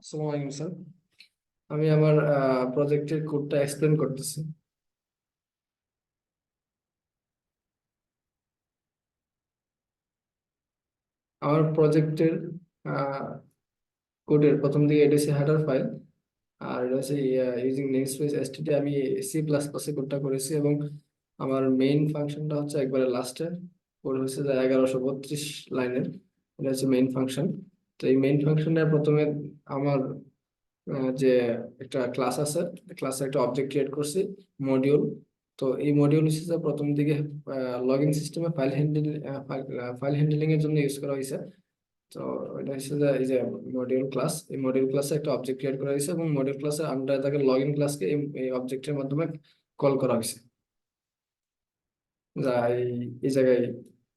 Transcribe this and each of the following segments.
আসসালামু আলাইকুম স্যার। আমি আমার প্রজেক্টের কোডটা এক্সপ্লেন করতেছি। আমার প্রজেক্টের কোডের প্রথম দিকে এটা হচ্ছে হেডার ফাইল, আর এটা হচ্ছে ইউজিং নেমস্পেস এসটিডি। আমি সি প্লাস প্লাসে কোডটা করেছি এবং আমার মেইন ফাংশনটা হচ্ছে একবারে লাস্টে। কোড হচ্ছে যে 1132 লাইনের। এটা হচ্ছে মেইন ফাংশন। তো এই মেইন ফাংশনের প্রথমে আমার যে একটা ক্লাস আছে, ক্লাসে একটা অবজেক্ট ক্রিয়েট করছি, মডিউল। তো এই মডিউল হিসেবে প্রথম দিকে লগ ইন সিস্টেমে ফাইল হ্যান্ডলিং এর জন্য ইউজ করা হয়েছে। তো এটা হচ্ছে যে এই যে মডিউল ক্লাস, এই মডিউল ক্লাসে একটা অবজেক্ট ক্রিয়েট করা হয়েছে এবং মডিউল ক্লাসের আন্ডারে থাকে লগ ইন ক্লাসকে এই অবজেক্টের মাধ্যমে কল করা হয়েছে। যা এই জায়গায়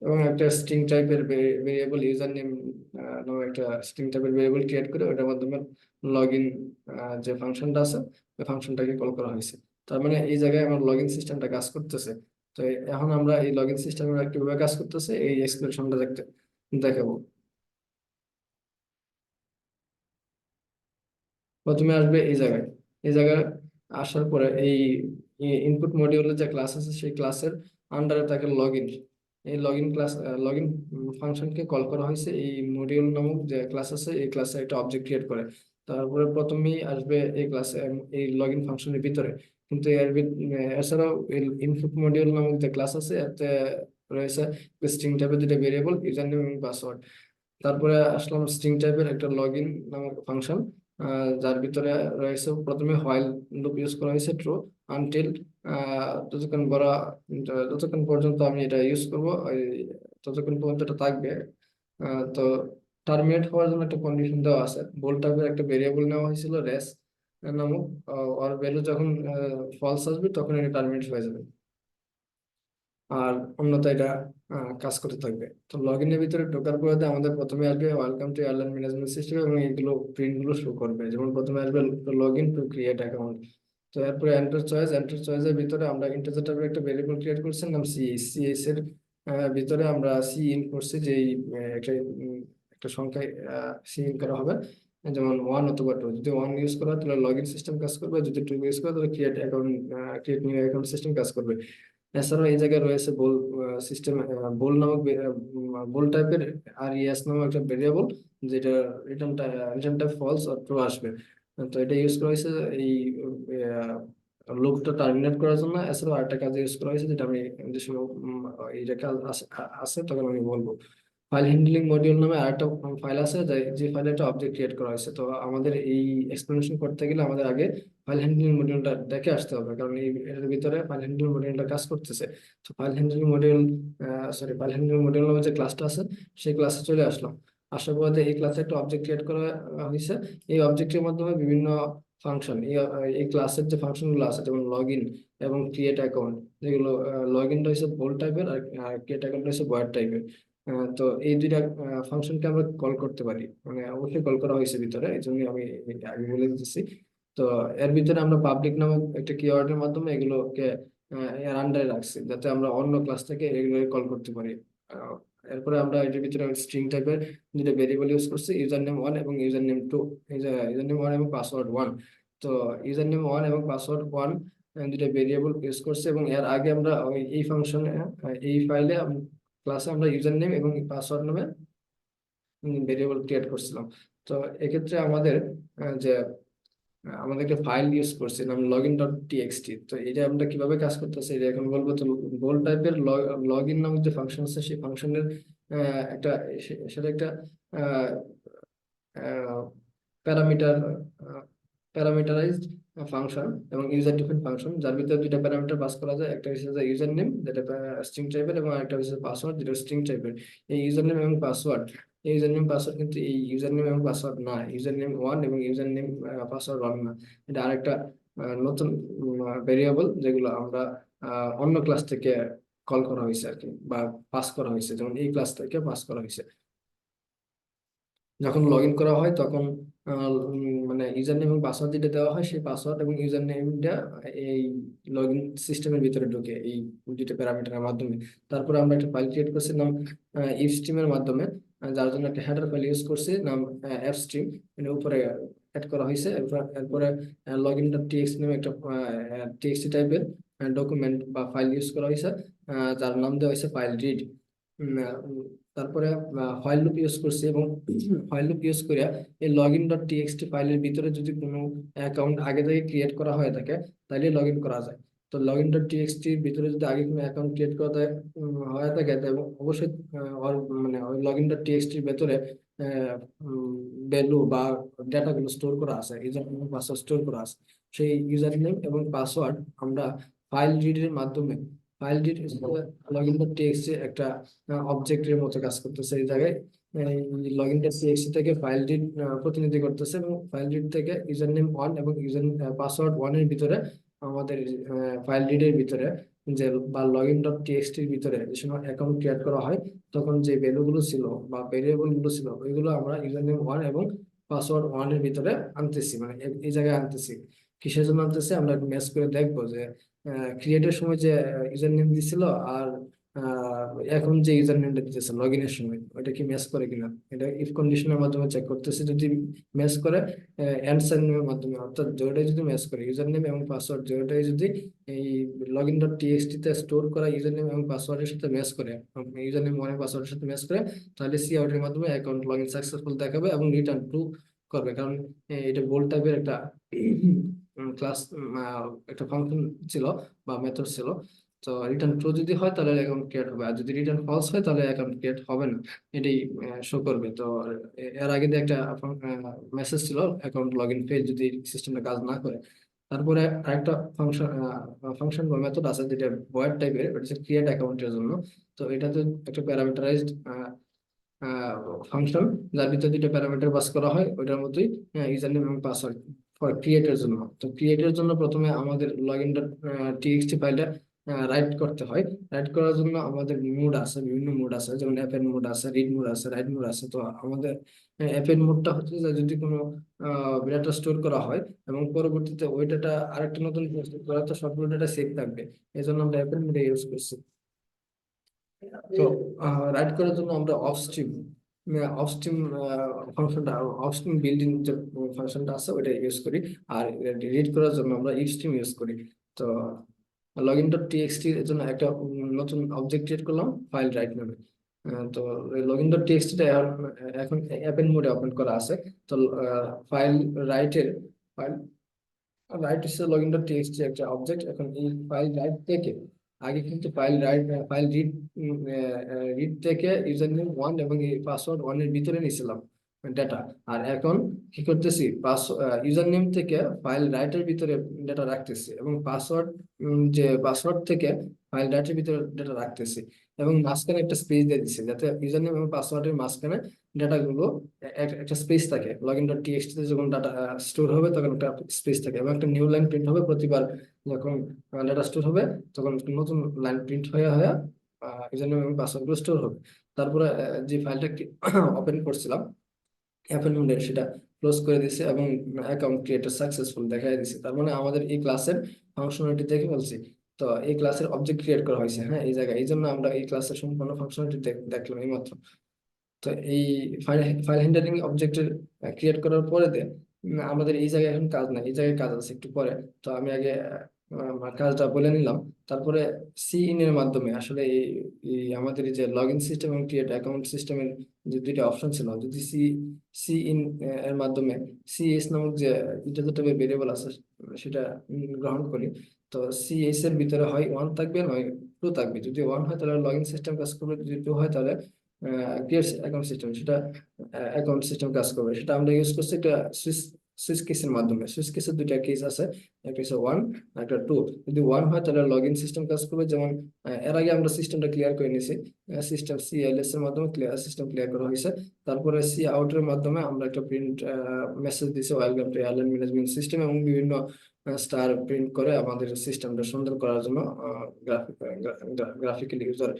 এবং একটা স্ট্রিং টাইপের ভেরিয়েবল ইউজার নেম নামে একটা স্ট্রিং টাইপের ভেরিয়েবল ক্রিয়েট করে ওটার মাধ্যমে লগ ইন যে ফাংশনটা আছে ওই ফাংশনটাকে কল করা হয়েছে। তার মানে এই জায়গায় আমার লগ ইন সিস্টেমটা কাজ করতেছে। তো এখন আমরা এই লগ ইন সিস্টেমটা কিভাবে কাজ করতেছে এই এক্সপ্রেশনটা দেখতে দেখাবো। প্রথমে আসবে এই জায়গায় আসার পরে এই ইনপুট মডিউলের যে ক্লাস আছে সেই ক্লাসের আন্ডারে থাকে লগ ইন। এই লগ ইন ফাংশনকে কল করা হয়েছে এই মডিউল নামক যে ক্লাস আছে এই ক্লাসে একটা অবজেক্ট ক্রিয়েট করে। তারপরে প্রথমেই আসবে এই ক্লাসে এই লগ ইন ফাংশনের ভিতরে। কিন্তু এছাড়াও ইনপুট মডিউল নামক যে ক্লাস আছে এতে রয়েছে স্ট্রিং টাইপের দুটো ভেরিয়েবল ইউজার নেম এবং পাসওয়ার্ড। তারপরে আসলাম স্ট্রিং টাইপের একটা লগ ইন নামক ফাংশন, যার ভিতরে রয়েছে প্রথমে হোয়াইল লুপ ইউজ করা হয়েছে ট্রু আনটিল যতক্ষণ বড়, যতক্ষণ পর্যন্ত আমি এটা ইউজ করব ততক্ষণ পর্যন্ত এটা থাকবে। তো টার্মিনেট হওয়ার জন্য একটা কন্ডিশন দেওয়া আছে, বোল টাইপের একটা ভেরিয়েবল নেওয়া হয়েছিল রেস নামক। ওর ভ্যালু যখন ফলস আসবে তখন এটা টার্মিনেট হয়ে যাবে, আর অন্যথায় এটা কাজ করতে থাকবে। তো লগ ইনের ভিতরে ঢোকার পরে আমাদের প্রথমে আসবে welcome to airline management system এবং এইগুলো প্রিন্ট গুলো শো করবে। যেমন প্রথমে আসবে log in to create account. তো এরপরে এন্টার চয়েসের ভিতরে আমরা ইন্টিজার টাইপের একটা ভেরিয়েবল ক্রিয়েট করছি নাম সিএস এর ভিতরে আমরা সি ইন করছি যে একটা সংখ্যায় সি ইন করা হবে, যেমন 1 অথবা 2। যদি 1 ইউজ করা হয় তাহলে লগ ইন সিস্টেম কাজ করবে, যদি 2 ইউজ করা তাহলে ক্রিয়েট নিউ অ্যাকাউন্ট সিস্টেম কাজ করবে। এছাড়াও এই জায়গায় রয়েছে বোল সিস্টেম, বোল নামক বোল টাইপের আর ইএস নামক একটা ভেরিয়েবল যেটা রিটার্ন টাইপ ফলস আর ট্রু আসবে। তো এটা ইউজ করা হয়েছে এই লুপটা টার্মিনেট করার জন্য। এছাড়াও আরেকটা কাজে ইউজ করা হয়েছে যেটা আমি যে সময় এইটা কাজ আছে তখন আমি বলবো। ফাইল হ্যান্ডলিং মডিউল নামে আরেকটা ফাইল আছে যে ফাইলে একটা অবজেক্ট ক্রিয়েট করা হয়েছে। তো আমাদের এই এক্সপ্লেনেশন করতে গেলে আমাদের আগে ফাইল হ্যান্ডলিং মডিউলটা দেখে আসতে হবে, কারণ এর ভিতরে ফাইল হ্যান্ডলিং মডিউলটা কাজ করতেছে। তো ফাইল হ্যান্ডলিং মডিউল নামে যে ক্লাসটা আছে সেই ক্লাসে চলে আসলাম। আসার পরে এই ক্লাসে একটা অবজেক্ট ক্রিয়েট করা হয়েছে। এই অবজেক্টের মাধ্যমে বিভিন্ন ফাংশন, এই ক্লাসের যে ফাংশনগুলো আছে যেমন লগ ইন এবং ক্রিয়েট অ্যাকাউন্ট, যেগুলো লগ ইনটা হচ্ছে বোল্ড টাইপের আর ক্রিয়েট অ্যাকাউন্ট হচ্ছে বয়ার টাইপের। তো এই দুইটা ফাংশনকে আমরা কল করতে পারি, মানে অবশ্যই কল করা হয়েছে ভিতরে, এই জন্য আমি আগে বলে দিতেছি। তো এর ভিতরে আমরা পাবলিক নামক একটা কিওয়ার্ডের মাধ্যমে এগুলোকে এর আন্ডারে রাখছি যাতে আমরা অন্য ক্লাস থেকে এগুলো কল করতে পারি। আহ, এরপরে আমরা এটার ভিতরে স্ট্রিং টাইপের দুটো ভেরিয়েবল ইউজ করছি, ইউজার নেম 1 এবং ইউজার নেম 2। ইউজার নেম 1 এবং পাসওয়ার্ড 1। তো ইউজার নেম 1 এবং পাসওয়ার্ড 1 দুটো ভেরিয়েবল ইউজ করছি এবং এর আগে আমরা এই ফাংশনে এই ফাইলে ক্লাসে আমরা ইউজার নেম এবং পাসওয়ার্ড নামে ভেরিয়েবল ক্রিয়েট করছিলাম। তো এক্ষেত্রে আমাদের যে আমাদের একটা ফাইল ইউজ করছি নাম login.txt। তো এটা আমরা কিভাবে কাজ করতেছি এটা এখন বলবো। তো বোল টাইপের লগ ইন নামক যে ফাংশন আছে সেই ফাংশনের একটা সেটা একটা প্যারামিটার প্যারামিটারাইজড ফাংশন এবং ইউজার ডিফাইন্ড ফাংশন, যার ভিতরে দুইটা প্যারামিটার পাস করা যায়। একটা হচ্ছে ইউজার নেম যেটা স্ট্রিং টাইপের এবং আরেকটা হচ্ছে পাসওয়ার্ড যেটা স্ট্রিং টাইপের। এই ইউজার নেম এবং পাসওয়ার্ড, এই ইউজার নেম পাসওয়ার্ড কিন্তু এই ইউজার নেম এবং পাসওয়ার্ড না, ইউজার নেম 1 এবং ইউজার নেম পাসওয়ার্ড 1 না। এটা আরেকটা নতুন ভেরিয়েবল যেগুলো আমরা অন্য ক্লাস থেকে কল করা হয়েছে আর কি, বা পাস করা হয়েছে, যেমন এই ক্লাস থেকে পাস করা হয়েছে। যখন লগ ইন করা হয় তখন মানে ইউজার নেম এবং পাসওয়ার্ড যেটা দেওয়া হয় সেই পাসওয়ার্ড এবং ইউজার নেমটা এই লগ ইন সিস্টেমের ভিতরে ঢুকে এই দুটো প্যারামিটারের মাধ্যমে। তারপরে আমরা একটা ফাইল ক্রিয়েট করছি নাম ইফ স্ট্রিমের মাধ্যমে, যার জন্য একটা হেডার ফাইল ইউজ করছি নাম অ্যাপ স্ট্রিম। মানে উপরে অ্যাড করা হয়েছে। এরপরে লগ ইন ডট টিএক্সটি নামে একটা টিএক্সটি টাইপের ডকুমেন্ট বা ফাইল ইউজ করা হয়েছে, যার নাম দেওয়া হয়েছে ফাইল রিড। তারপরে হোয়াইল লুপ ইউজ করছি, এবং হোয়াইল লুপ ইউজ করে এই লগ ইন ডট টিএক্সটি ফাইলের ভিতরে যদি কোনো অ্যাকাউন্ট আগে থেকে ক্রিয়েট করা হয়ে থাকে তাহলে লগ ইন করা যায়। তো লগ ইন ডট টিএক্সটির ভিতরে যদি আগে কোনো অ্যাকাউন্ট ক্রিয়েট করা হয়ে থাকে, এবং অবশ্যই মানে ওই লগ ইন ডট টিএক্সটির ভেতরে ভ্যালু বা ডেটাগুলো স্টোর করা আছে, ইউজার নেম পাসওয়ার্ড স্টোর করা আছে। সেই ইউজার নেম এবং পাসওয়ার্ড আমরা ফাইল রিডের মাধ্যমে, file read log in dot TXT একটা অবজেক্টের মতো কাজ করতেছে। এই জায়গায় লগ ইন ডট টিএক্সটি থেকে ফাইল রিড প্রতিনিধি করতেছে, এবং ফাইল রিড থেকে ইউজার নেম ওয়ান এবং ইউজার পাসওয়ার্ড ওয়ানের ভিতরে আমাদের ফাইল রিডের ভিতরে যে বা লগ ইন ডট টিএক্সটির ভিতরে যে সময় অ্যাকাউন্ট ক্রিয়েট করা হয় তখন যে ভ্যালুগুলো ছিল বা ভেরিয়েবল গুলো ছিল ওইগুলো আমরা ইউজার নেম ওয়ান এবং পাসওয়ার্ড ওয়ানের ভিতরে আনতেছি, মানে এই জায়গায় আনতেছি। কিসের জন্য আনতেছি আমরা ম্যাচ করে দেখবো যে ক্রিয়েটের সময় যে ইউজার নেম দিছিল আর এখন যে ইউজার নেমটা দিতেছে লগ ইনের সময় ওইটা কি ম্যাচ করে কিনা, এটা ইফ কন্ডিশনের মাধ্যমে চেক করতেছে। যদি ম্যাচ করে এন্ড সাইনের মাধ্যমে, অর্থাৎ যেটাই যদি ম্যাচ করে ইউজার নেম এবং পাসওয়ার্ড যেটাই যদি এই লগ ইন ডট টিএক্সটি তে স্টোর করা ইউজার নেম এবং পাসওয়ার্ডের সাথে ম্যাচ করে, ইউজার নেম ওয়ান পাসওয়ার্ডের সাথে ম্যাচ করে, তাহলে সি আউটের মাধ্যমে অ্যাকাউন্ট লগ ইন সাকসেসফুল দেখাবে এবং রিটার্ন ট্রু করবে। কারণ এটা বোল্ড টাইপের একটা ক্লাস, একটা ফাংশন ছিল বা মেথড ছিল। তো রিটার্ন ট্রু যদি হয় তাহলে অ্যাকাউন্ট ক্রিয়েট হবে, আর যদি রিটার্ন ফলস হয় তাহলে অ্যাকাউন্ট ক্রিয়েট হবে না, এটাই শো করবে। তো এর আগে দিয়ে একটা মেসেজ ছিল অ্যাকাউন্ট লগ ইন পেজ যদি সিস্টেমটা কাজ না করে। তারপরে আরেকটা ফাংশন বা মেথড আছে যেটা ভয়েড টাইপের, ওটা হচ্ছে ক্রিয়েট অ্যাকাউন্টের জন্য। তো এটাতে একটা প্যারামিটারাইজড ফাংশন, যার ভিতরে দুইটা প্যারামিটার পাস করা হয় ওইটার মধ্যেই ইউজার নেম এবং পাসওয়ার্ড ফর ক্রিয়েটের জন্য। তো ক্রিয়েটের জন্য প্রথমে আমাদের লগ ইন ডট টিএক্সটি ফাইলটা রাইট করতে হয়। রাইট করার জন্য আমাদের মোড আছে, বিভিন্ন মোড আছে, যেমন অ্যাপেন্ড মোড আছে, রিড মোড আছে, রাইট মোড আছে। তো আমাদের অ্যাপেন্ড মোডটা হচ্ছে যে যদি কোনো ডেটা স্টোর করা হয় এবং পরবর্তীতে ওই ডাটা আরেকটা নতুন করা, তো সবগুলো ডাটা সেভ থাকবে, এই জন্য আমরা অ্যাপেন্ড মোডে ইউজ করছি। তো রাইট করার জন্য আমরা অফস্ট্রিম অফস্ট্রিম ফাংশনটা, অফস্ট্রিম বিল্ডিং যে ফাংশনটা আছে ওইটা ইউজ করি। আর রিড করার জন্য আমরা ইফস্ট্রিম ইউজ করি। তো লগ ইন ডট টিএক্সটি এর জন্য একটা নতুন অবজেক্ট ক্রিয়েট করলাম ফাইল রাইট নামে। তো লগ ইন ডট টিএক্সটি এখন অ্যাপেন্ড মোডে ওপেন করা আছে। তো ফাইল রাইটের ফাইল রাইট হচ্ছে লগ ইন ডট টিএক্সটি একটা অবজেক্ট। এখন এই ফাইল রাইট থেকে আগে কিন্তু ফাইল রিড রিড থেকে ইউজার নেম ওয়ান এবং পাসওয়ার্ড ওয়ান এর ভিতরে নিয়েছিলাম ডেটা। আর এখন কি করতেছি, ইউজার নেম থেকে ফাইল রাইটের ভিতরে ডেটা রাখতেছি, এবং পাসওয়ার্ড যে পাসওয়ার্ড থেকে ফাইল রাইটের ভিতরে ডেটা রাখতেছি, এবং মাঝখানে একটা স্পেস দিয়ে দিচ্ছি যাতে ইউজার নেম এবং পাসওয়ার্ডের মাঝখানে ডাটাগুলো একটা স্পেস থাকে। লগ ইন ডট টিএক্সটি তে যখন ডাটা স্টোর হবে তখন একটা স্পেস থাকে, এবং একটা নিউ লাইন প্রিন্ট হবে প্রতিবার যখন ডাটা স্টোর হবে, তখন একটা নতুন লাইন প্রিন্ট হয়ে হয়ে ইউজার নেম এবং পাসওয়ার্ড গুলো স্টোর হবে। তারপরে যে ফাইলটা ওপেন করছিলাম অ্যাপেল মোডে সেটা ক্লোজ করে দিছে এবং অ্যাকাউন্ট ক্রিয়েটার সাকসেসফুল দেখাই দিছে। তার মানে আমাদের এই ক্লাসের ফাংশনালিটি দেখে বলছি। তো এই ক্লাসের অবজেক্ট ক্রিয়েট করা হয়েছে, হ্যাঁ, এই জায়গায়, এই জন্য আমরা এই ক্লাসের সম্পূর্ণ ফাংশনালিটি দেখলাম এই মাত্র। তো এই ফাইল ফাইল হ্যান্ডলিং অবজেক্টের ক্রিয়েট করার পরে আমাদের এই জায়গায় এখন কাজ নাই, এই জায়গায় কাজ আছে একটু পরে। তো আমি আগে কাজটা বলে নিলাম। তারপরে সি ইন এর মাধ্যমে আসলে এই আমাদের এই যে লগ ইন সিস্টেম এবং ক্রিয়েট অ্যাকাউন্ট সিস্টেমের যে দুইটা অপশন ছিল, যদি সি ইন এর মাধ্যমে সিএস নামক যে ইন্টিজার টাইপের ভেরিয়েবল আছে সেটা গ্রহণ করি, তো সিএস এর ভিতরে হয় ওয়ান থাকবে নয় টু থাকবে। যদি ওয়ান হয় তাহলে লগ ইন সিস্টেম কাজ করবে, যদি টু হয় তাহলে ক্রিয়েট অ্যাকাউন্ট সিস্টেম, সেটা অ্যাকাউন্ট সিস্টেম কাজ করবে। সেটা আমরা ইউজ করছি একটা সুইচ কেসের মাধ্যমে। সুইচ কেসের দুইটা কেস আছে, একটা হচ্ছে ওয়ান একটা টু। যদি ওয়ান হয় তাহলে লগ ইন সিস্টেম কাজ করবে, যেমন এর আগে আমরা সিস্টেমটা ক্লিয়ার করে নিয়েছি, সিস্টেম সিএলএস এর মাধ্যমে সিস্টেম ক্লিয়ার করা হয়েছে। তারপরে সি আউটের মাধ্যমে আমরা একটা প্রিন্ট মেসেজ দিয়েছি, welcome to airline management system, এবং বিভিন্ন স্টার প্রিন্ট করে আমাদের সিস্টেমটা সুন্দর করার জন্য গ্রাফিক্যালি ইউজার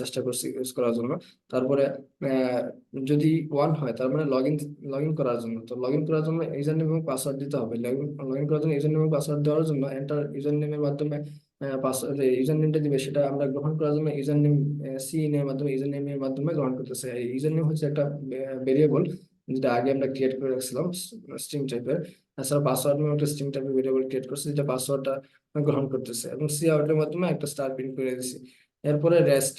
চেষ্টা করছি ইউজ করার জন্য। তারপরে আহ, যদি ওয়ান হয় তার মানে লগ ইন করার জন্য, তো লগ ইন করার জন্য ইউজার নেম এবং পাসওয়ার্ড দিতে হবে। লগ ইন করার জন্য ইউজার নেম এবং পাসওয়ার্ড দেওয়ার জন্য এন্টার ইউজার নেমের মাধ্যমে পাসওয়ার্ড ইউজার নেমটা দিবে, সেটা আমরা গ্রহণ করার জন্য ইউজার নেম সি এর মাধ্যমে ইউজার নেমের মাধ্যমে গ্রহণ করতেছে। ইউজার নেম হচ্ছে একটা ভেরিয়েবল, যেটা আগে আমরা ক্রিয়েট করে রাখছিলাম স্ট্রিং টাইপের। তাছাড়া পাসওয়ার্ড নামে একটা স্ট্রিং টাইপের ভেরিয়েবল ক্রিয়েট করছি, যেটা পাসওয়ার্ডটা গ্রহণ করতেছে, এবং সি আউটের মাধ্যমে একটা স্টার প্রিন্ট করে দিছি। এরপরে রেস্ট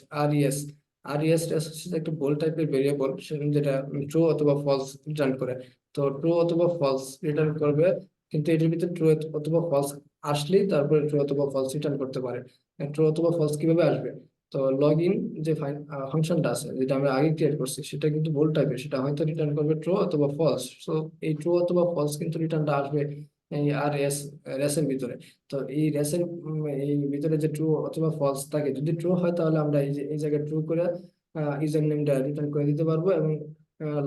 রেস্ট হচ্ছে যে একটা বোল টাইপের ভেরিয়েবল, যেটা ট্রু অথবা ফলস রিটার্ন করে। তো ট্রু অথবা ফলস রিটার্ন করবে, কিন্তু এটার ভিতরে ট্রু অথবা ফলস আসলেই তারপরে ট্রু অথবা ফলস রিটার্ন করতে পারে। ট্রু অথবা ফলস কিভাবে আসবে? তো লগ ইন যে ফাংশনটা আছে, যেটা আমরা আগে ক্রিয়েট করছি, সেটা কিন্তু বোল্ড টাইপের, সেটা হয়তো রিটার্ন করবে ট্রু অথবা ফলস। তো এই ট্রু অথবা ফলস কিন্তু রিটার্নটা আসবে এই আর রেসের ভিতরে। তো এই রেসের এই ভিতরে যে ট্রু অথবা ফলস থাকে, যদি ট্রু হয় তাহলে আমরা এই যে এই জায়গায় ট্রু করে ইউজার নেমটা রিটার্ন করে দিতে পারবো, এবং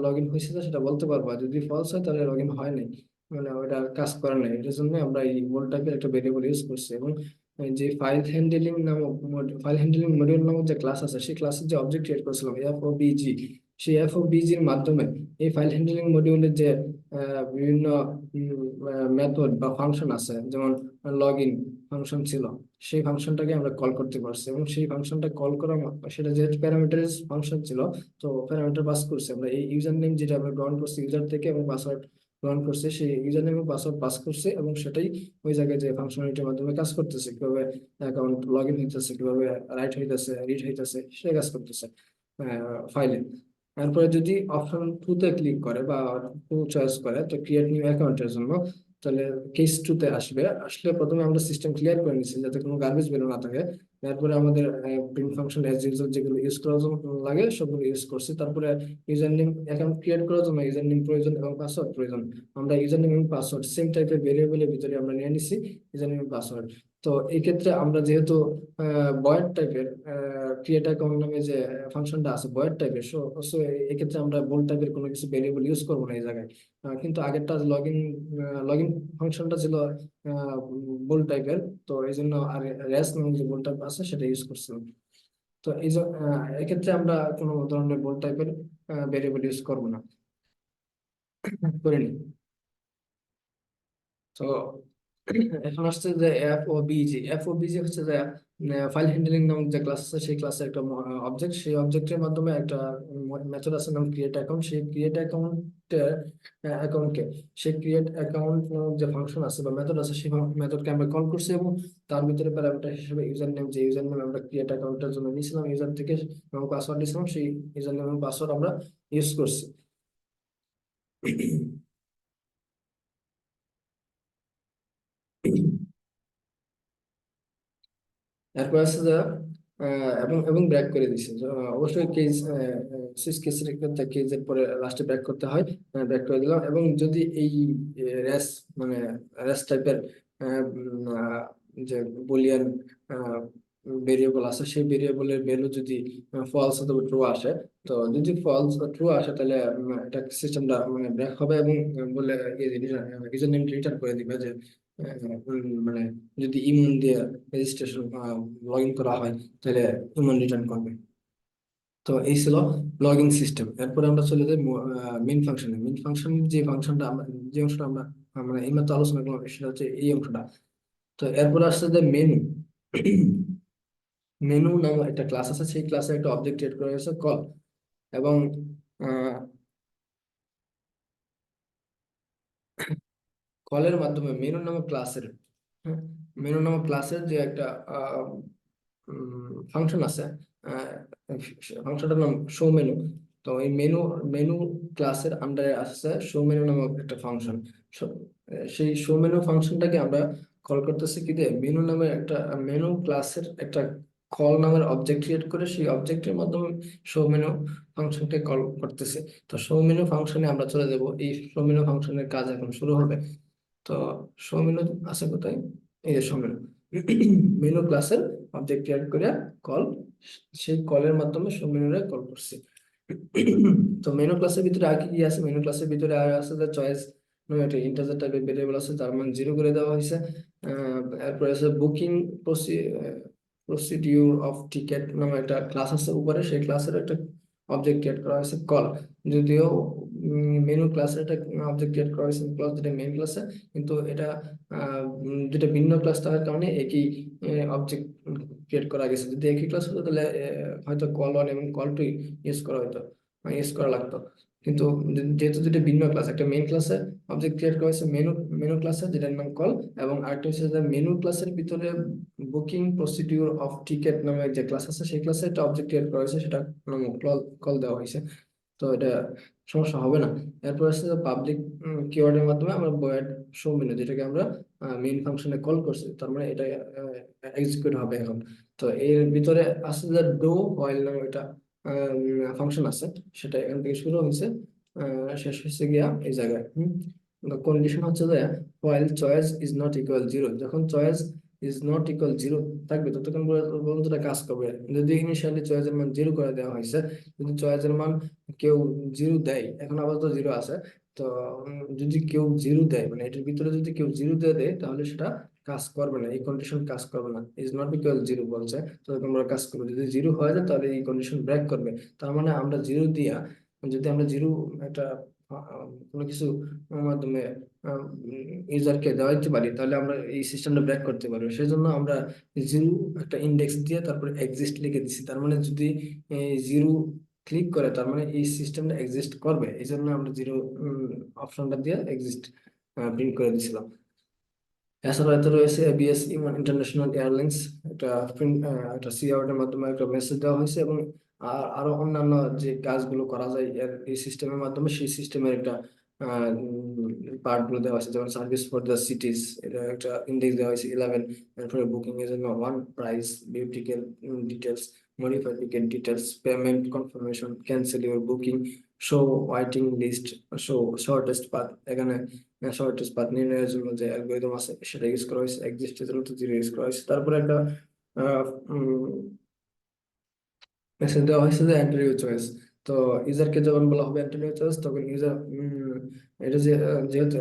লগ ইন হয়েছে তো সেটা বলতে পারবো। আর যদি ফলস হয় তাহলে লগ ইন হয় নাই, মানে ওটা কাজ করে নাই। এটার জন্য আমরা এই বোল্ড টাইপের একটা ভেরিয়েবল ইউজ করছি। এবং যে ফাইল হ্যান্ডলিং মডিউল নামক যে ক্লাস আছে, সেই ক্লাসের যে অবজেক্ট ক্রিয়েট করেছিলাম এফওবিজি, সেই এফওবিজির মাধ্যমে এই ফাইল হ্যান্ডলিং মডিউলের যে বিভিন্ন মেথড বা ফাংশন আছে, যেমন লগ ইন ফাংশন ছিল, সেই ফাংশনটাকে আমরা কল করতে পারছি। এবং সেই ফাংশনটা কল করা সেটা যেহেতু প্যারামিটারাইজ ফাংশন ছিল, তো প্যারামিটার পাস করছে আমরা। এই ইউজার নেম যেটা আমরা গ্রহণ করছি ইউজার থেকে, এবং পাসওয়ার্ড গ্রহণ করছে, সেই ইউজার নেম এবং পাসওয়ার্ড পাস করছে, এবং সেটাই ওই জায়গায় যে ফাংশনালিটির মাধ্যমে কাজ করতেছে, কিভাবে অ্যাকাউন্ট লগ ইন হইতেছে, কিভাবে রাইট হইতেছে, রিড হইতেছে, সে কাজ করতেছে ফাইলে। তারপরে যদি অপশন টু তে ক্লিক করে বা টু চয়েস করে, তো ক্রিয়েট নিউ অ্যাকাউন্টের জন্য, তাহলে কেস টু তে আসবে। আসলে প্রথমে আমরা সিস্টেম ক্লিয়ার করে নিচ্ছি যাতে কোনো গার্বেজ বেরো না থাকে। তারপরে আমাদের প্রিন্ট ফাংশন এজ ইউজার যেগুলো ইউজ করার জন্য লাগে সবগুলো ইউজ করছি। তারপরে ইউজার নেম অ্যাকাউন্ট ক্রিয়েট করার জন্য ইউজার নেম প্রয়োজন এবং পাসওয়ার্ড প্রয়োজন। আমরা ইউজার নেম এবং পাসওয়ার্ড সেম টাইপের ভেরিয়েবলের ভিতরে আমরা নিয়ে নিছি ইউজার নেম পাসওয়ার্ড। তো এই ক্ষেত্রে আমরা যেহেতু বয়েড টাইপের ক্রিয়েট অ্যাকাউন্ট নামে যে ফাংশনটা আছে বয়েড টাইপের, সো সো এক্ষেত্রে আমরা বোল্ড টাইপের কোনো কিছু ভেরিয়েবল ইউজ করবো না এই জায়গায়। কিন্তু আগেরটা লগ ইন ফাংশনটা ছিল বোল্ড টাইপের, তো এই জন্য আর রেস নামে যে বোল্ড টাইপ আছে সেটা ইউজ করছিলাম। তো এই যে এক্ষেত্রে আমরা কোনো ধরনের বোল্ড টাইপের ভেরিয়েবল ইউজ করবো না, করিনি। তো এখন আসছে যে এফ ও বিজি হচ্ছে যে ফাইল হ্যান্ডলিং নামক যে ক্লাস আছে, সেই ক্লাসের একটা অবজেক্ট। সেই অবজেক্টের মাধ্যমে একটা মেথড আছে নাম ক্রিয়েট অ্যাকাউন্ট। সেই ক্রিয়েট অ্যাকাউন্টকে সেই ক্রিয়েট অ্যাকাউন্ট নামক যে ফাংশন আছে বা মেথড আছে, সেই মেথডকে আমরা কল করছি, এবং তার ভিতরে প্যারামিটার হিসেবে ইউজার নেম, যে ইউজার নেম আমরা ক্রিয়েট অ্যাকাউন্টের জন্য নিয়েছিলাম ইউজার থেকে, এবং পাসওয়ার্ড দিয়েছিলাম, সেই ইউজার নেম এবং পাসওয়ার্ড আমরা ইউজ করছি। এরপর আছে যে এবং এবং ব্রেক করে দিছে যে, অবশ্যই কেস সুইচ কেসের ক্ষেত্রে কেসের পরে লাস্টে ব্রেক করতে হয়। ব্রেক করে দিলাম। এবং যদি এই রেস মানে রেস টাইপের যে বুলিয়ান ভেরিয়েবল আছে, সেই ভেরিয়েবলের ভ্যালু যদি ফলস অথবা ট্রু আসে, তো যদি ফলস বা ট্রু আসে তাহলে এটা সিস্টেমটা মানে ব্রেক হবে, এবং বলে ইউজার নেম রিটার্ন করে দিবে যে মানে যদি ইমন দিয়ে রেজিস্ট্রেশন লগ ইন করা হয় তাহলে ইমন রিটার্ন করবে। তো এই ছিল লগ ইন সিস্টেম। এরপরে আমরা চলে যাই মেইন ফাংশনে। মেইন ফাংশন যে ফাংশনটা আমরা, যে অংশটা আমরা মানে এইমাত্র আলোচনা করলাম, সেটা হচ্ছে এই অংশটা। তো এরপরে আসছে যে মেনু। মেনু নামক একটা ক্লাস আছে, সেই ক্লাসে একটা অবজেক্ট ক্রিয়েট করা হয়েছে কল। এবং কলের মাধ্যমে মেনু নামক ক্লাসের, মেনু নামক ক্লাসের যে একটা ফাংশন আছে, ফাংশনটার নাম শো মেনু। তো এই মেনু ক্লাসের আন্ডারে আসছে শো মেনু নামক একটা ফাংশন। সেই শো মেনু ফাংশনটাকে আমরা কল করতেছি কি দিয়ে, মেনু নামের একটা মেনু ক্লাসের একটা কল নামের অবজেক্ট ক্রিয়েট করে সেই অবজেক্টের মাধ্যমে শো মেনু ফাংশনকে কল করতেছে। তো শো মেনু ফাংশনে আমরা চলে যাব, এই শো মেনু ফাংশনের কাজ এখন শুরু হবে। তো শো মেনু আছে কোথায়? এই যে শো মেনু, মেনু ক্লাসের অবজেক্ট ক্রিয়েট করে কল, সেই কলের মাধ্যমে শো মেনুরে কল করছি। তো মেনু ক্লাসের ভিতরে আর কি কি আছে? মেনু ক্লাসের ভিতরে আর আছে যে চয়েস নামে একটা ইন্টারজার টাইপের ভেরিয়েবল আছে, যার মান 0 করে দেওয়া হয়েছে। এরপরে আছে বুকিং প্রসিডিউর অফ টিকেট নামে একটা ক্লাস আছে উপরে, সেই ক্লাসের একটা অবজেক্ট ক্রিয়েট করা হয়েছে কল। যদিও মেনু ক্লাসের একটা অবজেক্ট ক্রিয়েট করা হয়েছে ক্লাস, যেটা মেইন ক্লাসে, কিন্তু এটা দুটা ভিন্ন ক্লাস থাকার কারণে একই অবজেক্ট ক্রিয়েট করা গেছে। যদি একই ক্লাস হতো তাহলে হয়তো কল ওয়ান এবং কল টু ইউজ করা হতো, ইউজ করা লাগতো। কিন্তু যেহেতু দুটো ভিন্ন ক্লাস, একটা মেইন ক্লাসে অবজেক্ট ক্রিয়েট করা হয়েছে মেনু মেনু ক্লাসে, যেটার নাম কল, এবং আরেকটা হচ্ছে যে মেনু ক্লাসের ভিতরে বুকিং প্রসিডিউর অফ টিকেট নামে যে ক্লাস আছে, সেই ক্লাসে একটা অবজেক্ট ক্রিয়েট করা হয়েছে, সেটা নামক কল কল দেওয়া হয়েছে। তো এটা সমস্যা হবে না। এরপর আছে পাবলিক কিওয়ার্ডের মাধ্যমে আমরা ভয়েড শো মেনু, যেটাকে আমরা মেইন ফাংশনে কল করছি, তার মানে এটা এক্সিকিউট হবে এখন। তো এর ভিতরে আছে যে ডো হোয়াইল নামে একটা ফাংশন আছে, সেটা এখান থেকে শুরু হয়েছে, শেষ হয়েছে গিয়া এই জায়গায়। কন্ডিশন হচ্ছে যে while choice is not equal zero, যখন choice is not equal zero থাকবে ততক্ষণ পর্যন্ত এটা কাজ করবে। যদি ইনিশিয়ালি চয়েসের মান জিরো করে দেওয়া হয়েছে, যদি চয়েসের মান কেউ জিরো দেয়, এখন আপাতত জিরো আছে, তো যদি কেউ জিরো দেয়, মানে এটার ভিতরে যদি কেউ জিরো দিয়ে দেয়, তাহলে সেটা কাজ করবে না, এই কন্ডিশন কাজ করবে না। ইজ নট ইকুয়াল জিরো বলছে, তো তোমরা কাজ করবে। যদি জিরো হয়ে যায় তাহলে এই কন্ডিশন ব্রেক করবে। তার মানে আমরা জিরো দিয়া, যদি আমরা জিরো একটা কোনো কিছু মাধ্যমে ইউজারকে দেওয়াইতে পারি, তাহলে আমরা এই সিস্টেমটা ব্রেক করতে পারবো। সেই জন্য আমরা জিরো একটা ইন্ডেক্স দিয়ে তারপরে এক্সিস্ট লিখে দিছি। তার মানে যদি জিরো ক্লিক করে, তার মানে এই সিস্টেমটা এক্সিস্ট করবে, এই জন্য আমরা জিরো অপশনটা দিয়ে এক্সিস্ট প্রিন্ট করে দিছিলাম। এছাড়া এতে রয়েছে এবিএস ইন্টারন্যাশনাল এয়ারলাইন্স, একটা একটা সি আউটের মাধ্যমে একটা মেসেজ দেওয়া হয়েছে, এবং আরো অন্যান্য যে কাজগুলো করা যায় এই সিস্টেমের মাধ্যমে, সেই সিস্টেমের একটা পার্ট গুলো দেওয়া হয়েছে, যেমন সার্ভিস ফর দ্য সিটিজ, এটা একটা ইন্ডেক্স দেওয়া হয়েছে 11। এরপরে বুকিং এর জন্য 1, প্রাইস, বিউটিক্যাল details, modify ticket details, payment confirmation, cancel your booking, show waiting list, show shortest path. এখানে শর্টেস্ট পাথ নির্ণয়ের জন্য যে অ্যালগরিদম আছে সেটা ইউজ করা হয়েছে, এক্সিস্টের জন্য তো জিরো ইউজ করা হয়েছে। তারপরে একটা মেসেজ দেওয়া হয়েছে যে এন্টার ইউর চয়েস। তো ইউজারকে যখন বলা হবে এন্টার ইউর চয়েস, তখন ইউজার এটা যে যেহেতু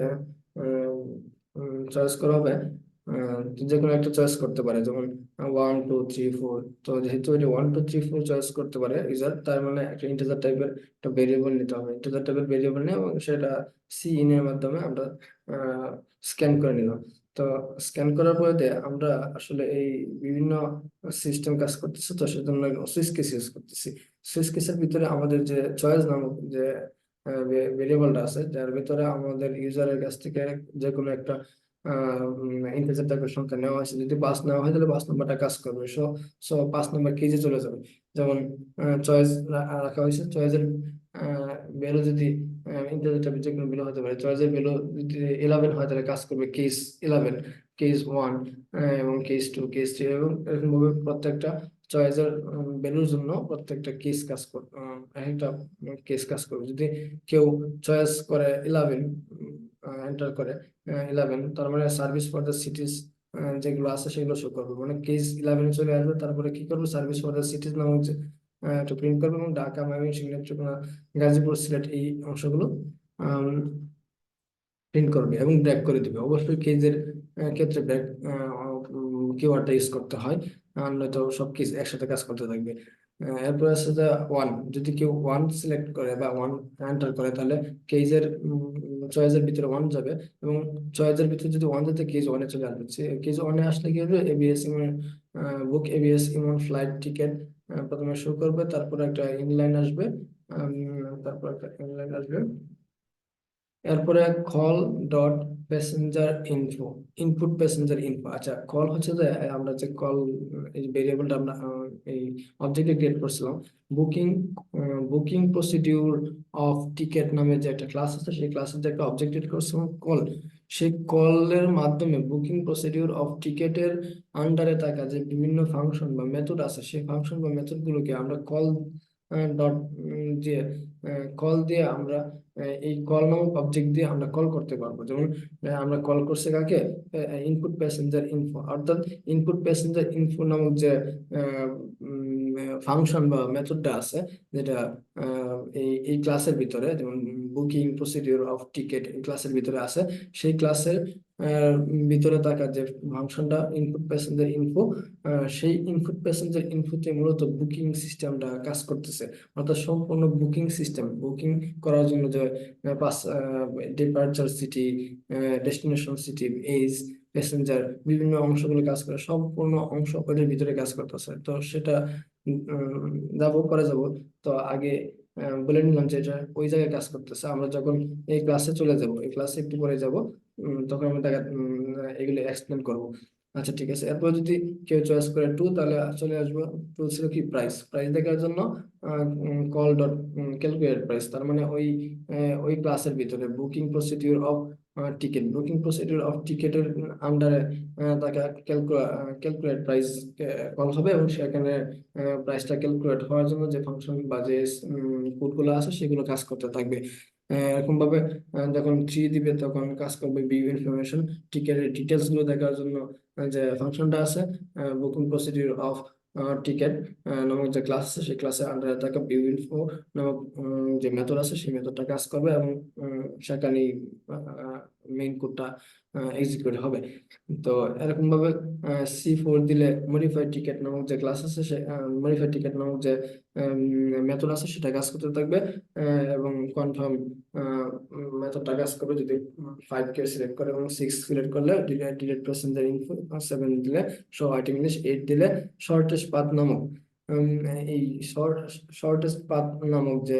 চয়েস করা হবে, যে কোনো একটা চয়েস করতে পারে, যেমন 1 2 3 4। তো যেহেতু এটা 1 2 3 4 চয়েস করতে পারে ইউজার, তার মানে একটা ইন্টিজার টাইপের একটা ভেরিয়েবল নিতে হবে। ইন্টিজার টাইপের ভেরিয়েবল নিয়ে এবং সেটা সি ইন এর মাধ্যমে আমরা স্ক্যান করে নিলাম। তো স্ক্যান করার পরে আমরা আসলে এই বিভিন্ন সিস্টেম কাজ করতেছে, তো সেজন্য সুইচ কেস ইউজ করতেছি। সুইচ কেসের ভিতরে আমাদের যে চয়েস নামক যে ভেরিয়েবলটা আছে, যার ভিতরে আমাদের ইউজারের কাছ থেকে যে কোনো একটা ইন্টিজার টাইপের সংখ্যা নেওয়া হয়েছে, যদি 5 নেওয়া হয় তাহলে 5 নম্বরটা কাজ করবে। সো সো 5 নম্বর কেজে চলে যাবে। যেমন চয়েস রাখা হয়েছে, চয়েসের ভ্যালু যদি ইন্টিজার টাইপের যে কোনো ভ্যালু হতে পারে, চয়েসের ভ্যালু যদি 11 হয় তাহলে কাজ করবে কেস 11, কেস 1, এবং কেস 2, কেস 3, এবং এরকম ভাবে প্রত্যেকটা চয়েসের ভ্যালুর জন্য প্রত্যেকটা কেস কাজ করবে, একটা কেস কাজ করবে। যদি কেউ চয়েস করে 11, এন্টার করে 11, তার মানে সার্ভিস ফর দ্য সিটিজ যেগুলো আছে সেগুলো শো করবে, মানে কেস 11 চলে আসবে। তারপরে কি করবে, সার্ভিস ফর দ্য সিটিজ নামক যে একটা প্রিন্ট করবে, এবং ঢাকা, ময়মনসিংহ, নেত্রকোনা, গাজীপুর, সিলেট এই অংশগুলো প্রিন্ট করবে এবং ব্রেক করে দিবে। অবশ্যই কেজের ক্ষেত্রে ব্রেক কিওয়ার্ডটা ইউজ করতে হয়, আর নয়তো সব কেস একসাথে কাজ করতে থাকবে। এরপর আছে যে 1, যদি কেউ 1 সিলেক্ট করে বা 1 এন্টার করে, তাহলে কেজের চয়েসের ভিতরে 1 যাবে, এবং চয়েসের ভিতরে যদি 1 যেতে কেজ 1 এ চলে আসবে। কেজ 1 এ আসলে কি হবে, এবিএস বুক এবিএস ইমন ফ্লাইট টিকেট প্রথমে শো করবে, তারপর একটা ইনলাইন আসবে, তারপর একটা ইনলাইন আসবে, এরপরে call dot passenger info, input passenger info. আচ্ছা, কল হচ্ছে যে আমরা যে কল এই ভেরিয়েবলটা আমরা এই অবজেক্টে ক্রিয়েট করছিলাম, booking booking procedure of ticket নামে যে একটা ক্লাস আছে, সেই ক্লাসের যে একটা অবজেক্ট ক্রিয়েট করছিলাম কল, সেই কলের মাধ্যমে বুকিং প্রসিডিউর অফ টিকেটের আন্ডারে থাকা যে বিভিন্ন ফাংশন বা মেথড আছে, সেই ফাংশন বা মেথড গুলোকে আমরা কল ডট দিয়ে কল দিয়ে আমরা এই কল নামক অবজেক্ট দিয়ে আমরা কল করতে পারবো। যেমন আমরা কল করছি কাকে, ইনপুট প্যাসেঞ্জার ইনফো, অর্থাৎ ইনপুট প্যাসেঞ্জার ইনফো নামক যে ফাংশন বা মেথডটা আছে, যেটা এই এই ক্লাসের ভিতরে, যেমন বুকিং প্রসিডিউর অফ টিকেট এই ক্লাসের ভিতরে আছে, সেই ক্লাসের ভিতরে থাকা যে ফাংশনটা ইনপুট প্যাসেঞ্জার ইনফো, সেই ইনপুট প্যাসেঞ্জার ইনফোতে মূলত বুকিং সিস্টেমটা কাজ করতেছে। অর্থাৎ সম্পূর্ণ বুকিং সিস্টেম, বুকিং করার জন্য যে pass, departure city, destination city, age, passenger, বিভিন্ন অংশগুলো কাজ করে, সম্পূর্ণ অংশ ওদের ভিতরে কাজ করতেছে। তো সেটা যাব করে যাব। তো আগে বলে নিলাম যে এটা ওই জায়গায় কাজ করতেছে। আমরা যখন এই ক্লাসে চলে যাব, এই ক্লাসে একটু পরে যাব, তখন আমরা এগুলো এক্সপ্লেন করব। আচ্ছা ঠিক আছে, এরপর যদি কেউ চয়েস করে টু, তাহলে চলে আসবো। টু ছিল কি প্রাইস, প্রাইস দেখার জন্য কল ডট ক্যালকুলেট প্রাইস, তার মানে ওই ক্লাসের ভিতরে booking procedure of ticket, booking procedure of টিকিটের আন্ডারে তাকে ক্যালকুলেট প্রাইস কল হবে, এবং সেখানে প্রাইসটা ক্যালকুলেট হওয়ার জন্য যে ফাংশন বা যে কোডগুলো আছে সেগুলো কাজ করতে থাকবে। এরকম ভাবে যখন থ্রি দিবে তখন কাজ করবে ভিউ ইনফরমেশন, টিকেটের ডিটেলস গুলো দেখার জন্য যে ফাংশনটা আছে বুকিং প্রসিডিউর অফ টিকেট নামক যে ক্লাস আছে, সেই ক্লাসের আন্ডারে থাকা ভিউ ইনফো নামক যে মেথড আছে সেই মেথডটা কাজ করবে, এবং সেখানে মেইন কোডটা এক্সিকিউট হবে। তো এরকম ভাবে C4 দিলে মডিফাইড টিকেট নামক যে ক্লাস আছে, সে মডিফাইড টিকেট নামক যে মেথড আছে সেটা কাজ করতে থাকবে, এবং কনফার্ম মেথডটা কাজ করবে যদি 5 কে সিলেক্ট করে, এবং 6 সিলেক্ট করলে ডিলেট প্যাসেঞ্জার ইনফো, 7 দিলে শো আইটেম ইংলিশ, 8 দিলে শর্টেস্ট পাথ নামক উম, এই শর্টেস্ট পাথ নামক যে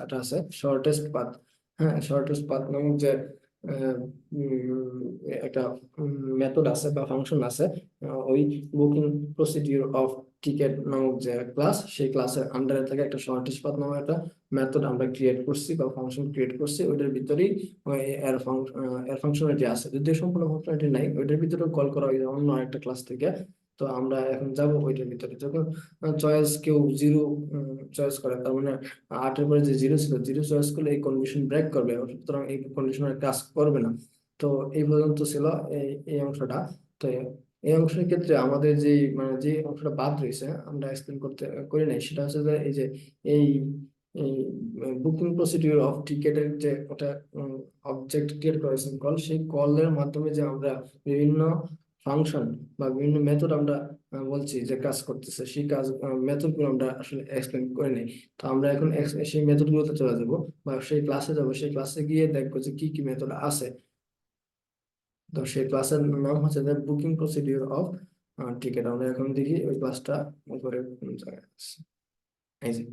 এটা আছে শর্টেস্ট পাথ, হ্যাঁ শর্টেস্ট পাথ নামক যে আহ, একটা মেথড আছে বা ফাংশন আছে, ওই বুকিং প্রসিডিউর অফ টিকেট নামক যে ক্লাস, সেই ক্লাসের আন্ডারে থেকে একটা শর্টেস্ট পাথ নামক একটা মেথড আমরা ক্রিয়েট করছি বা ফাংশন ক্রিয়েট করছি, ওইটার ভিতরেই ওই এর ফাংশনালিটি আছে। যদিও সম্পূর্ণ ফাংশনালিটি নাই, ওইটার ভিতরে কল করা হয় অন্য একটা ক্লাস থেকে। তো আমরা এখন যাব ওইটার ভিতরে। যখন চয়েস কেউ জিরো চয়েস করে, তার মানে 8-এর পরে যে জিরো ছিল, জিরো চয়েস করলে এই কন্ডিশন ব্রেক করবে, সুতরাং এই কন্ডিশনের কাজ করবে না। তো এই পর্যন্ত ছিল এই এই অংশটা। তো এই অংশের ক্ষেত্রে আমাদের যে মানে যে অংশটা বাদ রয়েছে আমরা এক্সপ্লেন করি নাই, সেটা হচ্ছে যে এই এই বুকিং প্রসিডিউর অফ টিকেটের যে ওটা অবজেক্ট ক্রিয়েট করেছেন কল, সেই কলের মাধ্যমে যে আমরা বিভিন্ন ফাংশন বা বিভিন্ন মেথড আমরা বলছি যে কাজ করতেছে, সেই কাজ মেথড গুলো আমরা আসলে এক্সপ্লেন করে নেই। তো আমরা এখন সেই মেথড গুলোতে চলে যাবো বা সেই ক্লাসে যাব, সেই ক্লাসে গিয়ে দেখবো যে কি কি মেথড আছে। তো সেই ক্লাসের নাম হচ্ছে যে বুকিং প্রসিডিউর অফ টিকেট। আমরা এখন দেখি ওই ক্লাসটা উপরে কোন জায়গায় আছে। এই যে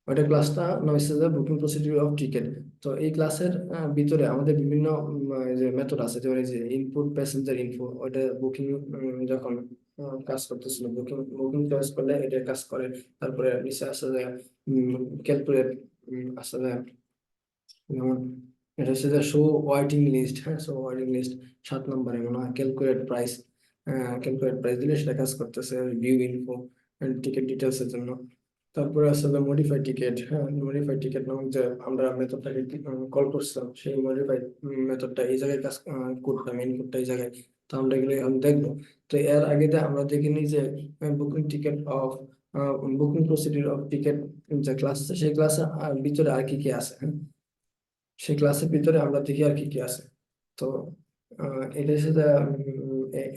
ওইটা ক্লাসটা নাম হচ্ছে যে বুকিং প্রসিডিউর অফ টিকেট। তো এই ক্লাসের ভিতরে আমাদের বিভিন্ন যে মেথড আছে, যেমন এই যে ইনপুট প্যাসেঞ্জার ইনফো, ওইটা বুকিং যখন কাজ করতেছিল, বুকিং বুকিং চয়েস করলে এটা কাজ করে। তারপরে নিচে আসে যে ক্যালকুলেট আসে যে যেমন এটা হচ্ছে যে শো ওয়াইটিং লিস্ট, হ্যাঁ শো ওয়াইটিং লিস্ট 7 নম্বরে মনে হয় ক্যালকুলেট প্রাইস, ক্যালকুলেট প্রাইস দিলে সেটা কাজ করতেছে ভিউ ইনফো টিকিট ডিটেলস এর জন্য। তারপরে আছে যে মডিফাই টিকেট, হ্যাঁ মডিফাই টিকেট নামক যে আমরা মেথডটাকে কল করছিলাম, সেই মডিফাই মেথডটা এই জায়গায় কাজ কোডটা মেইন কোডটা এই জায়গায়। তো আমরা এগুলো এখন দেখবো। তো এর আগে আমরা দেখিনি যে booking ticket of booking procedure of ticket যে ক্লাস আছে, সেই ক্লাসের ভিতরে আর কি কি আছে, হ্যাঁ সেই ক্লাসের ভিতরে আমরা দেখি আর কি কি আছে। তো এটা সেটা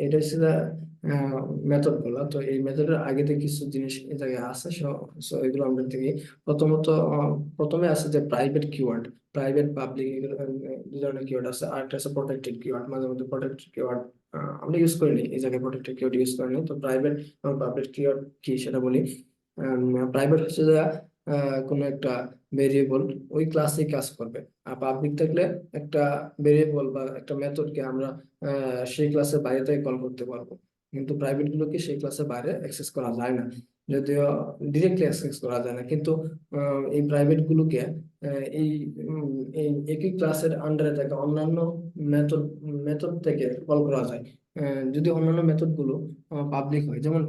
এটা সেটা মেথড গুলো। তো এই মেথডের আগে থেকে কিছু জিনিস এই জায়গায় আছে, so এগুলো আমরা দেখি। প্রথমত প্রথমে আছে যে প্রাইভেট কিওয়ার্ড, প্রাইভেট পাবলিক, এগুলো দুই ধরনের কিওয়ার্ড আছে। আর একটা আছে প্রোটেক্টেড কিওয়ার্ড, মাঝে মধ্যে প্রোটেক্টেড কিওয়ার্ড আমরা ইউজ করিনি, এই জায়গায় প্রোটেক্টেড কিওয়ার্ড ইউজ করিনি। তো প্রাইভেট এবং পাবলিক কিওয়ার্ড কি সেটা বলি। প্রাইভেট হচ্ছে যে কোনো একটা ভেরিয়েবল ওই ক্লাসে কাজ করবে, আর পাবলিক থাকলে একটা ভেরিয়েবল বা একটা মেথডকে আমরা সেই ক্লাসের বাইরে থেকে কল করতে পারবো। কিন্তু প্রাইভেট গুলোকে সেই ক্লাসের বাইরে অ্যাক্সেস করা যায় না, যদিও ডিরেক্টলি অ্যাক্সেস করা যায় না, কিন্তু এই প্রাইভেট গুলোকে এই একই ক্লাসের আন্ডারে থাকা অন্যান্য মেথড মেথড থেকে কল করা যায়। যদি অন্যান্য মেথড গুলো পাবলিক হয়, যেমন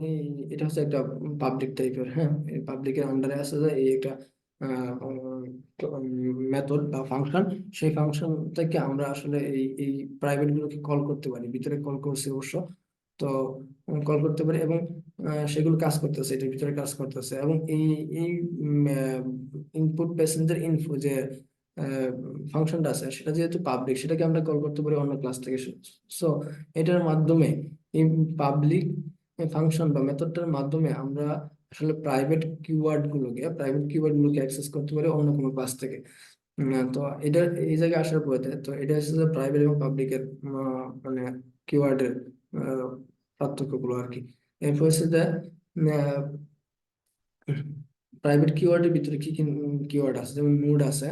এটা হচ্ছে একটা পাবলিক টাইপের, হ্যাঁ পাবলিকের আন্ডারে আছে যে এই একটা মেথড বা ফাংশন, সেই ফাংশন থেকে আমরা আসলে এই প্রাইভেট গুলোকে কল করতে পারি, ভিতরে কল করছি অবশ্য। তো কল করতে পারি, এবং সেগুলো কাজ করতেছে, এটার ভিতরে কাজ করতেছে, এবং এই এই ইনপুট প্যাসেঞ্জার ইনফো যে ফাংশনটা আছে, সেটা যেহেতু পাবলিক, সেটাকে আমরা কল করতে পারি অন্য ক্লাস থেকে। সো এটার মাধ্যমে এই পাবলিক ফাংশন বা মেথডটার মাধ্যমে আমরা আসলে প্রাইভেট কিওয়ার্ড গুলোকে অ্যাক্সেস করতে পারি অন্য কোনো ক্লাস থেকে। তো এটা এই জায়গায় আসার পরে তো এটা হচ্ছে যে প্রাইভেট এবং পাবলিকের মানে কিওয়ার্ডের পার্থক্য গুলো আর কি। এরপর হচ্ছে যে প্রাইভেট কিওয়ার্ডের ভিতরে কি কি কিওয়ার্ড আছে, যেমন নোড আছে,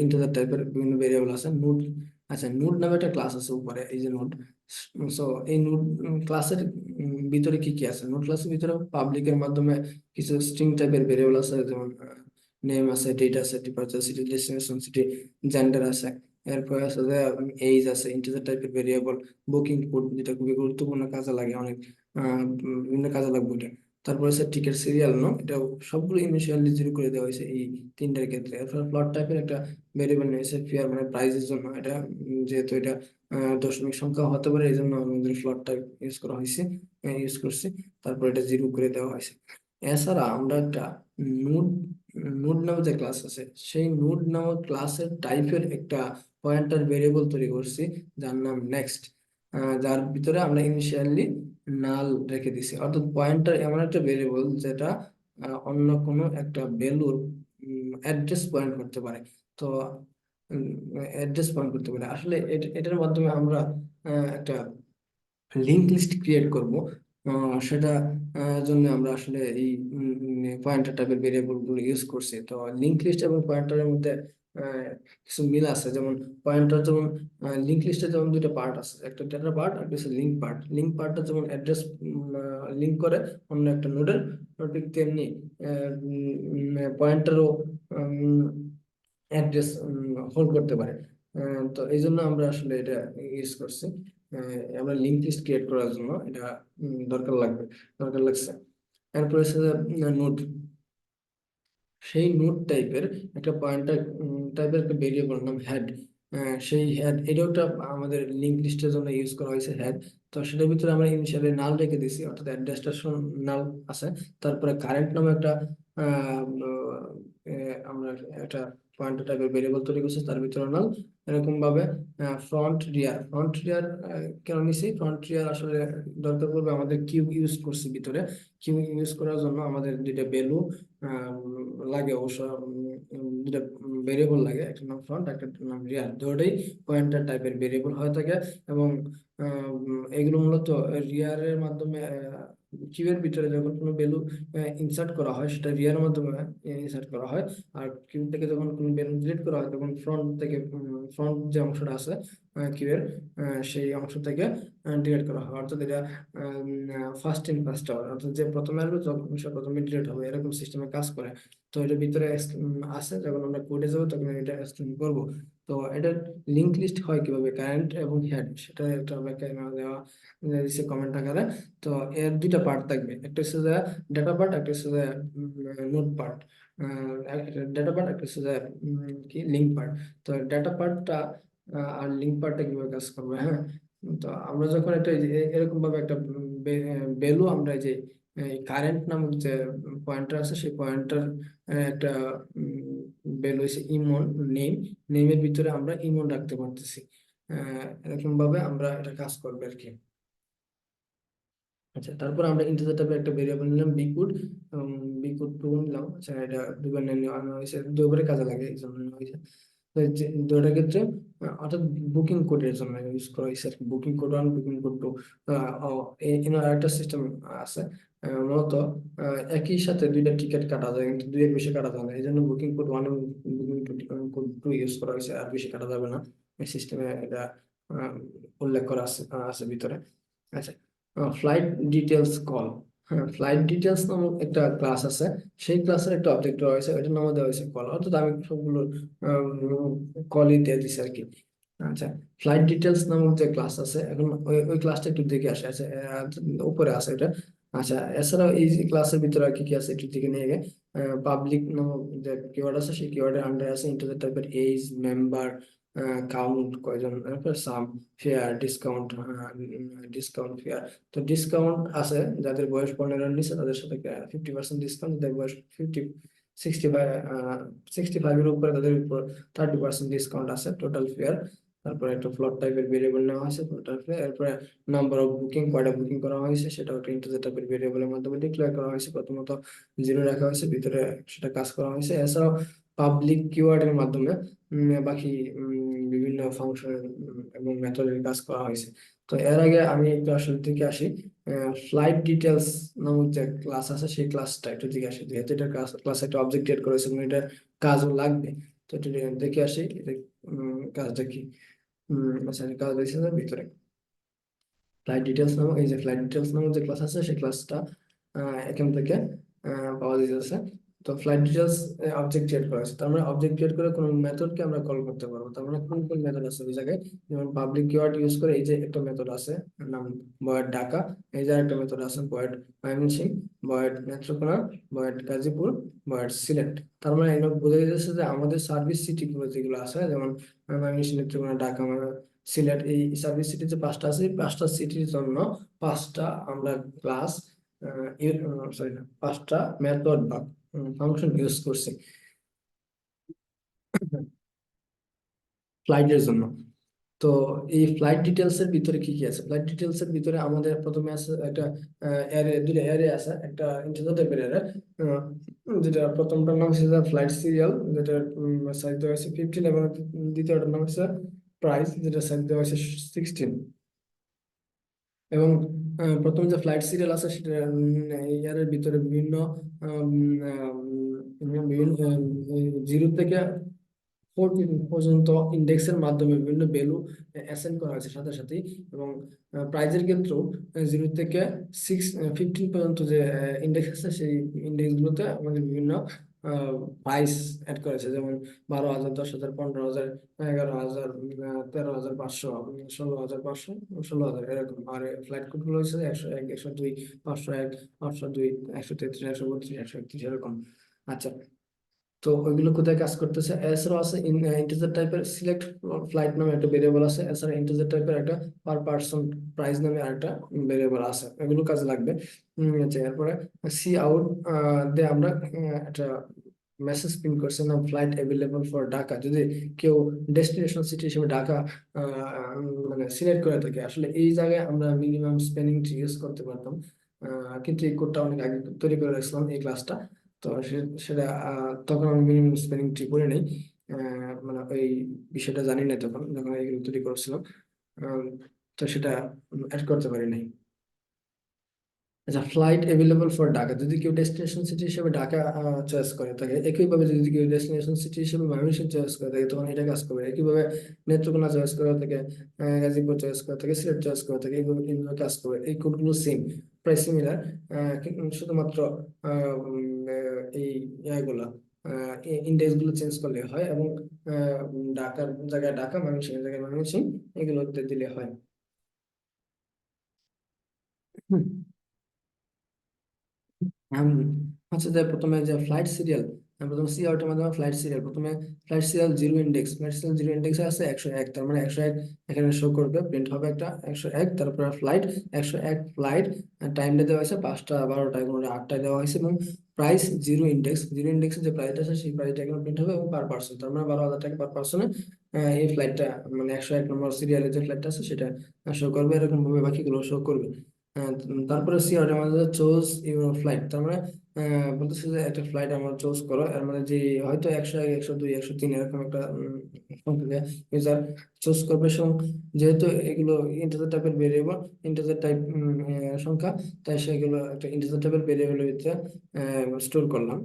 ইন্টিজার টাইপের বিভিন্ন ভেরিয়েবল আছে, নোড। আচ্ছা, নোড নামে একটা ক্লাস আছে উপরে, এই যে নোড। সো এই নোড ক্লাসের ভিতরে কি কি আছে, নোড ক্লাসের ভিতরে পাবলিকের মাধ্যমে কিছু স্ট্রিং টাইপের ভেরিয়েবল আছে, যেমন নেম আছে, ডেট আছে, departure city, destination city, gender আছে। এরপরে আছে যে এইজ আছে, ইন্টিজার টাইপের ভেরিয়েবল, বুকিং কোড, যেটা খুবই গুরুত্বপূর্ণ কাজে লাগে অনেক, বিভিন্ন কাজে লাগবে এটা। তারপরে হচ্ছে টিকেট সিরিয়াল নো, এটা সবগুলো ইনিশিয়ালি জিরো করে দেওয়া হয়েছে এই তিনটার ক্ষেত্রে। এরপর প্লট টাইপের একটা ভেরিয়েবল নিয়েছে ফেয়ার, মানে প্রাইজের জন্য। এটা যেহেতু এটা দশমিক সংখ্যা হতে পারে, এই জন্য আমাদের প্লট টাইপ ইউজ করা হয়েছে, ইউজ করছি। তারপর এটা জিরো করে দেওয়া হয়েছে। এছাড়া আমরা একটা নোড নোড নামে যে ক্লাস আছে, সেই নোড নামক ক্লাসের টাইপের একটা পয়েন্টার ভেরিয়েবল তৈরি করছি, যার নাম নেক্সট, যার ভিতরে আমরা ইনিশিয়ালি নাল রেখে দিছি। অর্থাৎ পয়েন্টার এমন একটা ভেরিয়েবল যেটা অন্য কোনো একটা ভ্যালুর অ্যাড্রেস পয়েন্ট করতে পারে। তো অ্যাড্রেস পয়েন্ট করতে পারে আসলে এটার মাধ্যমে আমরা একটা লিঙ্ক লিস্ট ক্রিয়েট করব। সেটা জন্য আমরা আসলে এই পয়েন্টার টাইপের ভেরিয়েবল গুলো ইউজ করছি। তো লিঙ্ক লিস্ট এবং পয়েন্টারের মধ্যে কিছু মিল আছে, যেমন পয়েন্টার যেমন লিঙ্ক লিস্টে যেমন দুইটা পার্ট আছে, একটা ডেটা পার্ট আর কিছু লিঙ্ক পার্ট। লিঙ্ক পার্টটা যেমন অ্যাড্রেস লিঙ্ক করে অন্য একটা নোডের, ঠিক তেমনি পয়েন্টারও অ্যাড্রেস হোল্ড করতে পারে। তো এই জন্য আমরা আসলে এটা ইউজ করছি। আমরা লিঙ্ক লিস্ট ক্রিয়েট করার জন্য এটা দরকার লাগছে। এরপরে হচ্ছে নোড, সেই নোড টাইপের একটা পয়েন্টার টাইপের একটা ভেরিয়েবল নাম হেড। সেই হেড, এটাও একটা আমাদের লিঙ্ক লিস্টের জন্য ইউজ করা হয়েছে হেড। তো সেটার ভিতরে আমরা ইনিশিয়ালি নাল রেখে দিছি, অর্থাৎ অ্যাড্রেসটা নাল আছে। তারপরে কারেন্ট নামে একটা আহ, আমরা একটা পয়েন্টার টাইপের ভেরিয়েবল তৈরি করছি, তার ভিতরে নাল। এরকম ভাবে ফ্রন্ট রিয়ার কেন নিছি, ফ্রন্ট রিয়ার আসলে দরকার পড়বে আমাদের কিউ ইউজ করছি ভিতরে। কিউ ইউজ করার জন্য আমাদের দুইটা ভ্যালু লাগে অবশ্য, দুটা ভেরিয়েবল লাগে, একটা নাম ফ্রন্ট, একটা নাম রিয়ার। দুটোই পয়েন্টার টাইপের ভেরিয়েবল হয়ে থাকে। এবং এগুলো মূলত রিয়ারের মাধ্যমে কিউ এর ভিতরে যখন কোনো ভ্যালু ইনসার্ট করা হয়, সেটা রিয়ারের মাধ্যমে ইনসার্ট করা হয়। আর কিউ থেকে যখন কোনো ভ্যালু ডিলিট করা হয়, তখন ফ্রন্ট থেকে, ফ্রন্ট যে অংশটা আছে কিউ এর, সেই অংশ থেকে ডিলিট করা হয়। অর্থাৎ এটা ফার্স্ট ইন ফার্স্ট আউট, অর্থাৎ যে প্রথমে আসবে তখন সে প্রথমে ডিলিট হবে, এরকম সিস্টেমে কাজ করে। তো এটার ভিতরে আছে, যখন আমরা কোডে যাবো তখন এটা এক্সপ্লেন করবো। তো এটার লিঙ্ক লিস্ট হয় কিভাবে, কারেন্ট এবং হেড, সেটা একটা ব্যাখ্যা দেওয়া দিচ্ছে কমেন্ট আকারে। তো এর দুইটা পার্ট থাকবে, একটা হচ্ছে যে ডেটা পার্ট, একটা হচ্ছে যে নোট পার্ট। ডেটা পার্ট, একটা হচ্ছে যে কি লিঙ্ক পার্ট। তো ডেটা পার্টটা আর লিঙ্ক পার্টটা কিভাবে কাজ করবে, হ্যাঁ। তো আমরা যখন একটা এরকম ভাবে একটা ভ্যালু, আমরা এই যে কারেন্ট নামক যে পয়েন্টার আছে, সেই পয়েন্টার একটা ভ্যালু হচ্ছে ইমন, নেম, নেমের ভিতরে আমরা ইমন রাখতে পারতেছি। এরকম ভাবে আমরা এটা কাজ করবে আর কি। আচ্ছা, তারপর আমরা ইন্টিজার টাইপের একটা ভেরিয়েবল নিলাম বিকুড, বিকুড টু নিলাম। আচ্ছা, এটা দুইবার নেওয়া হয়েছে, দুইবারে কাজে লাগে এই জন্য নেওয়া হয়েছে। তো দুইটার ক্ষেত্রে অর্থাৎ বুকিং কোডের জন্য ইউজ করা হয়েছে আর কি, booking code one, booking code two. এখানে আরেকটা সিস্টেম আছে, মূলত একই সাথে দুইটা টিকিট কাটা যায়, কিন্তু দুইয়ের বেশি কাটা যায় না। এই জন্য বুকিং কোড ওয়ান এবং বুকিং কোড টু ইউজ করা হয়েছে, আর বেশি কাটা যাবে না। এই সিস্টেমে এটা আহ, উল্লেখ করা আছে ভিতরে। আচ্ছা, ফ্লাইট ডিটেলস কল। হ্যাঁ, ফ্লাইট ডিটেলস নামক একটা ক্লাস আছে, সেই ক্লাসের একটা অবজেক্ট রয়েছে, ওইটার নাম দেওয়া হয়েছে কল। অর্থাৎ আমি সবগুলো কলই দিয়ে দিছি আর কি। আচ্ছা, ফ্লাইট ডিটেলস নামক যে ক্লাস আছে, এখন ওই ওই ক্লাসটা একটু দেখে আসে আছে, উপরে আছে এটা। আচ্ছা, এছাড়াও এই ক্লাসের ভিতরে আর কি কি আছে একটু দিকে নিয়ে গিয়ে, পাবলিক নামক যে কিওয়ার্ড আছে, সেই কিওয়ার্ডের আন্ডারে আছে ইন্টিজার টাইপের এজ, মেম্বার, কাউন্ট কয়জন, তারপর সাম, ফেয়ার, ডিসকাউন্ট, ডিসকাউন্ট ফেয়ার। তো ডিসকাউন্ট আছে যাদের বয়স 15-এর নিচে, তাদের সাথে 50% ডিসকাউন্ট, যাদের বয়স 65 এর উপরে, তাদের উপর 30% ডিসকাউন্ট আছে, টোটাল ফেয়ার। তারপরে একটা ফ্লোট টাইপের ভেরিয়েবল নেওয়া হয়েছে, টোটাল ফেয়ার। এরপরে নাম্বার অফ বুকিং, কয়টা বুকিং করা হয়েছে, সেটা একটা ইন্টিজার টাইপের ভেরিয়েবলের মাধ্যমে ডিক্লেয়ার করা হয়েছে। প্রথমত জিরো রাখা হয়েছে, ভিতরে সেটা কাজ করা হয়েছে। এছাড়াও পাবলিক কিওয়ার্ডের মাধ্যমে বাকি বিভিন্ন ফাংশন এবং মেথডের কাজ করা হয়েছে। তো এর আগে আমি একটু আসলে দিকে আসি, ফ্লাইট ডিটেলস নামক যে ক্লাস আছে সেই ক্লাসটা একটু দিকে আসি, যেহেতু এটা ক্লাস একটা অবজেক্ট ক্রিয়েট করেছে এবং এটা কাজও লাগবে। তো একটু দেখে আসি এটা কাজটা কি। আচ্ছা, কাজ দিয়েছে ভিতরে ফ্লাইট ডিটেলস নামক, এই যে ফ্লাইট ডিটেলস নামক যে ক্লাস আছে সেই ক্লাসটা এখান থেকে পাওয়া যাচ্ছে। তো ফ্লাইট ডিটেলস অবজেক্ট ক্রিয়েট করা আছে, তার মানে অবজেক্ট ক্রিয়েট করে কোনো মেথডকে আমরা কল করতে পারবো। তার মানে কোন কোন মেথড আছে ওই জায়গায়, যেমন পাবলিক কিওয়ার্ড ইউজ করে এই যে একটা মেথড আছে নাম বয়েড ঢাকা, এই যে একটা মেথড আছে বয়েড ময়মনসিংহ, বয়েড নেত্রকোনা, বয়েড গাজীপুর, বয়েড সিলেট। তার মানে এটা বোঝা যাচ্ছে যে আমাদের সার্ভিস সিটি গুলো যেগুলো আছে, যেমন ময়মনসিংহ, নেত্রকোনা, ঢাকা, সিলেট, এই সার্ভিস সিটি যে পাঁচটা আছে, এই পাঁচটা সিটির জন্য পাঁচটা আমরা ক্লাস, সরি না, পাঁচটা মেথড বা ফাংশন ইউজ করছি ফ্লাইটের জন্য। তো এই ফ্লাইট ডিটেলস এর ভিতরে কি কি আছে, ফ্লাইট ডিটেলস এর ভিতরে আমাদের প্রথমে আছে একটা অ্যারে, দুটো অ্যারে আছে, একটা ইন্টিজার টাইপের অ্যারে, যেটা প্রথমটার নাম হচ্ছে ফ্লাইট সিরিয়াল, যেটা সাইজ দেওয়া হয়েছে 15, এবং দ্বিতীয়টার নাম হচ্ছে প্রাইস, যেটা সাইজ দেওয়া হয়েছে 16। এবং প্রথম যে ফ্লাইট সিরিয়াল আছে সেটা ইয়ারের ভিতরে বিভিন্ন বিভিন্ন জিরো থেকে 14 পর্যন্ত ইন্ডেক্সের মাধ্যমে বিভিন্ন ভ্যালু অ্যাসাইন করা হয়েছে সাথে সাথেই। এবং প্রাইজের ক্ষেত্রেও 0 থেকে 15 পর্যন্ত যে ইন্ডেক্স আছে সেই ইন্ডেক্স গুলোতে আমাদের বিভিন্ন প্রাইস অ্যাড করেছে, যেমন 12,000, 10,000, 15,000, 11,000, 13,500, 16,500, 16,000 এরকম। আর ফ্লাইট কোড গুলো হচ্ছে 101, 102, 501, 502, 133, 132, 131 এরকম। আচ্ছা, তো ওইগুলো কোথায় কাজ করতেছে, এছাড়াও আছে ইন্টিজার টাইপের সিলেক্ট ফ্লাইট নামে একটা ভেরিয়েবল আছে, এছাড়া ইন্টিজার টাইপের একটা পার পার্সন প্রাইস নামে আরেকটা ভেরিয়েবল আছে, এগুলো কাজে লাগবে। আচ্ছা, এরপরে সি আউট দিয়ে আমরা একটা মেসেজ প্রিন্ট করছে না, ফ্লাইট অ্যাভেলেবল ফর ঢাকা। যদি কেউ ডেস্টিনেশন সিটি হিসেবে ঢাকা মানে সিলেক্ট করে থাকে, আসলে এই জায়গায় আমরা মিনিমাম স্পেনিং ইউজ করতে পারতাম, কিন্তু এই কোডটা অনেক আগে তৈরি করে রাখছিলাম এই ক্লাসটা। তো সেটা তখন আমি মিনিমাম স্পেলিং ঠিক করে নেই, মানে ওই বিষয়টা জানি না তখন যখন এগুলো তৈরি করছিলাম। আহ, তো সেটা অ্যাড করতে পারি নাই। আচ্ছা, ফ্লাইট অ্যাভেলেবল ফর ঢাকা, যদি কেউ ডেস্টিনেশন সিটি হিসেবে ঢাকা চয়েস করে থাকে, একইভাবে যদি কেউ ডেস্টিনেশন সিটি হিসেবে ময়মনসিংহ চয়েস করে থাকে তখন এটা কাজ করবে। একইভাবে নেত্রকোনা চয়েস করে থাকে, গাজীপুর চয়েস করে থাকে, সিলেট চয়েস করে থাকে, এইভাবে এইভাবে কাজ করবে। এই কোডগুলো সেম, প্রায় সিমিলার, শুধুমাত্র এই ইয়াগুলা ইন্ডেক্স গুলো চেঞ্জ করলে হয়, এবং ঢাকার জায়গায় ঢাকা, ময়মনসিংহের জায়গায় ময়মনসিংহ, এগুলো দিলে হয়। হুম। হুম, হচ্ছে যে প্রথমে যে ফ্লাইট সিরিয়াল, প্রথমে সি আউটের মাধ্যমে ফ্লাইট সিরিয়াল, প্রথমে flight serial zero index, flight serial zero ইন্ডেক্সে আছে 101, তার মানে 101 এখানে শো করবে, প্রিন্ট হবে একটা 101। তারপরে ফ্লাইট 101 ফ্লাইট, টাইমটা দেওয়া হয়েছে 5টা, 12টায়, কোনো 8টায় দেওয়া হয়েছে, এবং প্রাইস জিরো ইন্ডেক্স, জিরো ইন্ডেক্সে যে প্রাইসটা আছে সেই প্রাইসটা এখানে প্রিন্ট হবে, এবং পার পার্সন, তার মানে 12,000 টাকা পার পার্সনে এই ফ্লাইটটা, মানে 101 নম্বর সিরিয়ালের যে ফ্লাইটটা আছে সেটা শো করবে, এরকম ভাবে বাকিগুলো শো করবে। তারপরে সি আউট আমাদের চুজ ইউর ফ্লাইট, তার মানে বলতেছে যে একটা ফ্লাইট আমরা চুজ করো, এর মানে যে হয়তো 101, 102, 103 এরকম একটা ইউজার চুজ করবে। যেহেতু এগুলো ইন্টিজার টাইপের ভেরিয়েবল, ইন্টিজার টাইপ সংখ্যা, তাই সেগুলো একটা ইন্টিজার টাইপের ভেরিয়েবলের ভিতরে স্টোর করলাম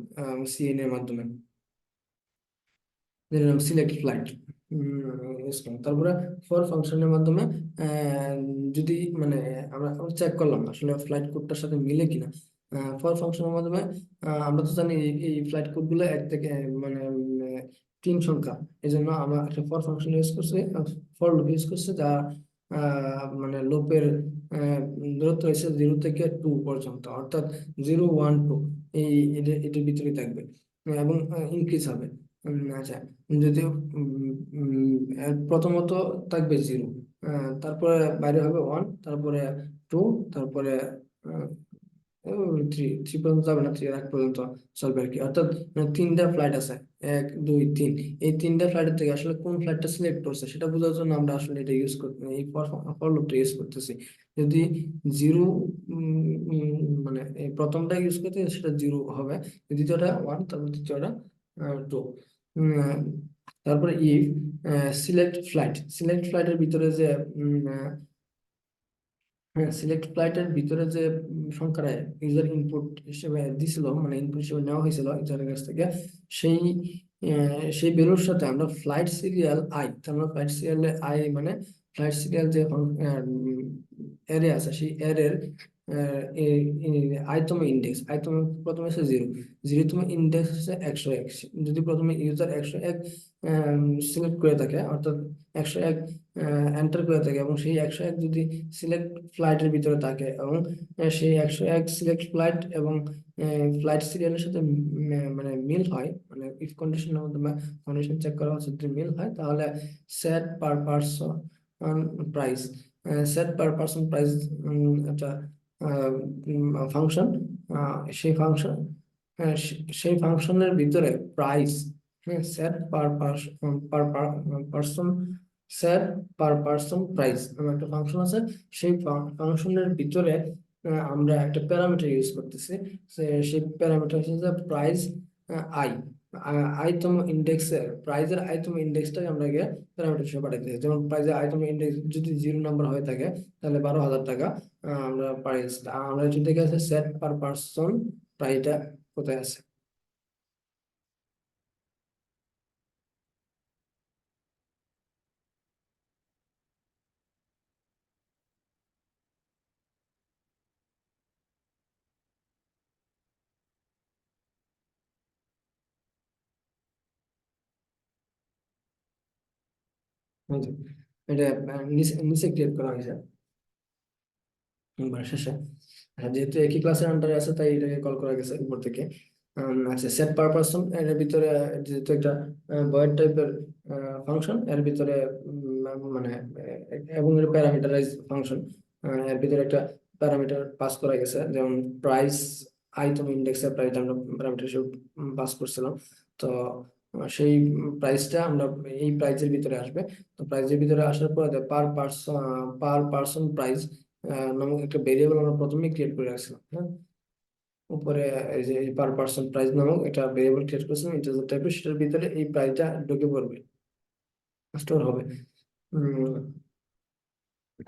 সিএন এর মাধ্যমে, দিলাম সিলেক্ট ফ্লাইট। তারপরে ফর ফাংশনের মাধ্যমে আহ, যদি মানে আমরা চেক করলাম আসলে ফ্লাইট কোডটার সাথে মিলে কিনা। ফর ফাংশনের মাধ্যমে আমরা তো জানি এই ফ্লাইট কোড গুলো 1 থেকে মানে 3 সংখ্যা, এই জন্য আমরা একটা ফর ফাংশন ইউজ করছি, ফর লুপ ইউজ করছি, যা মানে লুপের দূরত্ব হচ্ছে 0 থেকে 2 পর্যন্ত, অর্থাৎ 0, 1, 2, এই এটার ভিতরে থাকবে, এবং ইনক্রিজ হবে। আচ্ছা, যদিও প্রথমত থাকবে 0, তারপরে বাইরে হবে 1, তারপরে 2, তারপরে 3, 3 পর্যন্ত যাবে না, 3 এর আগ পর্যন্ত চলবে আর কি। অর্থাৎ 3টা ফ্লাইট আছে, 1, 2, 3, এই 3টা ফ্লাইটের থেকে আসলে কোন ফ্লাইটটা সিলেক্ট করছে সেটা বোঝার জন্য আমরা আসলে এটা ইউজ করতে, এই ফর লুপটা ইউজ করতেছি। যদি জিরো মানে এই প্রথমটা ইউজ করতে সেটা 0 হবে, দ্বিতীয়টা 1, তারপর তৃতীয়টা 2। তারপরে ইফ সিলেক্ট ফ্লাইট, সিলেক্ট ফ্লাইটের ভিতরে যে হ্যাঁ, সিলেক্ট ফ্লাইটের ভিতরে যে সংখ্যাটা ইউজার ইনপুট হিসেবে দিছিল, মানে ইনপুট হিসেবে নেওয়া হয়েছিল ইউজারের কাছ থেকে, সেই সেই ভ্যালুর সাথে আমরা ফ্লাইট সিরিয়াল আই, আমরা ফ্লাইট সিরিয়ালে আই মানে ফ্লাইট সিরিয়াল যে অ্যারে আছে সেই অ্যারের আইতম ইন্ডেক্স, আইতম প্রথমে আছে 0, 0তম ইন্ডেক্স হচ্ছে 101। যদি প্রথমে ইউজার 101 সিলেক্ট করে থাকে, অর্থাৎ 101 এন্টার করে থাকে, এবং সেই 101 যদি সিলেক্ট ফ্লাইটের ভিতরে থাকে, এবং সেই 101 সিলেক্ট ফ্লাইট এবং ফ্লাইট সিরিয়ালের সাথে মানে মিল হয়, মানে ইফ কন্ডিশনের মাধ্যমে কন্ডিশন চেক করা হচ্ছে, যদি মিল হয়, তাহলে set per person price, set per person price একটা ফাংশন, সেই ফাংশন, সেই ফাংশনের ভিতরে প্রাইস, হ্যাঁ, set per person, set per person price আমার একটা ফাংশন আছে। সেই ফাংশনের ভিতরে আমরা একটা প্যারামিটার ইউজ করতেছি। সেই প্যারামিটার হচ্ছে প্রাইস আই, আইতম ইন্ডেক্সের প্রাইজের আইতম ইন্ডেক্সটাকে আমরা গিয়ে প্যারামিটার হিসেবে পাঠাইতে হয়। যেমন প্রাইজের আইতম ইন্ডেক্স যদি 0 নাম্বার হয়ে থাকে, তাহলে 12,000 টাকা আমরা প্রাইস, আমরা এটা দেখে আছে সেট পার পারসন প্রাইসটা কোথায় আছে। এই যে, এটা নিচে নিচে ক্রিয়েট করা হয়েছে শেষে। যেহেতু একই ক্লাসের আন্ডারে আছে, তাই এটাকে কল করা গেছে উপর থেকে। আচ্ছা, সেট পারপারসন এর ভিতরে যেহেতু একটা ভয়েড টাইপের ফাংশন, এর ভিতরে মানে এবং এর প্যারামিটারাইজ ফাংশন, এর ভিতরে একটা প্যারামিটার পাস করা গেছে, যেমন প্রাইস আইটেম ইন্ডেক্সের প্রাইস আমরা প্যারামিটার হিসেবে পাস করছিলাম। তো সেই প্রাইসটা আমরা এই প্রাইজের ভিতরে আসবে। তো প্রাইজের ভিতরে আসার পরে পার পার্সন প্রাইস নামক একটা ভেরিয়েবল আমরা প্রথমে ক্রিয়েট করে রাখছিলাম, হ্যাঁ। উপরে এই যে পার পার্সন প্রাইস নামক একটা ভেরিয়েবল ক্রিয়েট করেছিলাম ইন্টিজার টাইপের, সেটার ভিতরে এই প্রাইসটা ঢুকে পড়বে, স্টোর হবে। উম,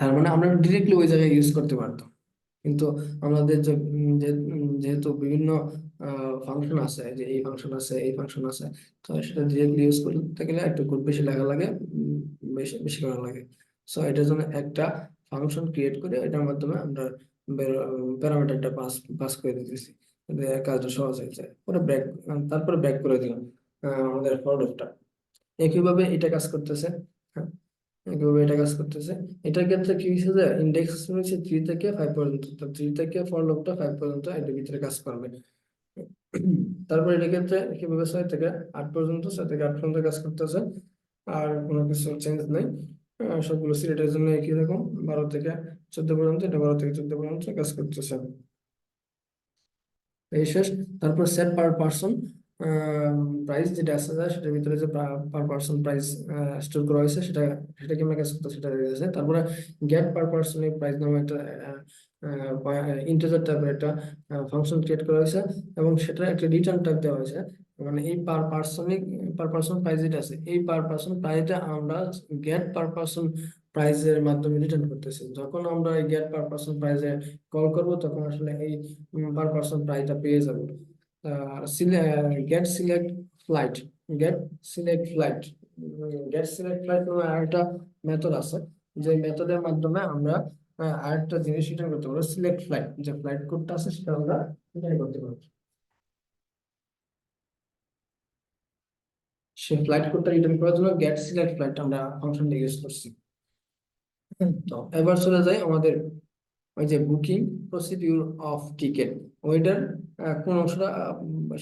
তার মানে আমরা ডিরেক্টলি ওই জায়গায় ইউজ করতে পারতাম, কিন্তু আমাদের যেহেতু বিভিন্ন ফাংশন আছে, যে এই ফাংশন আছে, এই ফাংশন আছে, তো সেটা ডিরেক্টলি ইউজ করতে গেলে একটু কোড বেশি লেখা লাগে, বেশি বেশি করা লাগে। সো এটার জন্য একটা ফাংশন ক্রিয়েট করে এটার মাধ্যমে আমরা প্যারামিটারটা পাস পাস করে দিতেছি, এতে কাজটা সহজ হয়ে যায়। পরে ব্যাক, তারপরে ব্যাক করে দিলাম আমাদের ফর লুপটা। একইভাবে এটা কাজ করতেছে, হ্যাঁ, একইভাবে এটা কাজ করতেছে। এটার ক্ষেত্রে কি হয়েছে যে ইন্ডেক্স হচ্ছে 3 থেকে 5 পর্যন্ত, তো 3 থেকে ফর লুপটা 5 পর্যন্ত এটার ভিতরে কাজ করবে। তারপর এটার ক্ষেত্রে কিভাবে 6 থেকে 8 পর্যন্ত, 6 থেকে 8 পর্যন্ত কাজ করতেছে, আর কোনো কিছু চেঞ্জ নেই। সবগুলো সিলেটের জন্য একই রকম, 12 থেকে 14 পর্যন্ত, এটা 12 থেকে 14 পর্যন্ত কাজ করতেছে, এই শেষ। তারপর সেট পার পার্সন প্রাইস যেটা আছে, সেটার ভিতরে যে পার পার্সন প্রাইস স্টোর করা হয়েছে, সেটা সেটা কেমন কাজ করতে সেটা দিয়েছে। তারপরে গেট পার পার্সন প্রাইস নামে একটা ইন্টিজার টাইপের একটা ফাংশন ক্রিয়েট করা হয়েছে, এবং সেটা একটা রিটার্ন টাইপ দেওয়া হয়েছে। মানে এই পার পার্সন প্রাইস যেটা আছে, এই পার পার্সন প্রাইসটা আমরা গেট পার পার্সন প্রাইজের মাধ্যমে রিটার্ন করতেছি। যখন আমরা এই গেট পার পার্সন প্রাইজে কল করব, তখন আসলে এই পার পার্সন প্রাইসটা পেয়ে যাবো। Get select flight, get select flight get select flight নামে আরেকটা মেথড আছে, যে মেথডের মাধ্যমে আমরা আরেকটা জিনিস রিটার্ন করতে পারবো। সিলেক্ট ফ্লাইট, যে ফ্লাইট কোডটা আছে সেটা আমরা রিটার্ন করতে পারবো। সেই ফ্লাইট কোডটা রিটার্ন করার জন্য গেট সিলেক্ট ফ্লাইট আমরা ফাংশনটা ইউজ করছি। তো এবার চলে যাই আমাদের ওই যে বুকিং প্রসিডিউর অফ টিকেট, ওইটার কোন অংশটা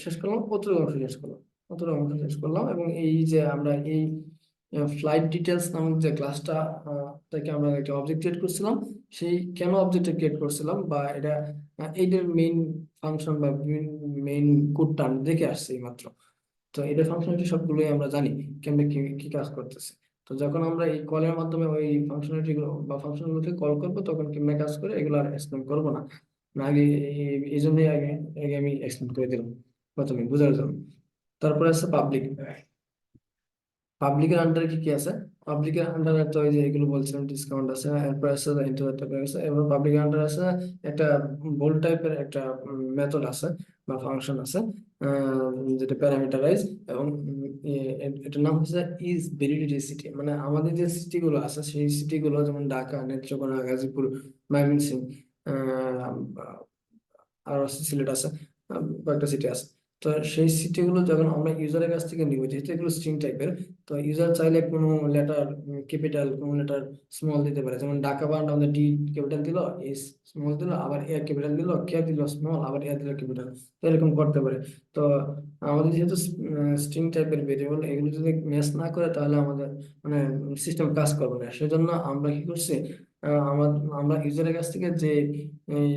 শেষ করলাম, কতটুকু অংশ শেষ করলাম, কতটুকু অংশ শেষ করলাম। এবং এই যে আমরা এই ফ্লাইট ডিটেলস নামক যে ক্লাসটা থেকে আমরা একটা অবজেক্ট ক্রিয়েট করছিলাম, সেই কেন অবজেক্টটা ক্রিয়েট করছিলাম, বা এটা এইটার মেইন ফাংশন বা মেইন কোডটা আমি দেখে আসছি মাত্র। তো এটা ফাংশনালিটি সবগুলোই আমরা জানি কেমনে কি কি কাজ করতেছে। তো যখন আমরা এই কলের মাধ্যমে ওই ফাংশনালিটি বা ফাংশনগুলোকে কল করবো, তখন কেমনে কাজ করে এগুলো আর এক্সপ্লেন করবো না। না আগে এই জন্যই আগে আগে আমি এক্সপ্লেন করে দিলাম প্রথমে বোঝার জন্য। তারপরে আছে পাবলিক। পাবলিকের আন্ডারে কি কি আছে? পাবলিকের আন্ডারে তো ওই যে এগুলো বলছিলাম, ডিসকাউন্ট আছে, এরপর আছে ইন্টারনেট আছে, এরপর পাবলিকের আন্ডার আছে একটা বোল্ড টাইপের একটা মেথড আছে বা ফাংশন আছে, যেটা প্যারামিটারাইজ, এবং এটার নাম হচ্ছে ইজ ভ্যালিডিটি সিটি। মানে আমাদের যে সিটি গুলো আছে সেই সিটি গুলো যেমন ঢাকা, নেত্রকোনা, গাজীপুর, ময়মনসিংহ, আর আছে সিলেট আছে, কয়েকটা সিটি আছে। তো সেই সিটি গুলো যখন আমরা ইউজারের কাছ থেকে নিব, যেহেতু এগুলো স্ট্রিং টাইপের, তো ইউজার চাইলে কোনো লেটার ক্যাপিটাল, কোনো লেটার স্মল দিতে পারে। যেমন ঢাকা বানানটা আমাদের ডি ক্যাপিটাল দিল, এস স্মল দিল, আবার এ ক্যাপিটাল দিল, কে দিল স্মল, আবার এ দিল ক্যাপিটাল, তো এরকম করতে পারে। তো আমাদের যেহেতু স্ট্রিং টাইপের ভেরিয়েবল, এগুলো যদি ম্যাচ না করে তাহলে আমাদের মানে সিস্টেম কাজ করবে না। সেজন্য আমরা কি করছি, আমরা ইউজারের কাছ থেকে যে এই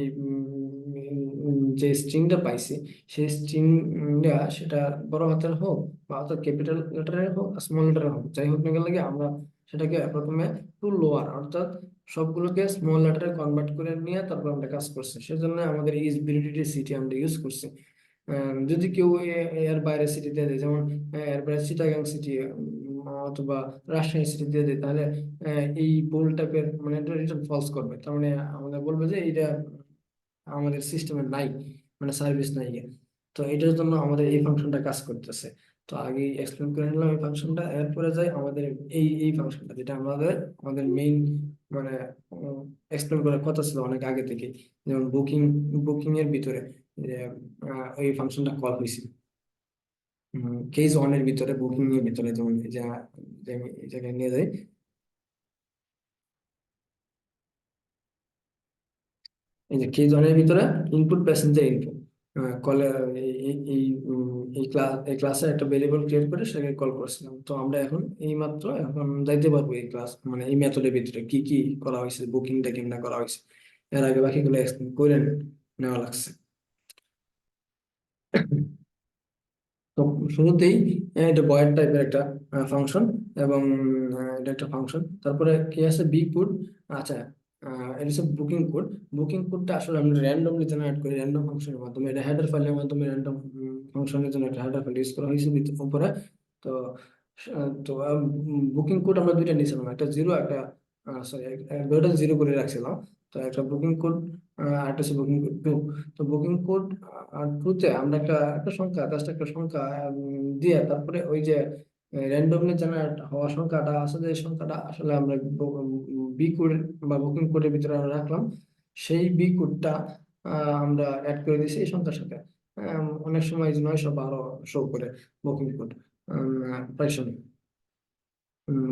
যে স্ট্রিংটা পাইছি, সেই স্ট্রিংটা সেটা বড় হাতের হোক বা অত ক্যাপিটাল লেটারের হোক, স্মল লেটারের হোক, যাই হোক না কেন লাগে, আমরা সেটাকে প্রথমে টু লোয়ার, অর্থাৎ সবগুলোকে স্মল লেটারে কনভার্ট করে নিয়ে তারপর আমরা কাজ করছি। সেজন্য আমাদের ইজ ভ্যালিডিটি সিটি আমরা ইউজ করছি। যদি কেউ এর বাইরে সিটি দিয়ে দেয়, যেমন এর বাইরে চিটাগাং সিটি অথবা রাজশাহী সিটি দিয়ে দেয়, তাহলে এই বোল্ড টাইপের মানে রিটার্ন ফলস করবে। তার মানে আমাদের বলবে যে এটা আমাদের সিস্টেমে নাই, মানে সার্ভিস নাই গিয়ে। তো এটার জন্য আমাদের এই ফাংশনটা কাজ করতেছে। তো আগে এক্সপ্লেন করে নিলাম এই ফাংশনটা, এরপরে যাই আমাদের এই ফাংশনটা, যেটা আমাদের আমাদের মেইন মানে এক্সপ্লেন করার কথা ছিল অনেক আগে থেকে। যেমন বুকিং এর ভিতরে যে এই ফাংশনটা কল হয়েছিল, কেস ওয়ান এর ভিতরে, বুকিং এর ভিতরে, যেমন এই যে আমি এই জায়গায় নিয়ে যাই। এই যে কি জনের ভিতরে ইনপুট প্যাসেঞ্জার ইনপুট কলে এই ক্লাসে একটা ভেরিয়েবল ক্রিয়েট করে সেটাকে কল করছিলাম। তো আমরা এই মাত্র এখন যাইতে পারবো এই ক্লাস মানে এই মেথডের ভিতরে কি কি করা হয়েছে, বুকিংটা কেমনে করা হয়েছে, এর আগে বাকিগুলো এক্সপ্লেন করে নেওয়া লাগছে। তো শুরুতেই এটা বয়েড টাইপের একটা ফাংশন, এবং এটা একটা ফাংশন। তারপরে কি আছে, বি কোড। আচ্ছা, এটা হচ্ছে বুকিং কোড। বুকিং কোডটা আসলে আমরা র্যান্ডমলি জেনারেট করি র্যান্ডম ফাংশনের মাধ্যমে। এটা হেডার ফাইলের মাধ্যমে র্যান্ডম ফাংশনের জন্য একটা হেডার ফাইল ইউজ করা হয়েছে উপরে। তো তো বুকিং কোড আমরা দুইটা নিয়েছিলাম, একটা জিরো, একটা সরি, দুইটা জিরো করে রাখছিলাম। তো একটা বুকিং কোড আর একটা হচ্ছে বুকিং কোড টু। তো বুকিং কোড আর ট্রুতে আমরা একটা একটা সংখ্যা, জাস্ট একটা সংখ্যা দিয়ে, তারপরে ওই যে র্যান্ডমলি জেনারেট হওয়া সংখ্যাটা আছে, যে সংখ্যাটা আসলে আমরা বি কোড বা বুকিং কোডের ভিতরে আমরা রাখলাম, সেই বি কোডটা আমরা অ্যাড করে দিয়েছি এই সংখ্যার সাথে। অনেক সময় 912 শো করে বুকিং কোড প্রায় সময়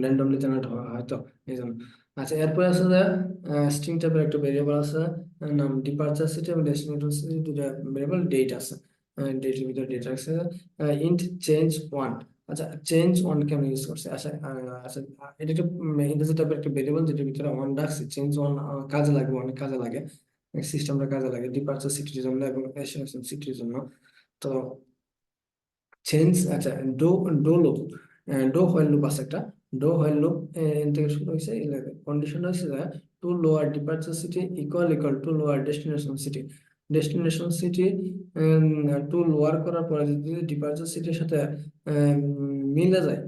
র্যান্ডমলি জেনারেট হয় হয়তো, এই জন্য। আচ্ছা, এরপরে আছে যে স্ট্রিং টাইপের একটা ভেরিয়েবল আছে, নাম ডিপার্চার সিটি এবং ডেস্টিনেশন সিটি, দুটা ভেরিয়েবল ডেট আছে। ডেটের ভিতরে ডেট আছে, ইন্ট চেঞ্জ ওয়ান। আচ্ছা, চেঞ্জ ওয়ান কে আমি ইউজ করছি। আচ্ছা আচ্ছা, এটা একটা ইন্টিজার টাইপের একটা ভেরিয়েবল যেটার ভিতরে ওয়ান রাখছি। চেঞ্জ ওয়ান কাজে লাগবে, অনেক কাজে লাগে, সিস্টেমটা কাজে লাগে ডিপার্চার সিটির জন্য এবং ডেস্টিনেশন সিটির জন্য। তো চেঞ্জ, আচ্ছা, do do loop, do while loop আছে একটা। ডো হোয়াইল লুপ থেকে শুরু হয়েছে, কন্ডিশন হয়েছে to lower departure city equal equal to lower destination city. Destination city to lower করার পরে যদি ডিপার্চার সিটির সাথে মিলে যায়,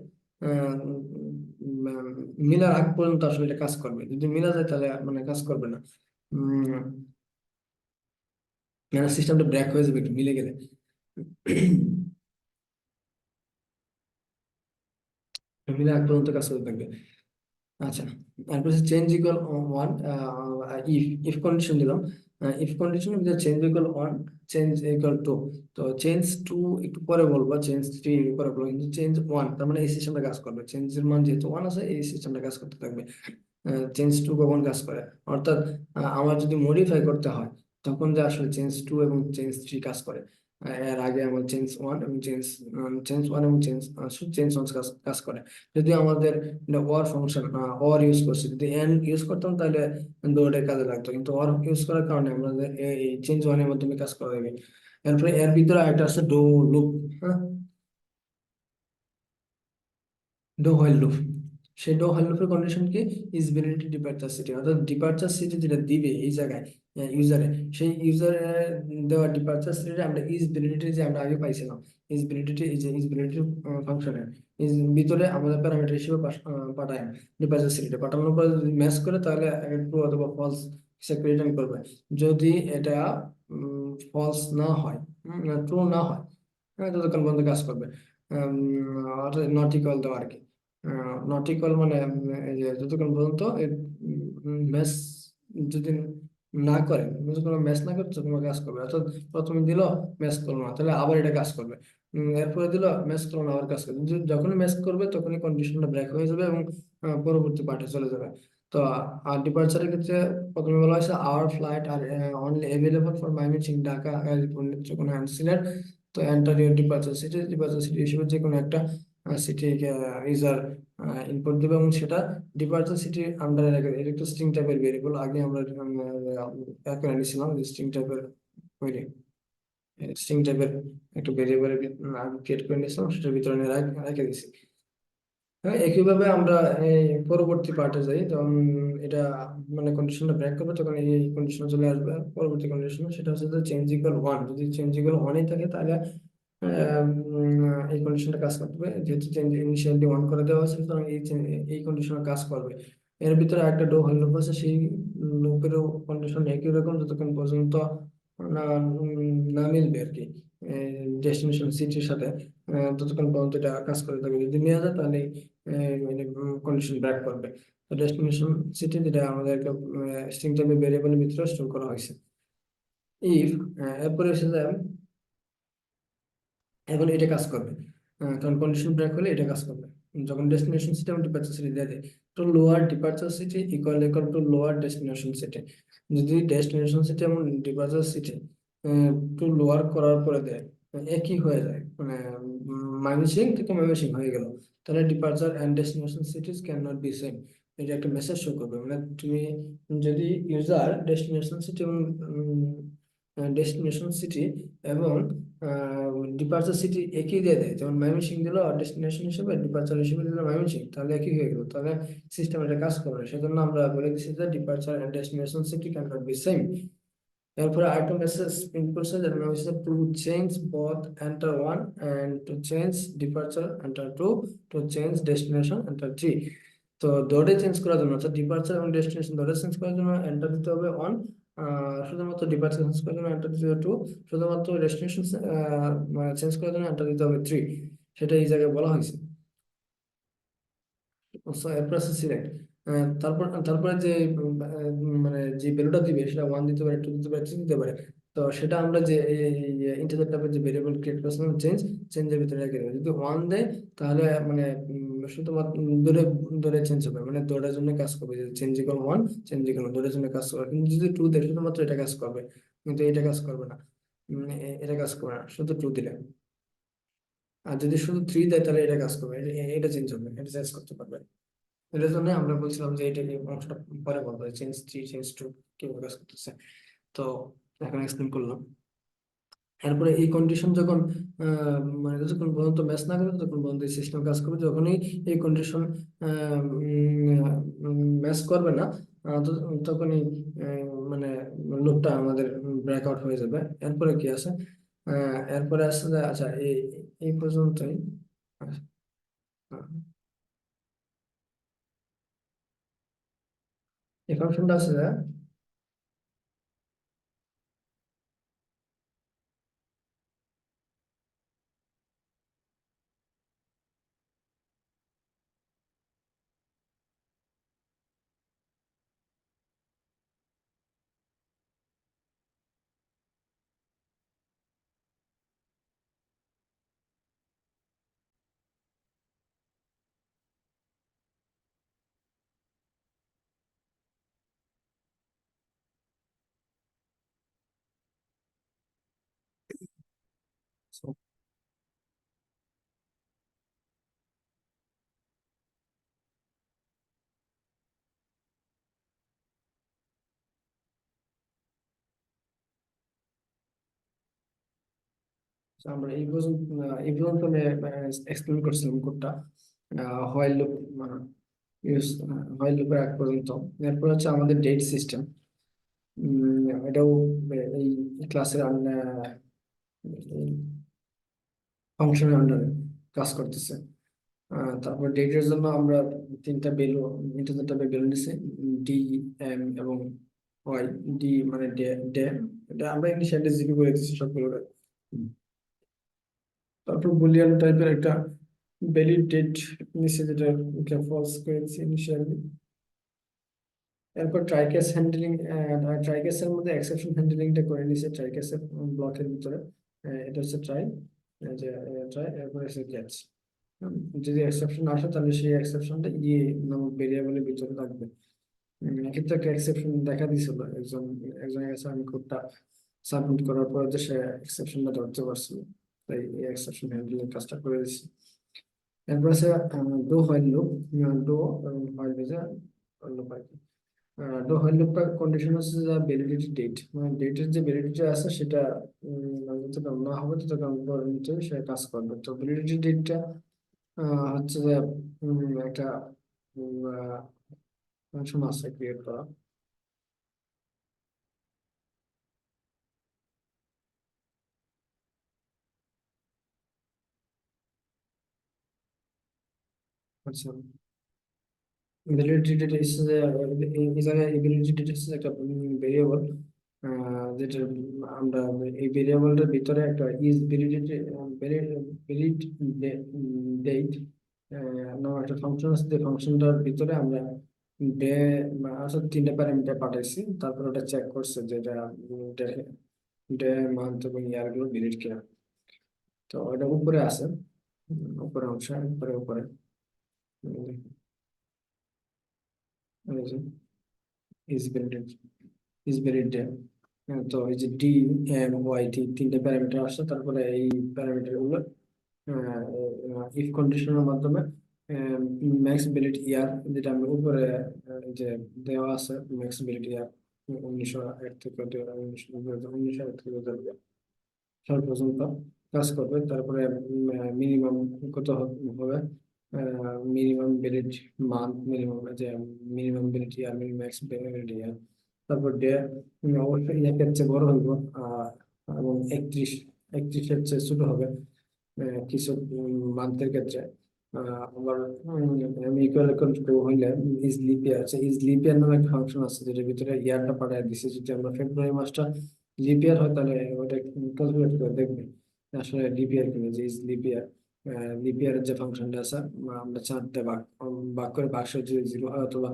আহ, মিলার আগ পর্যন্ত আসলে এটা কাজ করবে। যদি মিলা যায় তাহলে মানে কাজ করবে না, মানে সিস্টেমটা ব্রেক হয়ে যাবে একটু মিলে গেলে। মিলে আগ পর্যন্ত কাজ করতে থাকবে। আচ্ছা, তারপর change equal one, if if condition দিলাম। If condition change equal one, change equal two. তো চেঞ্জ টু একটু পরে বলবো, চেঞ্জ থ্রি পরে বলবো, কিন্তু চেঞ্জ ওয়ান তার মানে এই সিস্টেমটা কাজ করবে। চেঞ্জের মান যেহেতু ওয়ান আছে, এই সিস্টেমটা কাজ করতে থাকবে। চেঞ্জ টু কখন কাজ করে, অর্থাৎ আমার যদি মডিফাই করতে হয় তখন যে আসলে চেঞ্জ টু এবং চেঞ্জ থ্রি কাজ করে। এর আগে আমার চেঞ্জ ওয়ান এবং চেঞ্জ ওয়ান এবং চেঞ্জ ওয়ান কাজ করে। যদি আমাদের ওয়ার ফাংশন ওয়ার ইউজ করছি, যদি এন্ড ইউজ করতাম তাহলে দুটোটাই কাজে লাগতো, কিন্তু ওয়ার ইউজ করার কারণে আমাদের এই চেঞ্জ ওয়ানের মাধ্যমে কাজ করা যাবে। এরপরে এর ভিতরে একটা আছে ডো লুপ। হ্যাঁ, ডো হোয়াইল লুপ। সেই ডো হোয়াইল লুপের কন্ডিশন কি, ইজ ভ্যালিডিটি ডিপার্চার সিটি, অর্থাৎ ডিপার্চার সিটি যেটা দিবে এই জায়গায়, ইউজারে, সেই ইউজারে দেওয়া ডিপার্চার স্টেটে আমরা ইজ ভ্যালিডিটি যে আমরা আগে পাইছিলাম, ইজ ভ্যালিডিটি, এই যে ইজ ভ্যালিডিটি ফাংশনের ইজ ভিতরে আমাদের প্যারামিটার হিসেবে পাঠায় ডিপার্চার স্টেটে। পাঠানোর পরে যদি ম্যাচ করে তাহলে ট্রু অথবা ফলস হিসেবে রিটার্ন করবে। যদি এটা ফলস না হয়, ট্রু না হয়, ততক্ষণ পর্যন্ত কাজ করবে। নট ইকুয়াল দেওয়া আর কি। নট ইকুয়াল মানে এই যে যতক্ষণ পর্যন্ত ম্যাচ যদি না করে, কোনো ম্যাচ না করে তখন কাজ করবে। অর্থাৎ প্রথমে দিল ম্যাচ করলো না, তাহলে আবার এটা কাজ করবে। এরপরে দিল ম্যাচ করলো না, আবার কাজ করবে। যখনই ম্যাচ করবে তখনই কন্ডিশনটা ব্রেক হয়ে যাবে এবং পরবর্তী পার্টে চলে যাবে। তো আর ডিপার্চারের ক্ষেত্রে প্রথমে বলা হয়েছে our flight are only available for মাইমিচিং ঢাকা কোনো অ্যান্সিলের। তো এন্টার ইউর ডিপার্চার সিটি হিসেবে যে কোনো একটা সিটি ইউজার ইনপুট দেবে এবং সেটা ডিপার্চার সিটি আন্ডারে রেখে দেবে। এটা একটা স্ট্রিং টাইপের ভেরিয়েবল, আগে আমরা করে নিয়েছিলাম যে স্ট্রিং টাইপের স্ট্রিং টাইপের একটা ভেরিয়েবল ক্রিয়েট করে নিয়েছিলাম, সেটার ভিতরে রেখে দিয়েছি। হ্যাঁ, একইভাবে আমরা এই পরবর্তী পার্টে যাই, তখন এটা মানে কন্ডিশনটা ব্রেক করবে, তখন এই কন্ডিশন চলে আসবে পরবর্তী কন্ডিশন, সেটা হচ্ছে যে চেঞ্জ ইকুয়াল ওয়ান। যদি চেঞ্জ ইকুয়াল ওয়ানই থাকে তাহলে এই কন্ডিশনটা কাজ করবে। যেহেতু চেঞ্জ ইনিশিয়ালি ওয়ান করে দেওয়া আছে, সুতরাং এই কন্ডিশনে কাজ করবে। এর ভিতরে একটা ডো হোয়াইল লুপ আছে, সেই লুপেরও কন্ডিশন একই রকম যতক্ষণ পর্যন্ত না না মিলবে আর কি ডেস্টিনেশন সিটির সাথে, ততক্ষণ পর্যন্ত এটা কাজ করে থাকবে। যদি নেওয়া যায় তাহলে মানে কন্ডিশন ব্রেক করবে। তো ডেস্টিনেশন সিটি যেটা আমাদের একটা স্ট্রিং টাইপের ভেরিয়েবলের ভিতরে স্টোর করা হয়েছে। ইফ এরপরে এসে যায়, এখন এটা কাজ করবে, কারণ কন্ডিশন ব্রেক হলে এটা কাজ করবে। যখন ডেস্টিনেশন সিটি এবং ডিপার্চার সিটি দিয়ে দেয়, তো lower departure city equal equal to lower destination city. যদি ডেস্টিনেশন সিটি এবং ডিপার্চার সিটি টু লোয়ার করার পরে দেয়, একই হয়ে যায়, মানে মাইনাসিং থেকে মাইনাসিং হয়ে গেল, তাহলে departure and destination cities can not be same. এটা একটা মেসেজ শো করবে। মানে তুমি যদি ইউজার ডেস্টিনেশন সিটি এবং ডেস্টিনেশন সিটি এবং ডিপার্চার সিটি একই দিয়ে দেয়, যেমন ময়মনসিং দিল ডেস্টিনেশন হিসেবে, ডিপার্চার হিসেবে দিল ময়মনসিং, তাহলে একই হয়ে গেল, তাহলে সিস্টেম এটা কাজ করবে। সেজন্য আমরা বলে দিচ্ছি যে departure and destination city can not be same. এরপরে আরেকটা মেসেজ প্রিন্ট করছে, যেটা নাম হচ্ছে to change both enter one and two change departure enter two, to change destination enter three. তো দৌড়ে চেঞ্জ করার জন্য, অর্থাৎ ডিপার্চার এবং ডেস্টিনেশন দৌড়ে চেঞ্জ করার জন্য এন্টার দিতে হবে অন, শুধুমাত্র ডিপার্চার চেঞ্জ করার জন্য এন্টার দিতে হবে টু, শুধুমাত্র ডেস্টিনেশন চেঞ্জ করার জন্য এন্টার দিতে হবে থ্রি। সেটা এই জায়গায় বলা হয়েছে। এরপর আছে সিলেক্ট। তারপরে যে মানে যে ভ্যালুটা দিবে সেটা ওয়ান দিতে পারে, টু দিতে পারে, থ্রি দিতে পারে। তো সেটা আমরা যে ইন্টিজার টাইপের যে ভেরিয়েবল ক্রিয়েট করেছিলাম চেঞ্জের ভিতরে রেখে দেবো। যদি ওয়ান দেয় তাহলে মানে শুধুমাত্র দৌড়ে দৌড়ে চেঞ্জ হবে, মানে দৌড়ের জন্য কাজ করবে। যদি change equal one, change equal দৌড়ের জন্য কাজ করবে। কিন্তু যদি টু দেয় শুধুমাত্র এটা কাজ করবে, কিন্তু এটা কাজ করবে না। এটা কাজ করবে না শুধু টু দিলে। আর যদি শুধু থ্রি দেয় তাহলে এটা কাজ করবে, এটা চেঞ্জ হবে, এটা চেঞ্জ করতে পারবে। এটার জন্য আমরা বলছিলাম যে এটা নিয়ে অংশটা পরে বলবো, চেঞ্জ থ্রি চেঞ্জ টু কিভাবে কাজ করতেছে। তো এখন এক্সপ্লেন করলাম। এরপরে এই কন্ডিশন যখন মানে যতক্ষণ পর্যন্ত ম্যাচ না করবে ততক্ষণ পর্যন্ত সিস্টেম কাজ করবে। যখনই এই কন্ডিশন ম্যাচ করবে না, তখনই মানে লুপটা আমাদের ব্রেকআউট হয়ে যাবে। এরপরে কি আছে, এরপরে আছে যে আচ্ছা এই এই পর্যন্তই। আচ্ছা, এই ফাংশনটা আছে যে আমরা এই পর্যন্ত এক্সপ্লেন করছিলাম কোডটা, হোয়াইল লুপ ইউজ, হোয়াইল লুপের আগ পর্যন্ত। এরপর হচ্ছে আমাদের ডেট সিস্টেম। এটাও এই ক্লাসের ফাংশনের আন্ডারে কাজ করতেছে। তারপর ডেটের জন্য আমরা তিনটা ভ্যালু, ইন্টিজার টাইপের ভ্যালু নিছি, ডি, এম এবং ওয়াই। ডি মানে ডে, ডে এটা আমরা ইংলিশে একটা জিপি করে দিচ্ছি সবগুলো। তারপর বুলিয়ান টাইপের একটা ভ্যালিড ডেট নিচে, যেটা ফলস করে দিচ্ছি ইনিশিয়ালি। এরপর ট্রাইকেস হ্যান্ডলিং, ট্রাইকেসের মধ্যে এক্সেপশন হ্যান্ডলিংটা করে নিছে ট্রাইকেসের ব্লকের ভিতরে। এটা হচ্ছে ট্রাই, যে ট্রাই, এরপর হচ্ছে ক্যাচ। যদি এক্সেপশন আসে তাহলে সেই এক্সেপশনটা নামক ভেরিয়েবলের ভিতরে থাকবে। এক্ষেত্রে একটা এক্সেপশন দেখা দিয়েছিল একজনের কাছে, আমি কোডটা সাবমিট করার পর যে সে এক্সেপশনটা ধরতে পারছিল, তাই এই এক্সেপশন হ্যান্ডলিং কাজটা করে দিচ্ছি। এরপর আছে do while loop. Do while loop আর কি। ডো হোয়াইল লুপটা কন্ডিশন হচ্ছে যে ভ্যালিডিটি ডেট, মানে ডেটের যে ভ্যালিডিটি আছে সেটা যতক্ষণ না হবে ততক্ষণ পর্যন্ত সে কাজ করবে। তো ভ্যালিডিটি ডেটটা হচ্ছে যে একটা ফাংশন আছে ক্রিয়েট করা। আচ্ছা, ভ্যালিডিটি ডেটা হচ্ছে যে এই জায়গায় ভ্যালিডিটি ডেটা হচ্ছে একটা ভেরিয়েবল, যেটা আমরা এই ভেরিয়েবলটার ভিতরে একটা ইজ ভ্যালিডিটি ভ্যালিড ডেট নামক একটা ফাংশন আছে। যে ফাংশনটার ভিতরে আমরা ডে আসলে তিনটা প্যারামিটার পাঠাইছি, তারপর ওটা চেক করছে যেটা ডে, মান্থ এবং ইয়ার গুলো ভ্যালিড কিনা। তো ওটা উপরে আছে, উপরে অংশ, উপরে উপরে is valid, is valid day. তো এই যে ডি, এম, ওয়াই, টি তিনটে প্যারামিটার আসছে, তারপরে এই প্যারামিটার গুলো ইফ কন্ডিশনের মাধ্যমে ম্যাক্স ভ্যালিড ইয়ার, যেটা আমি উপরে যে দেওয়া আছে ম্যাক্স ভ্যালিড ইয়ার 1901 থেকে 1901 থেকে 2000 সাল পর্যন্ত কাজ করবে। তারপরে মিনিমাম কত হবে, মিনিমাম ভ্যালিড মান্থ, মিনিমাম যে মিনিমাম ভ্যালিড ইয়ার, ম্যাক্স ভ্যালিড ইয়ার। তারপর ডে অবশ্যই একের চেয়ে বড় হইব, এবং 31 চেয়ে ছোট হবে কিছু মান্থের ক্ষেত্রে। আবার আমি ইকুয়াল হইলে ইজ লিপ ইয়ার আছে, ইজ লিপ ইয়ার নামে একটা ফাংশন আছে যেটার ভিতরে ইয়ারটা পাঠিয়ে দিচ্ছে। যদি আমরা ফেব্রুয়ারি মাসটা লিপ ইয়ার হয় তাহলে ওটা ক্যালকুলেট করে দেখবে আসলে লিপ ইয়ার কিনা, যে ইজ লিপ ইয়ার। লিপ ইয়ারের যে ফাংশনটা আছে, আমরা 4 দিয়ে ভাগ করে 500 যদি 0 হয়, অথবা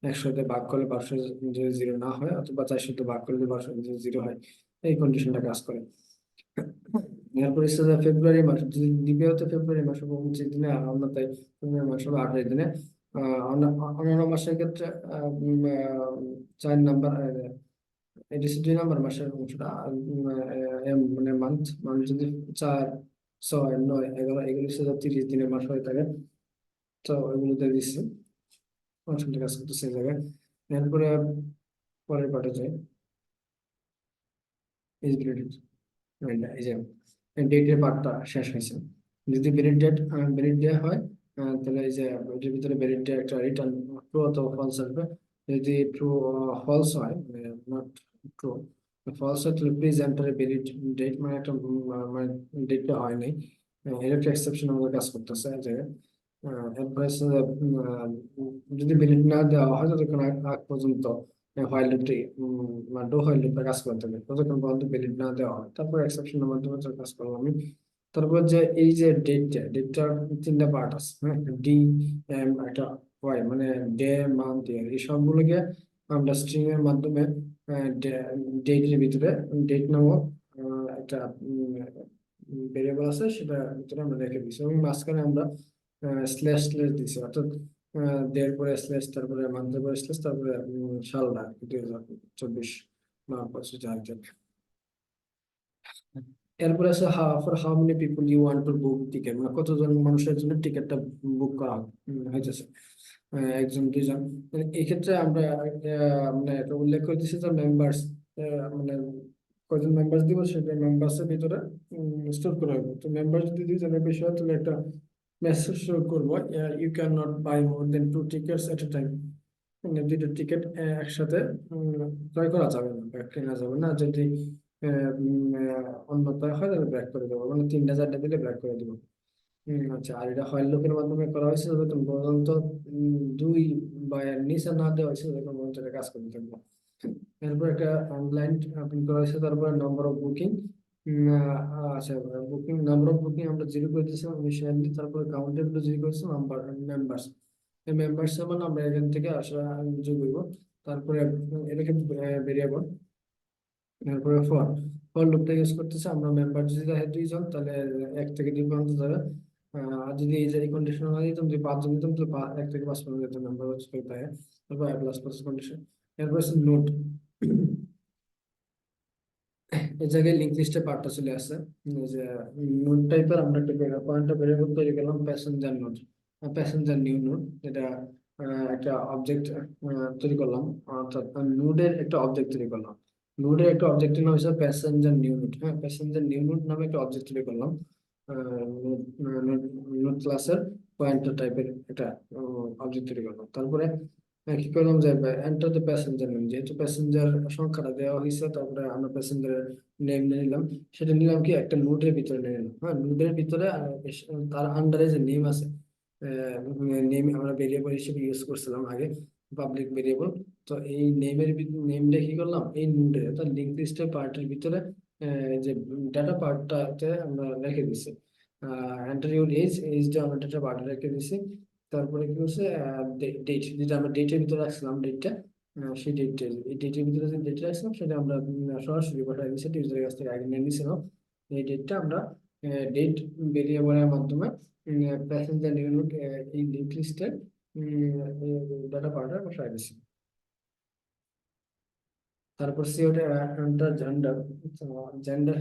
100 দিয়ে ভাগ করলে 500 যদি 0 না হয়, অথবা 400 দিয়ে ভাগ করলে 500 যদি 0 হয়, এই কন্ডিশনটা কাজ করে। এরপর হচ্ছে যে ফেব্রুয়ারি মাস, যদি লিপে হতো ফেব্রুয়ারি মাস এবং 29 দিনে, আমরা তাই ফেব্রুয়ারি মাস হবে 28 দিনে। অন্যান্য মাসের ক্ষেত্রে 4 নাম্বার, এটা হচ্ছে 2 নাম্বার মাসের অংশটা। মানে মান্থ যদি 4, 6, 9, 11 এগুলো হচ্ছে যে 30 দিনের মাস হয়ে থাকে। তো এগুলোতে দিচ্ছি ফাংশনটা কাজ করতেছে এই জায়গায়। এরপরে পরের পার্টে যাই, এলিজিবিলিটি, এই যে ডেটের পার্টটা শেষ হয়েছে। যদি ভ্যালিড ডে হয়, তাহলে এই যে এটার ভিতরে ভ্যালিড ডে একটা রিটার্ন ট্রু অথবা ফলস আসবে। যদি ট্রু ফলস হয়, নট ট্রু, ফলস হয় তাহলে প্লিজ এন্টার ভ্যালিড ডেট, মানে একটা মানে ডেটটা হয় নাই, এর একটা এক্সেপশন আমাদের কাজ করতেছে এই জায়গায়। এরপরে হচ্ছে যে, যদি ভ্যালিড না দেওয়া হয় ততক্ষণ আগ পর্যন্ত হোয়াইল লুপটি মানে ডো হোয়াইল লুপটা কাজ করতে হবে, ততক্ষণ পর্যন্ত ভ্যালিড না দেওয়া হয়। তারপর এক্সেপশনের মাধ্যমে তো কাজ করলাম আমি। তারপর যে এই যে ডেটটার 3টা পার্ট আছে, হ্যাঁ, ডি, এম, একটা ওয়াই, মানে ডে, মান্থ, ইয়ার, এই সবগুলোকে আমরা স্ট্রিং এর মাধ্যমে ডেটের ভিতরে ডেট নামক একটা ভেরিয়েবল আছে, সেটা ভিতরে আমরা রেখে দিচ্ছি, এবং মাঝখানে আমরা স্ল্যাশ স্ল্যাশ দিচ্ছি, অর্থাৎ ডের পরে স্ল্যাশ, তারপরে মান্থের পরে স্ল্যাশ, তারপরে সালটা 2024 মার্চ 2000। এরপরে আছে for how many people you want to book ticket, মানে কতজন মানুষের জন্য টিকিটটা বুক করা হইতেছে, একজন, দুইজন। মানে এই ক্ষেত্রে আমরা মানে এটা উল্লেখ করে দিচ্ছি যে মেম্বার্স, মানে কয়জন মেম্বার্স দিব সেটা মেম্বার্স এর ভিতরে স্টোর করা হবে। তো মেম্বার যদি 2 জনের বেশি হয় তাহলে একটা মেসেজ শো করবো, you can not buy more than 2 tickets at a time. দুইটা টিকিট একসাথে ক্রয় করা যাবে না বা কেনা যাবে না। যদি অন্যথায় হয় তাহলে ব্যাক করে দেবো, মানে 3টা 4টা দিলে ব্যাক করে দেবো। আচ্ছা, আর এটা হয় লোকের মাধ্যমে করা হয়েছে যতক্ষণ পর্যন্ত 2 বা এর নিচে না দেওয়া হয়েছে ততক্ষণ পর্যন্ত এটা কাজ করতে থাকবে। এরপর একটা অনলাইন প্রিন্ট করা হয়েছে, তারপরে নম্বর অফ বুকিং। আচ্ছা, বুকিং নাম্বার অফ বুকিং আমরা 0 করে দিয়েছিলাম ইনিশিয়ালি, তারপরে কাউন্টের 0 করেছিলাম, নাম্বার মেম্বার্স, এই মেম্বার্স মানে আমরা এখান থেকে আসা যোগ করবো। তারপরে এটাকে ভেরিয়েবল, তারপরে ফর ফর লুপটা ইউজ করতেছে। আমরা মেম্বার যদি দেখে 2 জন তাহলে 1 থেকে 2 পর্যন্ত যাবে। আর যদি এই কন্ডিশন না দিতাম, যদি 5 জন দিতাম তাহলে 1 থেকে 5 পর্যন্ত যেত মেম্বার হচ্ছে তাই। তারপর প্লাস প্লাস কন্ডিশন। এরপর হচ্ছে নোট, এই জায়গায় লিঙ্ক লিস্টের পার্টটা চলে আসছে। এই যে নোট টাইপের আমরা একটা পয়েন্টটা ভেরিয়েবল তৈরি করলাম, passenger note, passenger new note. এটা একটা অবজেক্ট তৈরি করলাম, অর্থাৎ নোডের একটা অবজেক্ট তৈরি করলাম। নোডের একটা অবজেক্টের নাম হিসেবে প্যাসেঞ্জার নিউ নোট। হ্যাঁ, প্যাসেঞ্জার নিউ নোট নামে একটা অবজেক্ট তৈরি করলাম নোট ক্লাসের পয়েন্টার টাইপের একটা অবজেক্ট তৈরি করলাম। তারপরে কি করলাম যে এন্টার দ্য প্যাসেঞ্জার নেম, যেহেতু প্যাসেঞ্জার সংখ্যাটা দেওয়া হয়েছে, তারপরে আমরা প্যাসেঞ্জারের নেম নিলাম। সেটা নিলাম কি একটা নোটের ভিতরে নিয়ে নিলাম। হ্যাঁ, নোটের ভিতরে তার আন্ডারে যে নেম আছে, নেম আমরা ভেরিয়েবল হিসেবে ইউজ করছিলাম আগে, পাবলিক ভেরিয়েবল। তো এই নেমটা কি করলাম, এই নোটের অর্থাৎ লিঙ্ক লিস্টের পার্টের ভিতরে যে ডাটা পার্টটাতে আমরা রেখে দিছি। এন্টার ইউর এইজটা আমরা ডাটা পার্টে রেখে দিছি। তারপরে কি হচ্ছে, ডেট, যেটা আমরা ডেটের ভিতরে রাখছিলাম ডেটটা, সেই ডেটটা, এই ডেটের ভিতরে যে ডেটটা রাখছিলাম সেটা আমরা সরাসরি পাঠিয়ে দিচ্ছি ইউজারের কাছ থেকে, আগে নিয়ে নিয়েছিলাম। এই ডেটটা আমরা ডেট ভেরিয়েবলের মাধ্যমে প্যাসেঞ্জার নিউনোড এই লিঙ্ক লিস্টের ডাটা পার্টে বসাই দিচ্ছি। তারপর সি ওটা জেন্ডার, জেন্ডার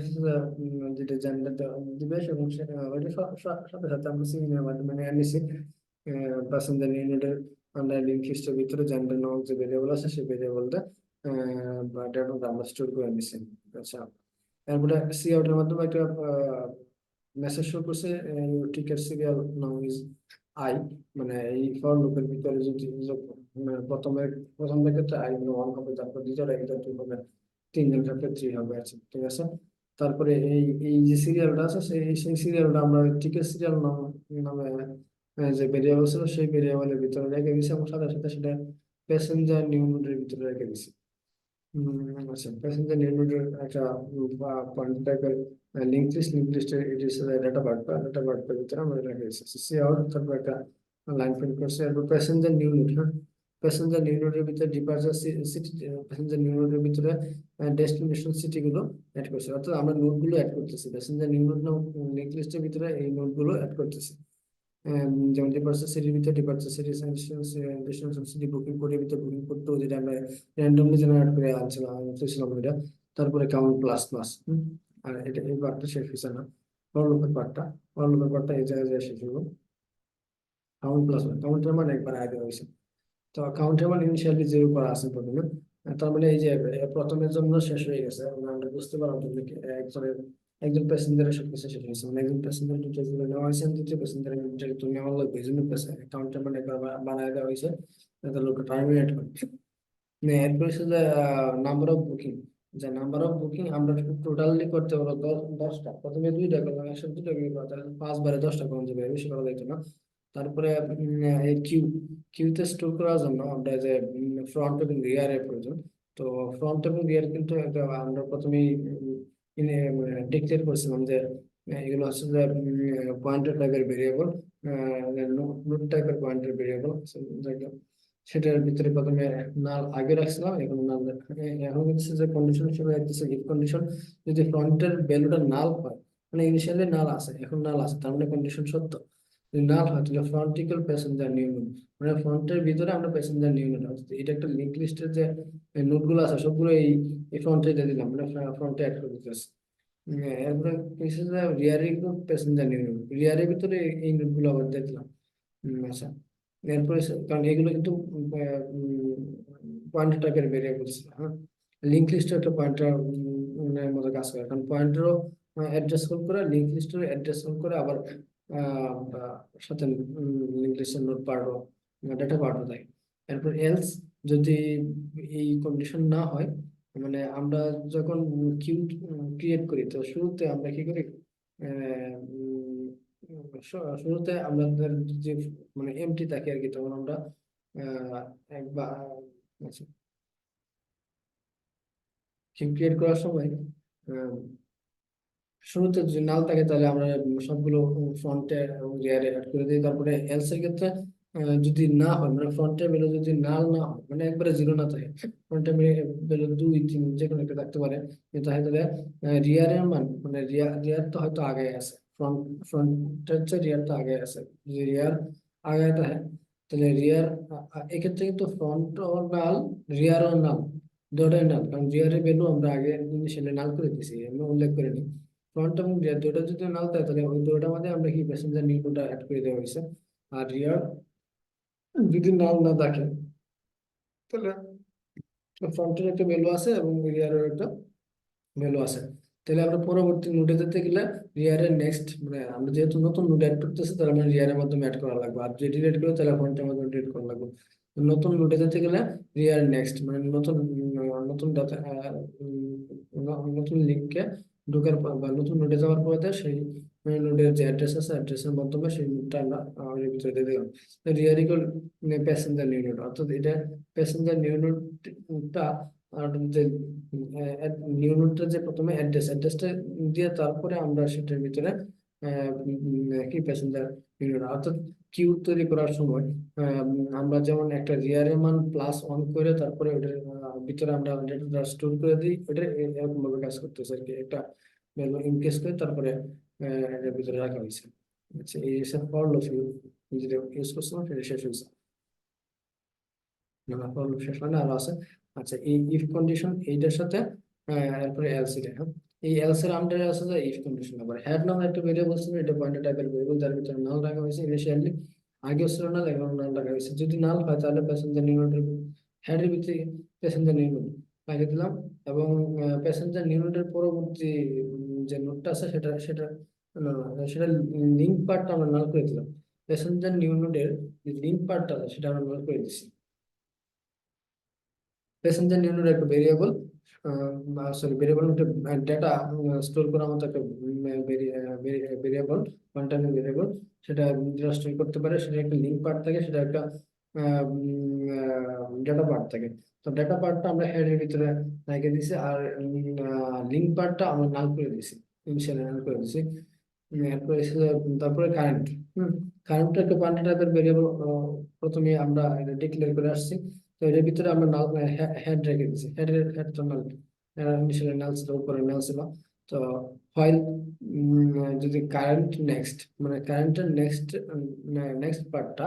যেটা জেন্ডার দিবে, এবং ওইটা সাথে সাথে আমরা সিগনের মাধ্যমে নিয়ে নিছি। প্যাসেঞ্জার ইউনিটের আমরা লিঙ্ক লিস্টের ভিতরে জেন্ডার নামক যে ভেরিয়েবল আছে সেই ভেরিয়েবলটা বা ডেটাটা আমরা স্টোর করে নিছি। আচ্ছা, তারপরে সি আউটের মাধ্যমে একটা মেসেজ শো করছে, টিকেট সিরিয়াল নাম ইজ আই, মানে এই ফর লুপের ভিতরে যদি মানে প্রথম ক্ষেত্রে আই মানে 1 হবে, তারপর দ্বিতীয় ক্ষেত্রে 2 হবে, 3 জন ক্ষেত্রে 3 হবে। আচ্ছা, ঠিক আছে। তারপরে এই এই যে সিরিয়ালটা আছে সেই সিরিয়ালটা আমরা টিকেট সিরিয়াল নামে যে ভেরিয়েবল ছিল সেই ভেরিয়েবলের ভিতরে রেখে দিছি, এবং সাথে সাথে সেটা প্যাসেঞ্জার নিউ নোডের ভিতরে রেখে দিছি। আচ্ছা, প্যাসেঞ্জার নিউ নোডের একটা পয়েন্ট টাইপের লিঙ্ক লিস্টের এটি হচ্ছে ডাটা বার্তার ভিতরে আমরা রেখে দিছি। সি আউট, তারপর একটা লাইন প্রিন্ট করছে। এরপর প্যাসেঞ্জার নিউ নোড, হ্যাঁ, প্যাসেঞ্জার নিউ নোডের ভিতরে ডিপার্চার সিটি, প্যাসেঞ্জার নিউ নোডের ভিতরে ডেস্টিনেশন সিটি গুলো অ্যাড করছে, অর্থাৎ আমরা নোড গুলো অ্যাড করতেছি প্যাসেঞ্জার নিউ নোড লিঙ্ক লিস্টের ভিতরে, এই নোড গুলো অ্যাড করতেছি। যেমন ডিপার্চার সিটির ভিতরে departure city, destination city, booking কোডের ভিতরে বুকিং কোড, তো যেটা আমরা র্যান্ডমলি জেনারেট করে আনছিলাম এটা। তারপরে কাউন্ট প্লাস প্লাস, আর এটা এই পার্টটা শেষ হয়েছে না, ফর লুপের পার্টটা এই জায়গায় যায় শেষ হলো। কাউন্ট প্লাস কাউন্টের মানে একবার আগে হয়েছে। তো কাউন্টের মানে ইনিশিয়ালি 0 করা আছে প্রথমে। তার মানে এই যে প্রথমের জন্য শেষ হয়ে গেছে, মানে আমরা বুঝতে পারলাম যে একজনের একজন প্যাসেঞ্জারের সবকিছু শেষ হয়েছে, মানে একজন প্যাসেঞ্জার ডিটেলস গুলো নেওয়া হয়েছে, দ্বিতীয় প্যাসেঞ্জারের ডিটেলস তো নেওয়া লাগবে, এই জন্য কাউন্টার মানে একবার বানায় দেওয়া হয়েছে, যাতে লোকটা টার্মিনেট করে। এরপর হচ্ছে যে নাম্বার অফ বুকিং, যে নাম্বার অফ বুকিং আমরা টোটালি করতে পারবো 10টা, প্রথমে 2টা করলাম, একসাথে 2টা করে করতে 5 বারে 10টা করা যাবে, বেশি করা যাইতো না। তারপরে এই কিউতে স্টোর করার জন্য আমরা যে ফ্রন্ট এবং রিয়ার এর প্রয়োজন। তো ফ্রন্ট এবং রিয়ার কিন্তু আমরা প্রথমেই ডিক্লেয়ার করেছিলাম যে এগুলো হচ্ছে যে পয়েন্টার টাইপের ভেরিয়েবল, নোট টাইপের পয়েন্টার ভেরিয়েবল। সেটার ভিতরে প্রথমে নাল আগে রাখছিলাম, এখন নাল, এখন হচ্ছে যে কন্ডিশন হিসেবে রাখতেছে ইফ কন্ডিশন, যদি ফ্রন্টের ভ্যালুটা নাল হয়, মানে ইনিশিয়ালি নাল আছে, এখন নাল আছে, তার মানে কন্ডিশন সত্য। যদি নাল হয় তাহলে front equal passenger new node, মানে ফ্রন্টের ভিতরে আমরা প্যাসেঞ্জার নিউ নোড, এটা একটা লিঙ্ক লিস্টের যে নোড গুলো আছে সবগুলো এই ফ্রন্টে দিয়ে দিলাম, মানে ফ্রন্টে অ্যাড করে দিতেছে। এরপরে রিয়ারে প্যাসেঞ্জার নিউ নোড, রিয়ারের ভিতরে এই নোড গুলো আবার দিয়ে দিলাম। আচ্ছা, এরপরে কারণ এগুলো কিন্তু পয়েন্টার টাইপের ভেরিয়েবলস, হ্যাঁ, লিঙ্ক লিস্টের একটা পয়েন্টার মতো কাজ করে, কারণ পয়েন্টারও অ্যাড্রেস হোল্ড করে, লিঙ্ক লিস্টের অ্যাড্রেস হোল্ড করে, আবার সাথে লিঙ্ক লিস্টের নোট পার্টও, ডাটা পার্টও দেয়। এরপর এলস, যদি এই কন্ডিশন না হয়, মানে আমরা যখন কিউ ক্রিয়েট করি, তো শুরুতে আমরা কি করি, শুরুতে আমাদের যে মানে এমটি থাকে আর কি, তখন আমরা একবার কিউ ক্রিয়েট করার সময় আহ, শুরুতে যদি নাল থাকে তাহলে আমরা সবগুলো ফ্রন্টে এবং রিয়ারে অ্যাড করে দিই। তারপরে এলস এর ক্ষেত্রে যদি না হয়, মানে ফ্রন্টের ভ্যালু যদি নাল না হয়, মানে একবারে জিরো না থাকে, ফ্রন্টের ভ্যালু 2 3 যে কোনো একটা থাকতে পারে, কিন্তু তাহলে রিয়ারের মান, মানে রিয়ার তো হয়তো আগে আছে, ফ্রন্টের চেয়ে রিয়ার তো আগে আছে, যদি রিয়ার আগে থাকে তাহলে রিয়ার, এক্ষেত্রে কিন্তু ফ্রন্ট ও নাল, রিয়ারও নাল, দুটোই নাল, কারণ রিয়ারের ভ্যালু আমরা আগে ইনিশিয়ালি নাল করে দিয়েছি, আমরা উল্লেখ করে নিই। ফ্রন্ট এবং রিয়ার দুটো যদি নাল থাকে তাহলে ওই দুটোর মধ্যে আমরা কি প্যাসেঞ্জার নিউটনটা অ্যাড করে দেওয়া হয়েছে। আর রিয়ার যদি নাল না থাকে তাহলে ফ্রন্টের একটা ভ্যালু আছে এবং রিয়ারের একটা ভ্যালু আছে। তাহলে আমরা পরবর্তী নোডে যেতে গেলে রিয়ারের নেক্সট, মানে আমরা যেহেতু নতুন নোড অ্যাড করতেছি তাহলে আমরা রিয়ারের মাধ্যমে অ্যাড করা লাগবে, আর যদি ডিলিট করি তাহলে ফ্রন্টের মাধ্যমে ডিলিট করা লাগবে। নতুন নোডে যেতে গেলে রিয়ার নেক্সট, মানে নতুন নতুন ডাটা, নতুন লিঙ্কে ঢোকার পর বা নতুন নোডে যাওয়ার পরে সেই নোডের যে অ্যাড্রেস আছে, অ্যাড্রেসের মাধ্যমে সেই নোডটা আমরা এর ভিতরে দিয়ে দিলাম। রিয়ার ইকুয়াল প্যাসেঞ্জার নিউ নোড, অর্থাৎ এটা প্যাসেঞ্জার নিউ নোডটা, আর যে নিউ নোডটা যে প্রথমে অ্যাড্রেসটা দিয়ে তারপরে আমরা সেটার ভিতরে কি প্যাসেঞ্জার নিউ নোড, অর্থাৎ কিউ তৈরি করার সময় আমরা যেমন একটা রিয়ারের মান +1 করে তারপরে ওটার ভিতরে আমরা ডেটাটা স্টোর করে দিই, ওটা এরকম ভাবে কাজ করতেছে আর কি, একটা ভ্যালু ইনকেস করে তারপরে এটার ভিতরে রাখা হয়েছে। আচ্ছা, এই সব ফর লুপ যেটা ইউজ করছিলাম সেটা শেষ হয়েছে, না ফর লুপ শেষ হয় না, আরো আছে। আচ্ছা, এই ইফ কন্ডিশন এইটার সাথে এরপরে এলস এটা, হ্যাঁ, এই এলস এর আন্ডারে আছে যে ইফ কন্ডিশন। আবার হ্যাড নামে একটা ভেরিয়েবল ছিল, এটা পয়েন্টার টাইপের ভেরিয়েবল, যার ভিতরে নাল রাখা হয়েছে ইনিশিয়ালি, আগেও ছিল নাল, এখন নাল রাখা হয়েছে। যদি নাল হয় তাহলে প্যাসেঞ্জার নিউনোডের হেডের ভিতরে প্যাসেঞ্জার নিউনোড লাগিয়ে দিলাম, এবং প্যাসেঞ্জার নিউনোডের পরবর্তী যে নোডটা আছে সেটা সেটা না, সেটা লিঙ্ক পার্টটা আমরা নাল করে দিলাম। প্যাসেঞ্জার নিউনোডের যে লিঙ্ক পার্টটা আছে সেটা আমরা নাল করে দিচ্ছি। প্যাসেঞ্জার নিউনের একটা ভেরিয়েবল, সরি ভেরিয়েবল, একটা ডেটা স্টোর করার মতো একটা ভেরিয়েবল, ওয়ান টাইম ভেরিয়েবল, সেটা যেটা স্টোর করতে পারে, সেটা একটা লিঙ্ক পার্ট থাকে, সেটা একটা ডেটা পার্ট থাকে। তো ডেটা পার্টটা আমরা হেডের ভিতরে রেখে দিছি, আর লিঙ্ক পার্টটা আমরা নাল করে দিছি, ইনিশিয়ালি নাল করে দিছি। এরপরে তারপরে কারেন্ট, কারেন্ট একটা কোয়ান্টিটি টাইপের ভেরিয়েবল, প্রথমে আমরা ডিক্লেয়ার করে আসছি। তো এর ভিতরে আমরা হেড রেখে দিচ্ছি, হেড তো নাল, ইনিশিয়ালি নাল ছিল, উপরে নাল ছিল। তো ফাইল যদি কারেন্ট নেক্সট, মানে কারেন্টের নেক্সট নেক্সট পার্টটা,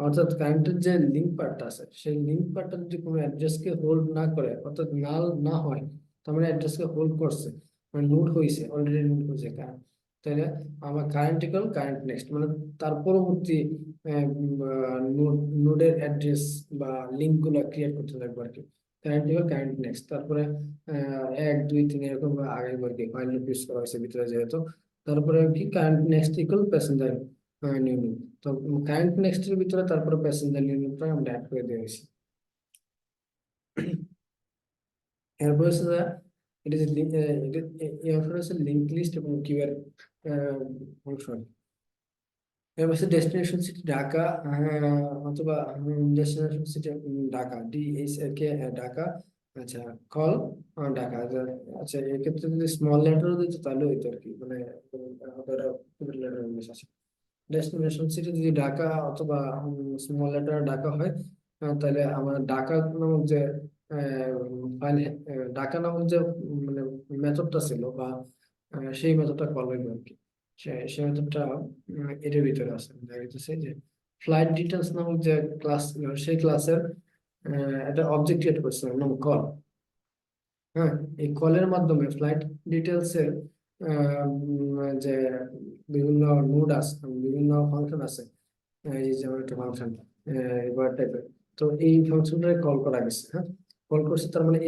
অর্থাৎ কারেন্টের যে লিঙ্ক পার্টটা আছে সেই লিঙ্ক পার্টটা যদি কোনো অ্যাড্রেসকে হোল্ড না করে, অর্থাৎ নাল না হয়, তার মানে অ্যাড্রেসকে হোল্ড করছে, মানে নোড হয়েছে, অলরেডি নোড হয়েছে কারেন্ট, তাহলে আমার কারেন্ট ইকুয়াল কারেন্ট নেক্সট, মানে তার পরবর্তী নোডের অ্যাড্রেস বা লিঙ্ক গুলো ক্রিয়েট করতে থাকবো আর কি। কারেন্ট ইকুয়াল কারেন্ট নেক্সট, তারপরে 1 2 3 এরকম আগে আর কি ফাইল ইউজ করা হয়েছে ভিতরে যেহেতু। তারপরে কি current next equal passenger new node, তো কারেন্ট নেক্সট এর ভিতরে তারপরে প্যাসেঞ্জার নিউ নোডটা আমরা অ্যাড করে দিয়েছি। এরপর হচ্ছে যে এটা যে এটা এই অংশটা হচ্ছে লিঙ্ক লিস্ট এবং কিউ এর অংশ। এবার হচ্ছে ডেস্টিনেশন সিটি ঢাকা, অথবা destination city Dhaka, DHAK, Dhaka. আচ্ছা, কল ঢাকা, আচ্ছা এক্ষেত্রে যদি স্মল লেটারও দিত তাহলে হইতো আর কি, মানে লেটার ইংলিশ আছে। ডেস্টিনেশন সিটি যদি ঢাকা অথবা স্মল লেটার ঢাকা হয়, তাহলে আমার ঢাকা নামক যে ফাইল, ঢাকা নামক যে মানে মেথডটা ছিল বা সেই মেথডটা কল হইবে আর কি। সেই মেথডটা এটার ভিতরে আছে, দেখা যাচ্ছে যে ফ্লাইট ডিটেলস নামক যে ক্লাস, সেই ক্লাসের একটা অবজেক্ট ক্রিয়েট করছিলাম নাম কল। হ্যাঁ, এই কলের মাধ্যমে ফ্লাইট ডিটেলস এর যে বিভিন্ন নোড আছে, বিভিন্ন ফাংশন আছে, এই যেমন একটা ফাংশন এবার টাইপের, তো এই ফাংশনটা কল করা গেছে। হ্যাঁ, কল করছে, তার মানে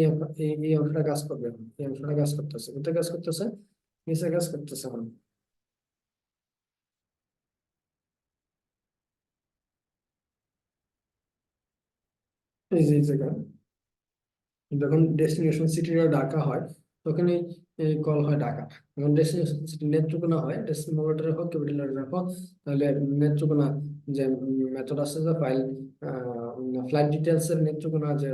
এই অংশটা কাজ করবে এখন। এই অংশটা কাজ করতেছে, কোথায় কাজ করতেছে, নিচে কাজ করতেছে এখন। এই জায়গা যখন ডেস্টিনেশন সিটিটা ঢাকা হয় তখন এই কল হয় ঢাকা। যখন ডেস্টিনেশন সিটি নেত্রকোনা হয়, স্মল লেটারে হোক ক্যাপিটাল লেটারে হোক, তাহলে নেত্রকোনা যে মেথড আছে, যে ফাইল ফ্লাইট ডিটেলস এর নেত্রকোনা যে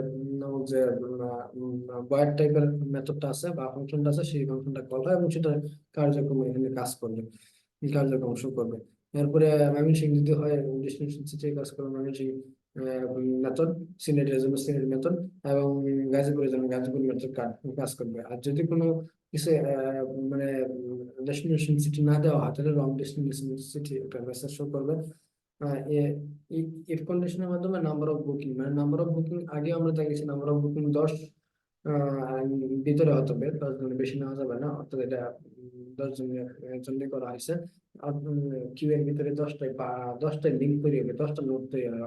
বয়ার টাইপের মেথডটা আছে বা ফাংশনটা আছে, সেই ফাংশনটা কল হয় এবং সেটা কার্যক্রম এখানে কাজ করবে, কার্যক্রম শুরু করবে। এরপরে ময়মনসিংহ যদি হয়, ডেস্টিনেশন সিটি কাজ করবে ময়মনসিংহ মেথড, সিলেটের জন্য সিলেট মেথড, এবং গাজীপুরের জন্য গাজীপুর মেথড কাজ করবে। আর যদি কোনো কিছু মানে ডেস্টিনেশন সিটি না দেওয়া হয়, তাহলে রং ডেস্টিনেশন সিটি একটা মেসেজ শো করবে। ইফ কন্ডিশনের মাধ্যমে নাম্বার অফ বুকিং, মানে নাম্বার অফ বুকিং আগে আমরা দেখেছি নাম্বার অফ বুকিং 10 ভিতরে হতে হবে, 10 জনের বেশি নেওয়া যাবে না, অর্থাৎ এটা 10 জনের জন্য করা হয়েছে। আর কিউ এর ভিতরে 10টাই লিঙ্ক তৈরি হবে, 10টা নোট তৈরি হবে,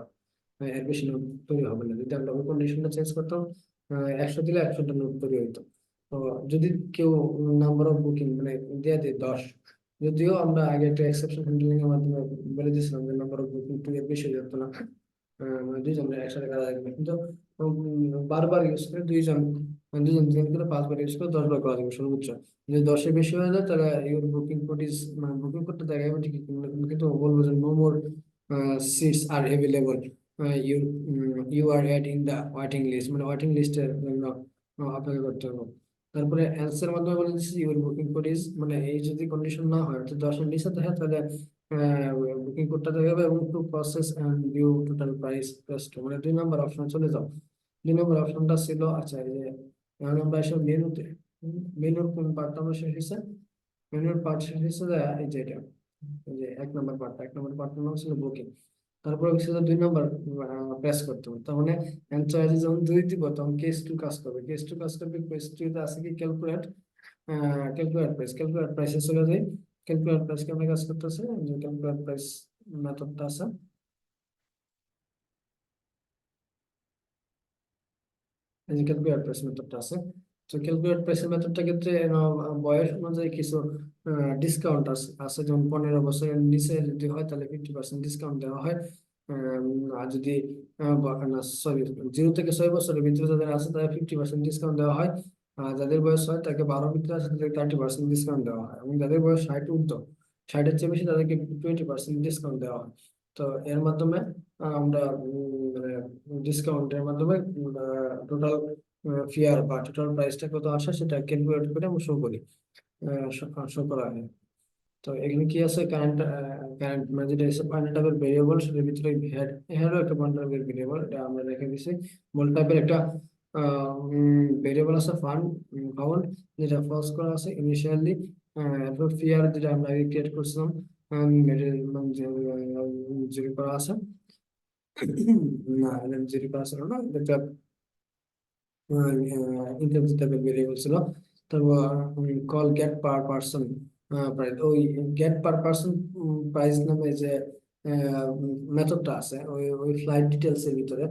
এর বেশি নোট তৈরি হবে না। যদি আমরা ওই কন্ডিশনটা চেঞ্জ করতাম, 100 দিলে 100টা নোট তৈরি হতো। তো যদি কেউ নাম্বার অফ বুকিং মানে দিয়ে দেয় 10, যদিও আমরা আগে একটা এক্সেপশন হ্যান্ডলিং এর মাধ্যমে বলে দিয়েছিলাম যে নাম্বার অফ বুকিং 2 এর বেশি হয়ে যেত না, মানে দুইজন একসাথে কাজ লাগবে, কিন্তু বারবার ইউজ করে দুইজন তিন করে 5 বার ইউজ করে 10 বার করা যাবে সর্বোচ্চ। যদি 10-এর বেশি হয়ে যায়, তাহলে ইউর বুকিং কোড ইজ, মানে বুকিং কোডটা দেখাবে ঠিকই, কিন্তু বলবো যে no more seats are available, you you are add in the waiting list, মানে ওয়েটিং লিস্টের জন্য অপেক্ষা করতে হবে। তারপরে অ্যান্সার মাধ্যমে বলে দিচ্ছি ইউর বুকিং কোড ইজ, মানে এই যদি কন্ডিশন না হয়, অর্থাৎ 10-এর নিচে থাকে, তাহলে বুকিং কোডটা দেখাবে এবং to process and view total price pressed, মানে 2 নম্বর অপশন চলে যাও। 2 নম্বর অপশনটা ছিল, আচ্ছা এই যে এখন আমরা এসব মেনুতে, মেনুর কোন পার্টটা আমরা শেষ হয়েছে, মেনুর পার্ট শেষ হয়েছে যে এই যে এটা, এই যে 1 নম্বর পার্টটার নাম ছিল বুকিং। তারপরে হচ্ছে যে 2 নম্বর প্রেস করতে হবে, তার মানে অ্যান্সার যখন 2 দিব তখন কেস টু কাজ করবে, কেস টুতে আছে কি ক্যালকুলেট, ক্যালকুলেট প্রাইসে চলে যাই। ক্যালকুলেট প্রাইস কেমন কাজ করতেছে, যে ক্যালকুলেট প্রাইস মেথডটা আছে, এই যে ক্যালকুলেট প্রাইস মেথডটা আছে। তো ক্যালকুলেট প্রাইস মেথডটা ক্ষেত্রে বয়স অনুযায়ী কিছু ডিসকাউন্ট আছে আছে যেমন 15 বছরের নিচে যদি হয় তাহলে 50% ডিসকাউন্ট দেওয়া হয়। আর যদি না সরি, 0 থেকে 6 বছরের ভিতরে যাদের আছে তাদের 50% ডিসকাউন্ট দেওয়া হয়। আর যাদের বয়স হয় তাকে 12 ভিতরে আছে তাদেরকে 30% ডিসকাউন্ট দেওয়া হয়, এবং যাদের বয়স 60 ঊর্ধ্ব, 60-এর চেয়ে বেশি, তাদেরকে 20% ডিসকাউন্ট দেওয়া হয়। তো এর মাধ্যমে আমরা মানে ডিসকাউন্টের মাধ্যমে টোটাল ফেয়ার বা টোটাল প্রাইসটা কত আসে সেটা ক্যালকুলেট করে আমরা শো করি, শো করা হয়। তো এখানে কি আছে, কারেন্ট কারেন্ট মানে যেটা হচ্ছে পয়েন্ট টাইপের ভেরিয়েবল, সেটার ভিতরে হেড, হেডও একটা পয়েন্ট টাইপের ভেরিয়েবল, এটা আমরা রেখে দিছি। মূল টাইপের একটা ভেরিয়েবল আছে ফান্ড ফাউন্ড, যেটা ফলস করা আছে ইনিশিয়ালি। এরপর ফিয়ার যেটা আমরা ক্রিয়েট করছিলাম, জিরো করা আছে, না এটা জিরো করা ছিল না, এটা ইন্টারভিউ টাইপের ভেরিয়েবল ছিল। তারপর call get per person price, ওই গেট পার পার্সন প্রাইস নামে যে মেথডটা আছে, ওই ওই ফ্লাইট ডিটেলস এর ভিতরে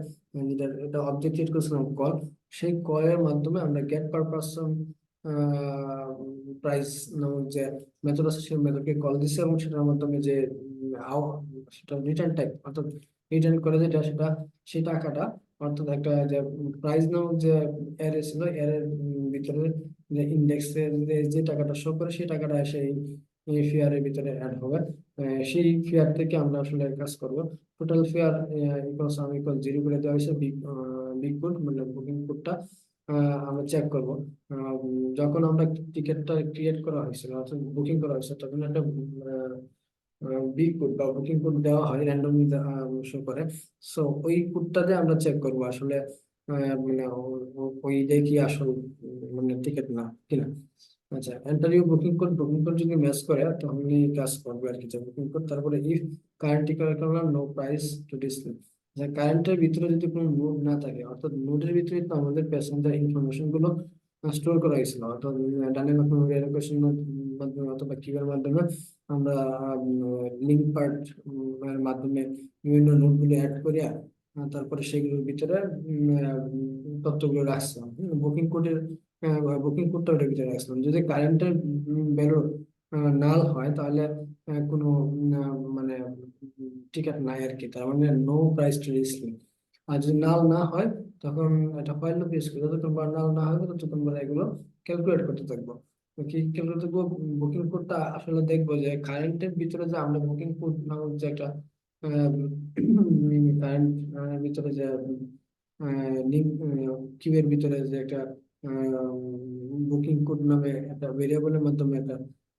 যেটা এটা অবজেক্ট ক্রিয়েট করেছিলাম কল, সেই কলের মাধ্যমে আমরা গেট পার পার্সন প্রাইস নামক যে মেথড আছে সেই মেথডকে কল দিচ্ছে, এবং সেটার মাধ্যমে যে সেটা রিটার্ন টাইপ, অর্থাৎ রিটার্ন করে যেটা সেটা, সেই টাকাটা, অর্থাৎ একটা যে প্রাইস নামক যে অ্যারে ছিল, অ্যারের ভিতরে যে ইন্ডেক্সে যে টাকাটা শো করে, সেই টাকাটা সেই ফেয়ারের ভিতরে অ্যাড হবে। সেই ফেয়ার থেকে আমরা আসলে কাজ করব। টোটাল ফেয়ার ইকুয়ালস আমি ইকুয়াল 0 করে দেওয়া হয়েছে, বিগ কোড মানে বুকিং কোডটা আমরা চেক করব। যখন আমরা টিকিটটা ক্রিয়েট করা হয়েছিল অর্থাৎ বুকিং করা হয়েছে, তখন একটা বিগ কোড বা বুকিং কোড দেওয়া হয় র্যান্ডমলি শো করে। সো ওই কোডটাতে আমরা চেক করব আসলে মানে ওইটাই কি আসল মানে টিকিট না কিনা। আচ্ছা, enter you booking code, booking code যদি ম্যাচ করে তাহলেই কাজ করবে আর কি, যে বুকিং কোড। তারপরে ইফ কারেন্ট টিকিট করলাম নো প্রাইস টু ডিসপ্লে, যে কারেন্টের ভিতরে যদি কোনো নোড না থাকে, অর্থাৎ নোডের ভিতরে তো আমাদের প্যাসেঞ্জার ইনফরমেশন গুলো স্টোর করা হয়েছিল, অর্থাৎ ডানে মাধ্যমে মাধ্যমে অথবা কিউআর মাধ্যমে আমরা লিঙ্ক পার্ট এর মাধ্যমে বিভিন্ন নোটগুলো অ্যাড করিয়া তারপরে সেগুলোর ভিতরে তথ্যগুলো রাখছিলাম। বুকিং কোডের বুকিং কোডটা ওটার ভিতরে রাখছিলাম। যদি কারেন্টের ভ্যালু নাল হয়, তাহলে কোনো মানে টিকিট নাই আর কি, তার মানে নো প্রাইস টু ডিসপ্লে। আর যদি নাল না হয় তখন এটা হোয়াইল লুপ ইউজ করি, যতক্ষণ নাল না হবে ততক্ষণ এগুলো ক্যালকুলেট করতে থাকবো। তো কি ক্যালকুলেট করবো? বুকিং কোডটা আসলে দেখবো যে কারেন্টের ভিতরে যে আমরা বুকিং কোড নামক যে একটা কারেন্ট ভিতরে যে লিঙ্ক কিউ এর ভিতরে যে একটা বুকিং কোড নামে একটা ভেরিয়েবলের মাধ্যমে একটা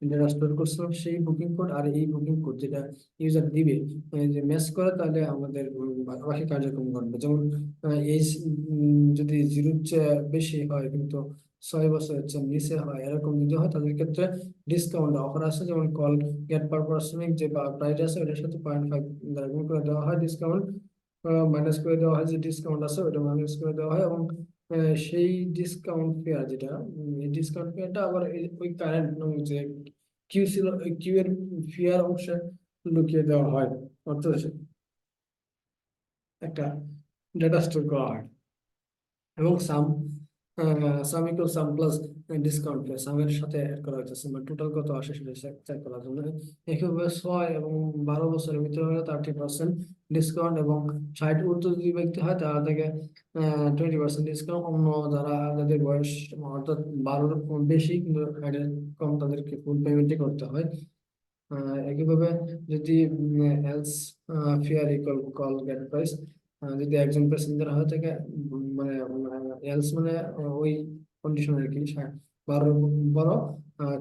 ডেটা স্টোর করছিলাম, সেই বুকিং কোড আর এই বুকিং কোড যেটা ইউজার দিবে যে ম্যাচ করে, তাহলে আমাদের বাকি কার্যক্রম ঘটবে। যেমন এজ যদি 0-র চেয়ে বেশি হয় কিন্তু 6 বছরের চেয়ে নিচে হয়, এরকম যদি হয় তাদের ক্ষেত্রে ডিসকাউন্ট অফার আছে। যেমন কল গেট পার পার্সনিক যে প্রাইস আছে ওটার সাথে 0.5 দ্বারা গুণ করে দেওয়া হয়, ডিসকাউন্ট মাইনাস করে দেওয়া হয়, যে ডিসকাউন্ট আছে ওটা মাইনাস করে দেওয়া হয়, এবং সেই ডিসকাউন্ট ফেয়ার যেটা এই ডিসকাউন্ট ফেয়ারটা আবার ওই কারেন্ট যে কিউ ছিল ওই কিউ এর ফেয়ার অংশে লুকিয়ে দেওয়া হয়, অর্থাৎ একটা ডেটা স্টোর করা হয়। এবং sum equal sum plus discount plus সামের সাথে অ্যাড করা হয়েছে, মানে টোটাল কত আসে সেটা চেক করার জন্য। একইভাবে 6 এবং 12 বছরের ভিতরে হলে 30% ডিসকাউন্ট, এবং 60 ঊর্ধ্ব যদি ব্যক্তি হয় তাহলে থেকে 20% ডিসকাউন্ট। অন্য যারা যাদের বয়স অর্থাৎ 12-র বেশি কিন্তু 60-এর কম তাদেরকে ফুল পেমেন্টই করতে হয়। একইভাবে যদি else fare equal call get price, যদি একজন প্যাসেঞ্জার হয়ে থাকে মানে এলস মানে ওই কন্ডিশন আর কি, 12 বড়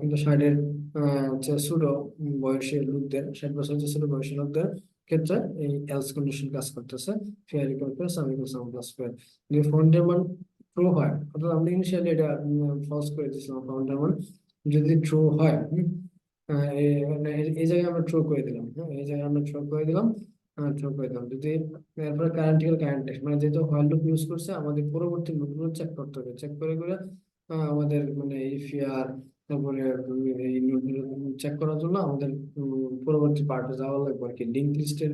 কিন্তু 60-এর ছোট বয়সী লোকদের, 60 বছর যে ছোট বয়সী লোকদের ক্ষেত্রে এই এলস কন্ডিশন কাজ করতেছে। ফেয়ার ইকুয়াল প্লাস সাম ইকুয়াল সাম প্লাস ফেয়ার। যদি ফাউন্ডের মান ট্রু হয়, অর্থাৎ আমরা ইনিশিয়ালি এটা ফলস করে দিয়েছিলাম, ফাউন্ডের মান যদি ট্রু হয় এই জায়গায় আমরা থ্রো করে দিলাম। হ্যাঁ, এই জায়গায় আমরা থ্রো করে দিলাম যদি এরপরে কারেন্ট মানে যেহেতু হোয়াইল লুপ ইউজ করছে, আমাদের পরবর্তী লুপগুলো চেক করতে হবে। চেক করে করে আমাদের মানে এই ফিয়ার তারপরে এই নোটগুলো চেক করার জন্য আমাদের পরবর্তী পার্টে যাওয়া লাগবে আর কি। লিঙ্ক লিস্টের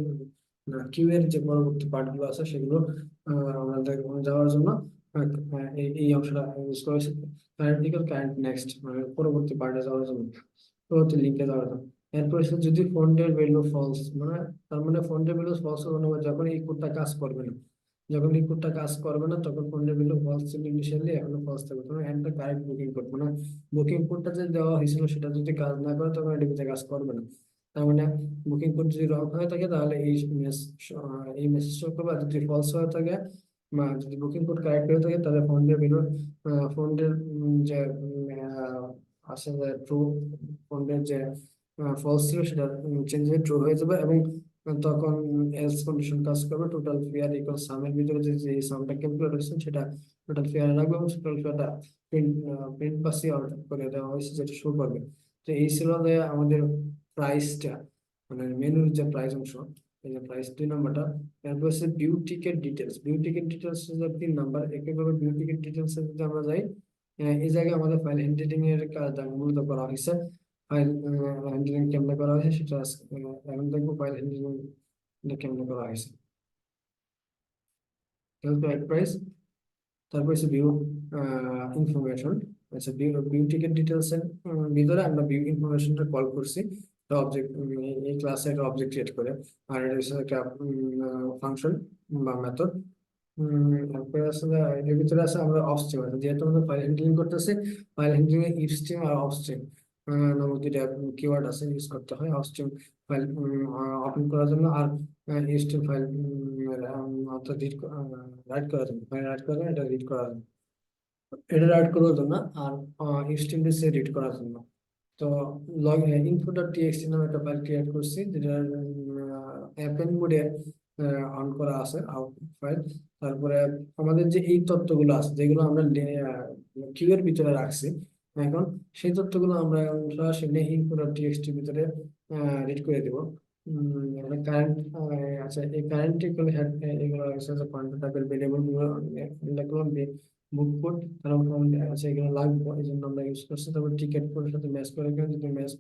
কিউ এর যে পরবর্তী পার্টগুলো আছে সেগুলো আমাদের যাওয়ার জন্য এই অংশটা ইউজ করেছে। কারেন্ট নেক্সট মানে পরবর্তী পার্টে যাওয়ার জন্য, পরবর্তী লিঙ্কে যাওয়ার জন্য। এরপর এসে যদি ফন্টের ভ্যালু ফলস, মানে তার মানে ফন্টের ভ্যালু ফলস মানে যখন এই কোডটা কাজ করবে না, যখন এই কোডটা কাজ করবে না তখন ফন্টের ভ্যালু ফলস ছিল ইনিশিয়ালি, এখনো ফলস থাকবে, তখন এন্ড কারেক্ট বুকিং কোড মানে বুকিং কোডটা যে দেওয়া হয়েছিল সেটা যদি কাজ না করে তখন এটিতে কাজ করবে না। তার মানে বুকিং কোড যদি রং হয়ে থাকে তাহলে এই মেসেজ শো করবে, আর যদি ফলস হয়ে থাকে বা যদি বুকিং কোড কারেক্ট হয়ে থাকে তাহলে ফন্টের ভ্যালু ফন্টের যে আছে যে ট্রু, ফন্টের যে ফলস ছিল সেটা চেঞ্জ হয়ে ট্রু হয়ে যাবে, এবং তখন এলস কন্ডিশন কাজ করবে। টোটাল ফেয়ার ইকুয়াল সামের ভিতরে যে সামটা ক্যালকুলেট হয়েছে সেটা টোটাল ফেয়ার রাখবে, এবং টোটাল ফেয়ারটা প্রিন্ট পাসে আউট করে দেওয়া হয়েছে যেটা শো করবে। তো এই ছিল যে আমাদের প্রাইসটা, মানে মেনুর যে প্রাইস অংশ, এই যে প্রাইস 2 নাম্বারটা। তারপর হচ্ছে view ticket details, view ticket details হচ্ছে 3 নাম্বার। একইভাবে ভিউ টিকেট ডিটেলস এ যদি আমরা যাই, এই জায়গায় আমাদের ফাইল হ্যান্ডলিং এর কাজটা মূলত করা হয়েছে। ফাইল হ্যান্ডলিং কেমনে করা হয়েছে সেটা এখন দেখবো ফাইল হ্যান্ডলিং কেমনে করা হয়েছে। প্রাইস, তারপর হচ্ছে ভিউ ইনফরমেশন। আচ্ছা, ভিউ টিকেট ডিটেলস এর ভিতরে আমরা ভিউ ইনফরমেশনটা কল করছি অবজেক্ট, এই ক্লাসে একটা অবজেক্ট ক্রিয়েট করে, আর এটা হচ্ছে একটা ফাংশন বা মেথড। তারপরে আসলে এর ভিতরে আছে আমরা অফ স্ট্রিম আছে, যেহেতু আমরা ফাইল হ্যান্ডলিং করতেছি, ফাইল হ্যান্ডলিং এ ইফ স্ট্রিম আর অফ স্ট্রিম নামক দুইটা কিওয়ার্ড আছে, ইউজ করতে হয়। অফ স্ট্রিম ফাইল ওপেন করার জন্য, আর ইফ স্ট্রিম ফাইল অর্থাৎ রাইট করার জন্য, ফাইল রাইট করার জন্য, এটা রিড করার জন্য, এটা রাইট করার জন্য, আর ইফ স্ট্রিম সে রিড করার জন্য। তো লগ ইনফো ডট টিএক্সটি নামে একটা ফাইল ক্রিয়েট করছি যেটা অ্যাপেন মোডে অন করা আছে আউট ফাইল। তারপরে আমাদের যে এই তথ্যগুলো আছে যেগুলো আমরা কিউ এর ভিতরে রাখছি, এখন সেই তথ্যগুলো আমরা সরাসরি ইনফো ডট টিএক্সটি ভিতরে রিড করে দেবো। কারেন্ট, আচ্ছা এই কারেন্ট এগুলো পয়েন্টার টাইপের ভেরিয়েবল গুলো লিখলাম, বুক কোড কারণ আছে এগুলো লাগবে, এই জন্য আমরা ইউজ করছি। তারপর টিকেট কোডের সাথে ম্যাচ করে কেন, যদি ম্যাচ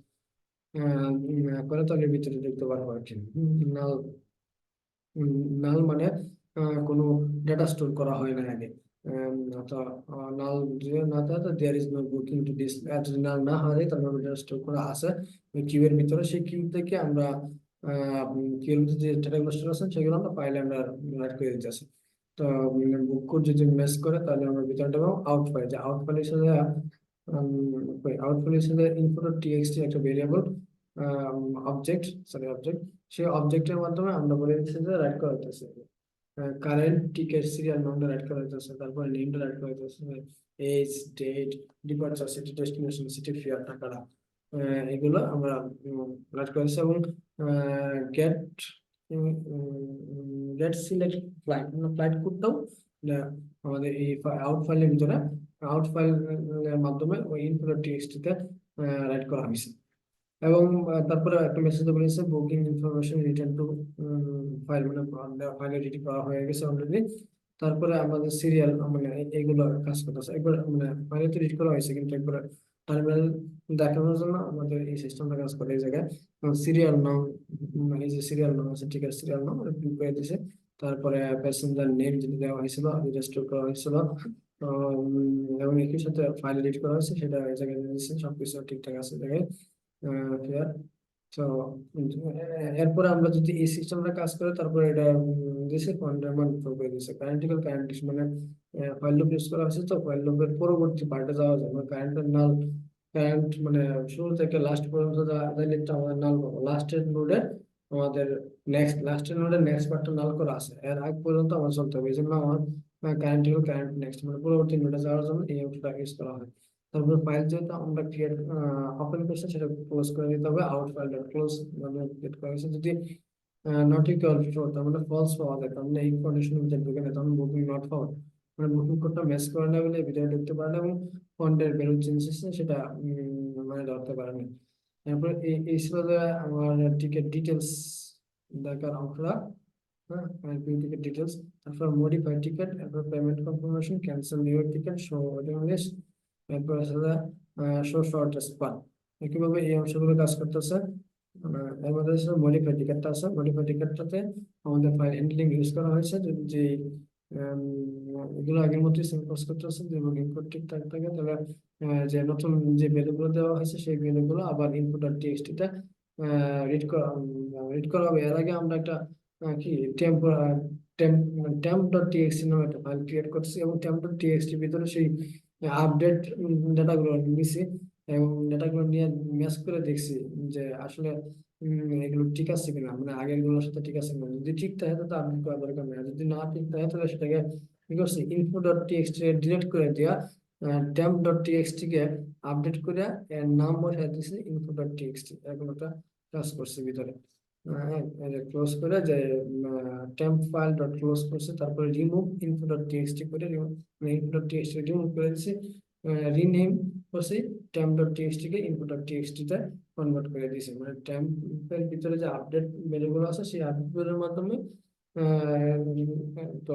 করে তাহলে ভিতরে দেখতে পারবো আর কি। নাল, নাল মানে কোনো ডেটা স্টোর করা হয় না আগে। তো নাল যদি না থাকে there is no booking to this, আর যদি নাল না হয় তাহলে ডেটা স্টোর করা আছে কিউ এর ভিতরে। সেই কিউ থেকে আমরা কিউ এর ভিতরে যে ডেটাগুলো স্টোর আছে সেগুলো আমরা ফাইলে আমরা রাইট করে দিতেছি। তো বুক কোড যদি ম্যাচ করে তাহলে আমরা ভিতরটা পাবো আউট ফাইল। যে আউট ফাইল হিসেবে আউট ফাইল হিসেবে ইনপুট টিএক্সটি একটা ভেরিয়েবল অবজেক্ট, সরি অবজেক্ট, সেই অবজেক্টের মাধ্যমে আমরা বলে দিচ্ছি যে রাইট করা হইতেছে current ticket serial number write করা হইতেছে, তারপরে নেমটা রাইট করা হইতেছে, age, date, departure, city, destination, city, fare, টাকাটা, এগুলো আমরা রাইট করেছি। এবং get get select flight, flight কোডটাও আমাদের এই আউট ফাইলের ভিতরে, আউট ফাইলের মাধ্যমে ওই ইনপুট টিএক্সটিতে রাইট করা হয়েছে। এবং তারপরে একটা মেসেজ বলেছে booking information return to file, মানে ফাইলে রেডি করা হয়ে গেছে অলরেডি। তারপরে আমাদের সিরিয়াল মানে এইগুলো কাজ করতেছে একবার, মানে ফাইলে তো রেডি করা হয়েছে কিন্তু একবার টার্মিনাল দেখানোর জন্য আমাদের এই সিস্টেমটা কাজ করে এই জায়গায়। সিরিয়াল নাম, এই যে সিরিয়াল নাম আছে, ঠিক আছে, সিরিয়াল নাম প্রিন্ট করে দিয়েছে। তারপরে প্যাসেঞ্জার নেম যেটা দেওয়া হয়েছিল, রেজিস্টার করা হয়েছিল, এবং একই সাথে ফাইল এডিট করা হয়েছে সেটা এই জায়গায় দিয়ে দিয়েছে, সবকিছু ঠিকঠাক আছে এই জায়গায় ক্লিয়ার। তো এরপরে আমরা যদি এই সিস্টেমটা কাজ করে তারপরে এটা দিছে পয়েন্টার মান থ্রো করে দিছে কারেন্টিক্যাল কারেন্ট, মানে ফাইল লুপ ইউজ করা হয়েছে। তো ফাইল লুপের পরবর্তী পার্টে যাওয়া যায়, মানে কারেন্টের নাল, কারেন্ট মানে শুরু থেকে লাস্ট পর্যন্ত যাইলে তো আমাদের নাল পাবো। লাস্টের নোডে আমাদের লাস্টের নোডে নেক্সট পার্টটা নাল করা আছে, এর আগ পর্যন্ত আমার চলতে হবে। এই জন্য আমার কারেন্টিক্যাল কারেন্ট নেক্সট, মানে পরবর্তী নোডে যাওয়ার জন্য এই অংশটা ইউজ করা হয়। তারপরে ফাইল যেহেতু আমরা ক্রিয়েট ওপেন করছি সেটা ক্লোজ করে দিতে হবে, আউট ফাইল ডট ক্লোজ মানে ক্রিয়েট করা হয়েছে। যদি নট ইকুয়াল টু তার মানে ফলস পাওয়া যায়, তার মানে এই কন্ডিশনের ভিতরে ঢুকে না, তখন বুকিং নট ফাউন্ড, মানে বুকিং কোডটা ম্যাচ করে না বলে ভিতরে ঢুকতে পারে না, এবং ফন্টের ভ্যালু চেঞ্জ হচ্ছে সেটা মানে ধরতে পারে না। তারপরে এই ছিল যে আমার টিকেট ডিটেলস দেখার অংশটা। হ্যাঁ, টিকেট ডিটেলস, তারপর মডিফাই টিকেট, তারপর payment confirmation, cancel your ticket, show waiting list, এরপর আছে শো শর্টেস্ট পাথ। একইভাবে এই অংশগুলো কাজ করতেছে। এর মধ্যে মডিফাই টিকেটটা আছে, মডিফাই টিকেটটাতে আমাদের ফাইল হ্যান্ডলিং ইউজ করা হয়েছে। যে এগুলো আগের মতোই সেম কাজ করতেছে, যে ইনপুট ঠিকঠাক থাকে তাহলে যে নতুন যে ভ্যালুগুলো দেওয়া হয়েছে সেই ভ্যালুগুলো আবার ইনপুট আর টিএক্সটিতে রিড করা হবে। এর আগে আমরা একটা কি টেম্প টেম্প ডট টিএক্সটি নামে একটা ফাইল ক্রিয়েট করছি, এবং টেম্প ডট টিএক্সটি ভিতরে সেই আপডেট ডাটাগুলো নিয়েছি, এবং ডাটাগুলো নিয়ে ম্যাচ করে দেখছি যে আসলে এগুলো ঠিক আছে কিনা, মানে আগের গুলোর সাথে ঠিক আছে কিনা। যদি ঠিক থাকে তাহলে আপডেট করা দরকার নেই, আর যদি না ঠিক থাকে তাহলে সেটাকে কি করছি, ইনফো ডট টিএক্সটি ডিলিট করে দেওয়া, টেম্প ডট টিএক্সটি কে আপডেট করে এর নাম বসাই দিয়েছি ইনফো ডট টিএক্সটি, এরকম একটা কাজ করছি ভিতরে। ক্লোজ করে যে টেম্প ফাইল ডট ক্লোজ করছে, তারপরে রিমুভ ইনফো ডট টিএক্সটি করে ইনফো ডট টিএক্সটি রিমুভ করে দিচ্ছি, রিনেম করছি টেম্প ডট টিএক্সটি কে ইনফো ডট টিএক্সটি তে কনভার্ট করে দিয়েছি। মানে টেম্পের ভিতরে যে আপডেট ভ্যালুগুলো আছে সেই আপডেট ভ্যালুর মাধ্যমে তো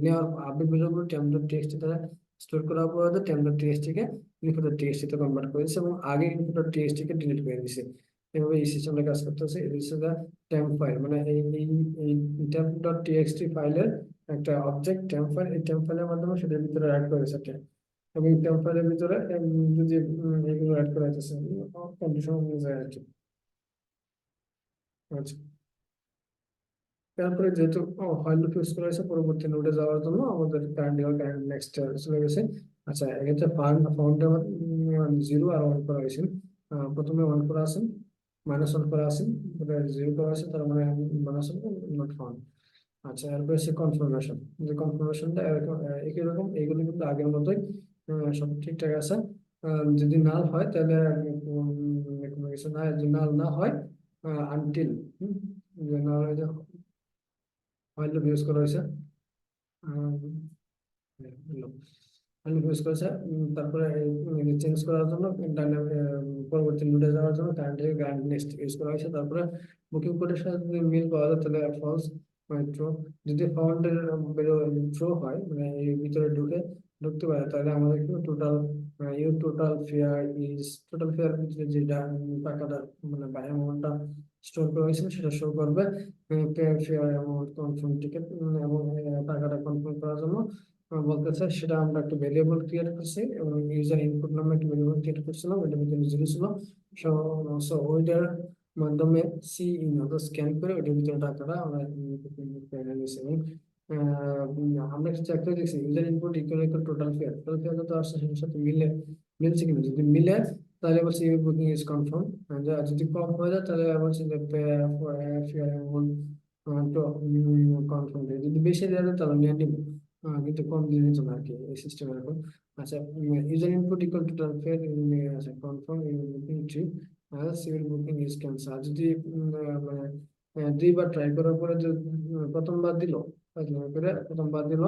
নেওয়ার আপডেট ভ্যালুগুলো টেম্প ডট টিএক্সটি দ্বারা স্টোর করার পরে টেম্প ডট টিএক্সটি কে ইনফো ডট টিএক্সটি তে কনভার্ট করে দিয়েছে, এবং আগে ইনফো ডট টিএক্সটি কে ডিলিট করে দিয়েছে। এভাবে এই সিস্টেমটা কাজ করতেছে। এটা হচ্ছে টেম্প ফাইল, মানে এই টেম্প ডট টিএক্সটি ফাইলের একটা অবজেক্ট টেম্প ফাইল, এই টেম্প ফাইলের মাধ্যমে সেটার ভিতরে অ্যাড করেছে এবং টেম্প ফাইলের ভিতরে যদি এগুলো অ্যাড করা যাচ্ছে কন্ডিশন অনুযায়ী আর কি। আচ্ছা, তারপরে যেহেতু ফাইল ইউজ করা হয়েছে পরবর্তী নোডে যাওয়ার জন্য আমাদের কারেন্ট নেক্সট চলে গেছে। আচ্ছা, এক্ষেত্রে ফাউন্ড আমার 0 আর 1 করা হয়েছে। প্রথমে 1 করা আছে, -1 করা আছে, 0 করা আছে, তার মানে -1 নট ফাউন্ড। আচ্ছা, এরপর হচ্ছে কনফার্মেশন, যে কনফার্মেশনটা একই রকম, এইগুলো কিন্তু আগের মতোই সব ঠিকঠাক আছে। যদি নাল হয় তাহলে কোনো কিছু না, যদি নাল না হয় আনটিল ফাইল ইউজ করা হয়েছে, ইউজ করেছে। তারপরে চেঞ্জ করার জন্য পরবর্তী নোডে যাওয়ার জন্য কারেন্ট নেক্সট ইউজ করা হয়েছে। তারপরে বুকিং কোডের সাথে যদি মিল পাওয়া যায় তাহলে ফলস, মানে ট্রু। যদি ফাউন্ডের ট্রু হয়, মানে এর ভিতরে ঢুকতে পারে, তাহলে আমাদের কিন্তু টোটাল ফেয়ার ভিতরে যে টাকাটা মানে বা অ্যামাউন্টটা স্টোর করা হয়েছিল সেটা শো করবে। ফেয়ার অ্যামাউন্ট কনফার্ম টিকিট, এবং টাকাটা কনফার্ম করার জন্য বলতেছে সেটা আমরা একটা ভেরিয়েবল ক্রিয়েট করছি, এবং ইউজার ইনপুট নামে একটা ভেরিয়েবল ক্রিয়েট করছিলাম, এটা ভিতরে জিরো ছিল। সো ওইটার মাধ্যমে স্ক্যান করে ওইটার ভিতরে টাকাটা আমরা পেয়ে নিয়েছি। এবং আমরা কিছু একটা দেখছি user input equal equal total fair তো আসছে সেটার সাথে মিলছে কিনা, যদি মিলে তাহলে বলছি বুকিং ইজ কনফার্ম। যদি কম হয়ে যায় তাহলে বলছি যে ফেয়ার অ্যামাউন্ট তো কনফার্ম, যদি বেশি দেওয়া যায় তাহলে নিয়ে নিব, কিন্তু কম দিয়ে নিত না আর কি, এই সিস্টেম এরকম। আচ্ছা, user input equal total fare, আচ্ছা confirm booking trip, civil booking is cancel. আর যদি মানে দুইবার ট্রাই করার পরে যে প্রথমবার দিল, করে প্রথমবার দিল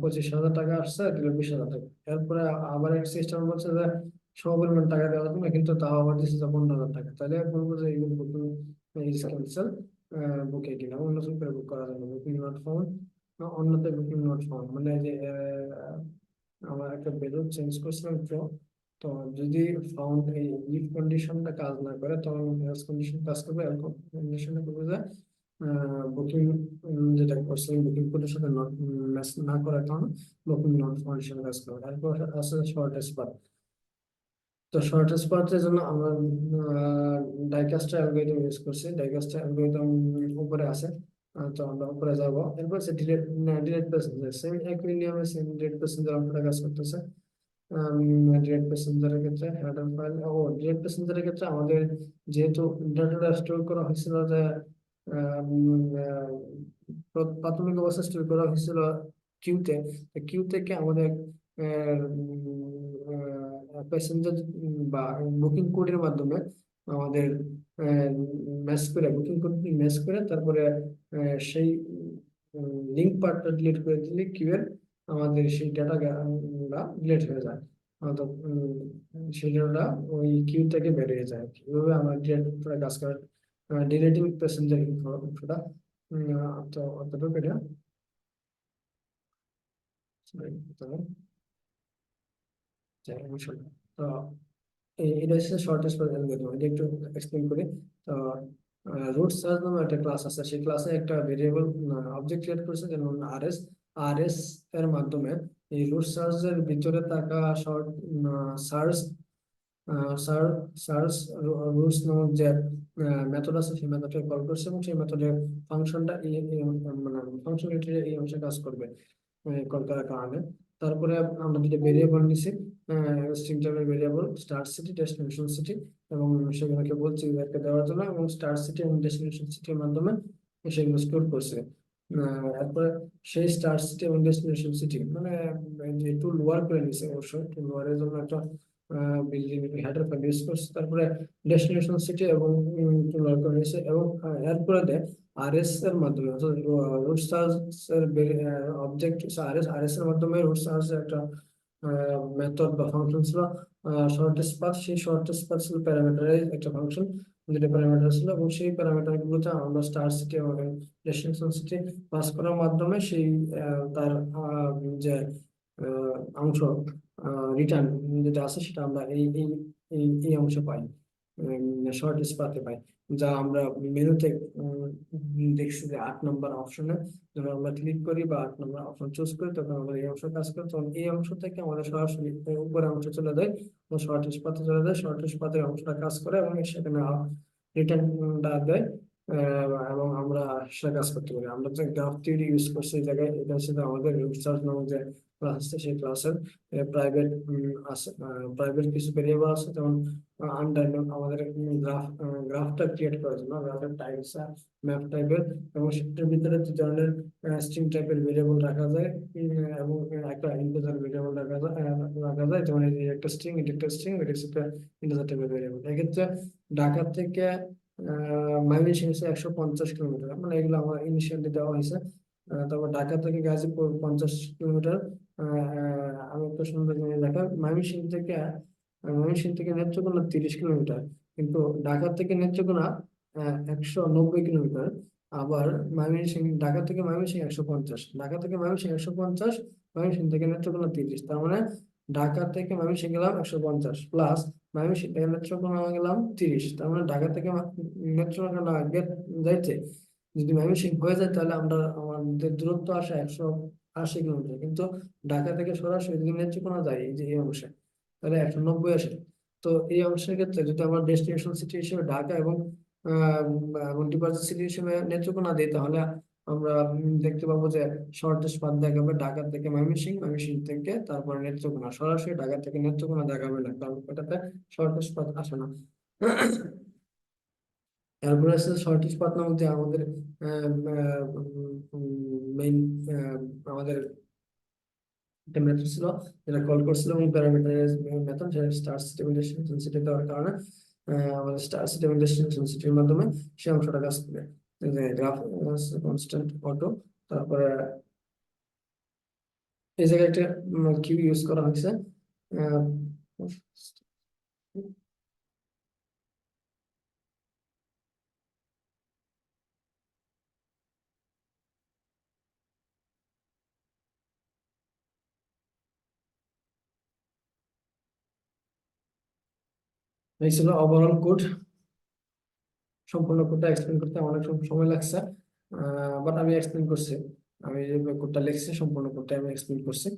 25,000 টাকা আসছে, দিল 20,000 টাকা। এরপরে আবার এক সিস্টেম বলছে যে সমপরিমাণ টাকা দেওয়া লাগবে না, কিন্তু তাও আবার দিচ্ছে যে 15,000 টাকা, তাহলে বলবো যে এই বুকিং ইজ ক্যান্সেল, বুকে কিনা অন্য করে বুক করা যাবে, বুকিং নট ফাউন্ড, অন্যতে বুকিং নট ফাউন্ড, মানে যে আমার একটা বেরোড চেঞ্জ করছিলাম তো। তো যদি ফাউন্ড এই ইফ কন্ডিশনটা কাজ না করে তখন এলস কন্ডিশন কাজ করবে, এরকম কন্ডিশনে করবে যে বুকিং যেটা করছে বুকিং কোডের সাথে নট ম্যাচ না করার কারণে বুকিং নট ফাউন্ড হিসেবে কাজ করবে। এরপর আছে শর্টেস্ট পাথ। তো শর্টেস্ট পাথের জন্য আমরা ডাইকাস্টার অ্যালগরিদম ইউজ করছি, ডাইকাস্টার অ্যালগরিদম উপরে আছে। তো আমরা উপরে যাব, এরপর হচ্ছে ডিরেক্ট প্যাসেঞ্জার, সেম একই নিয়মে সেম ডিরেক্ট প্যাসেঞ্জার আমরা কাজ করতেছে। ডিরেক্ট প্যাসেঞ্জারের ক্ষেত্রে হেডার ফাইল, ডিরেক্ট প্যাসেঞ্জারের ক্ষেত্রে আমাদের যেহেতু ডাটাটা স্টোর করা হয়েছিল যে প্রাথমিক অবস্থা স্টোর করা হয়েছিল কিউতে, কিউ থেকে আমাদের প্যাসেঞ্জার বা বুকিং কোডের মাধ্যমে আমাদের ম্যাচ করে বুকিং কোড ম্যাচ করে তারপরে সেই লিঙ্ক পার্টটা ডিলিট করে দিলে কিউ এর আমাদের সেই ডাটা ডিলিট হয়ে যায়। তো সেই ডাটাটা ওই কিউ থেকে বেরিয়ে যায়। কিভাবে আমরা ডিরেক্ট কাজ করে ডিলেটিং প্যাসেঞ্জার ইনফোটা, তো অতটুকু এটা। Sorry, তো যাই হোক, বিষয়টা। তো এটা হচ্ছে শর্টেস্ট অ্যালগরিদম, এটা একটু এক্সপ্লেন করি। তো রুট সার্চ নামে একটা ক্লাস আছে, সেই ক্লাসে একটা ভেরিয়েবল অবজেক্ট ক্রিয়েট করেছে যেমন আরএস। আরএস এর মাধ্যমে এই রুট সার্চের ভিতরে থাকা শর্ট সার্চ সার্চ রুটস নামক যে মেথড আছে সেই মেথডকে কল করছে, এবং সেই মেথডের ফাংশনটা মানে ফাংশনালিটি এই অংশে কাজ করবে কল করার কারণে। তারপরে আমরা দুটো ভেরিয়েবল নিছি, স্ট্রিং টাইপের variable start city destination city, এবং সেগুলোকে বলছি ইউজারকে দেওয়ার জন্য, এবং স্টার্ট সিটি এবং ডেস্টিনেশন সিটির মাধ্যমে সেগুলো স্টোর করছে। এরপরে সেই স্টার্ট সিটি এবং ডেস্টিনেশন সিটি মানে যে টুল ওয়ার করে নিছে, অবশ্যই টুল ওয়ারের জন্য একটা বিল্ডিং হেডার ফাইল ইউজ করছে। তারপরে ডেস্টিনেশন সিটি এবং টুল ওয়ার করে নিছে, এবং এরপরে দেয় আরএস এর মাধ্যমে, অর্থাৎ রুট সার্চ এর অবজেক্ট আরএস, আরএস এর মাধ্যমে রুট সার্চ একটা মেথড বা ফাংশন ছিল শর্টেস্ট পাথ। সেই শর্টেস্ট পাথ ছিল প্যারামিটারের একটা ফাংশন, যেটা প্যারামিটার ছিল, এবং সেই প্যারামিটার গুলোতে আমরা স্টার সিটি এবং ডেস্টিনেশন সিটি পাস করার মাধ্যমে সেই তার যে অংশ রিটার্ন যেটা আছে সেটা আমরা এই অংশে পাই, শর্ট পাতে পাই, যা আমরা মেনুতে দেখছি যে 8 নম্বর অপশনে যখন আমরা ক্লিক করি বা 8 নম্বর অপশন চুজ করি তখন আমরা এই অংশ কাজ করি, তখন এই অংশ থেকে আমাদের সরাসরি উপরে অংশ চলে যায়, শর্ট পাতে চলে যায়, শর্ট পাতের অংশটা কাজ করে এবং সেখানে রিটার্নটা দেয়। এবং আমরা সেটা কাজ করতে পারি। আমরা যে গ্রাফ থিওরি ইউজ করছি এই জায়গায়, এটা হচ্ছে যে আমাদের রিসার্চ নামক যে ক্লাস আছে সেই ক্লাসের প্রাইভেট আছে, প্রাইভেট কিছু ভেরিয়েবল আছে, যেমন আন্ডার আমাদের গ্রাফটা ক্রিয়েট করার জন্য গ্রাফের টাইপস ম্যাপ টাইপের, এবং সেটার ভিতরে দু ধরনের স্ট্রিং টাইপের ভেরিয়েবল রাখা যায়, এবং একটা ইন্টিজার ভেরিয়েবল রাখা যায়, যেমন এই একটা স্ট্রিং, এটা একটা স্ট্রিং, এটা একটা ইন্টিজার টাইপের ভেরিয়েবল। এক্ষেত্রে ঢাকা থেকে ময়মনসিংহ 150 কিলোমিটার, মানে এগুলো আমার ইনিশিয়ালি দেওয়া হয়েছে। তারপর ঢাকা থেকে গাজীপুর 50 কিলোমিটার। আমি একটা সুন্দর জিনিস দেখা, ময়মনসিংহ থেকে নেত্রকোনা 30 কিলোমিটার, কিন্তু ঢাকা থেকে নেত্রকোনা 190 কিলোমিটার। আবার ঢাকা থেকে ময়মনসিংহ 150, ঢাকা থেকে ময়মনসিংহ 150, ময়মনসিংহ থেকে নেত্রকোনা 30। তার মানে ঢাকা থেকে ময়মনসিংহ গেলাম 150 প্লাস ময়মনসিংহ থেকে নেত্রকোনা গেলাম 30, তার মানে ঢাকা থেকে নেত্রকোনা যাইতে যদি ময়মনসিংহ হয়ে যায় তাহলে আমাদের দূরত্ব আসে 180 কিলোমিটার, কিন্তু ঢাকা থেকে সরাসরি যদি নেত্রকোনা যাই এই যে এই অংশে তাহলে 190 আসে। তো এই অংশের ক্ষেত্রে যদি আমরা ডেস্টিনেশন সিটি হিসেবে ঢাকা এবং ডিপার্চার সিটি হিসেবে নেত্রকোনা দিই তাহলে আমরা দেখতে পাবো যে শর্টেস্ট পাথ দেখাবে ঢাকা থেকে ময়মনসিংহ, ময়মনসিংহ থেকে তারপরে নেত্রকোনা, সরাসরি ঢাকা থেকে নেত্রকোনা দেখাবে না, কারণ এটাতে শর্টেস্ট পাথ আসে না। তারপরে আছে শর্টেস্ট পাথ নামক যে আমাদের মেইন আমাদের একটা মেথড ছিল যেটা কল করছিল, এবং প্যারামিটারাইজ মেথড যেটা স্টার সিস্টেম ডেস্টিনেশন দেওয়ার কারণে আমাদের স্টার সিস্টেম ডেস্টিনেশন সিটির মাধ্যমে সেই অংশটা কাজ করে। গ্রাফ কনস্ট্যান্ট অটো, তারপরে এই জায়গায় একটা কিউ ইউজ করা হয়েছে। আহ, এই ছিল ওভারঅল কোড। সম্পূর্ণ কোডটা এক্সপ্লেন করতে অনেক সময় লাগছে, বাট আমি এক্সপ্লেন করছি। আমি যে কোডটা লিখছি সম্পূর্ণ কোডটা আমি এক্সপ্লেন করছি।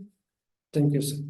Thank you sir.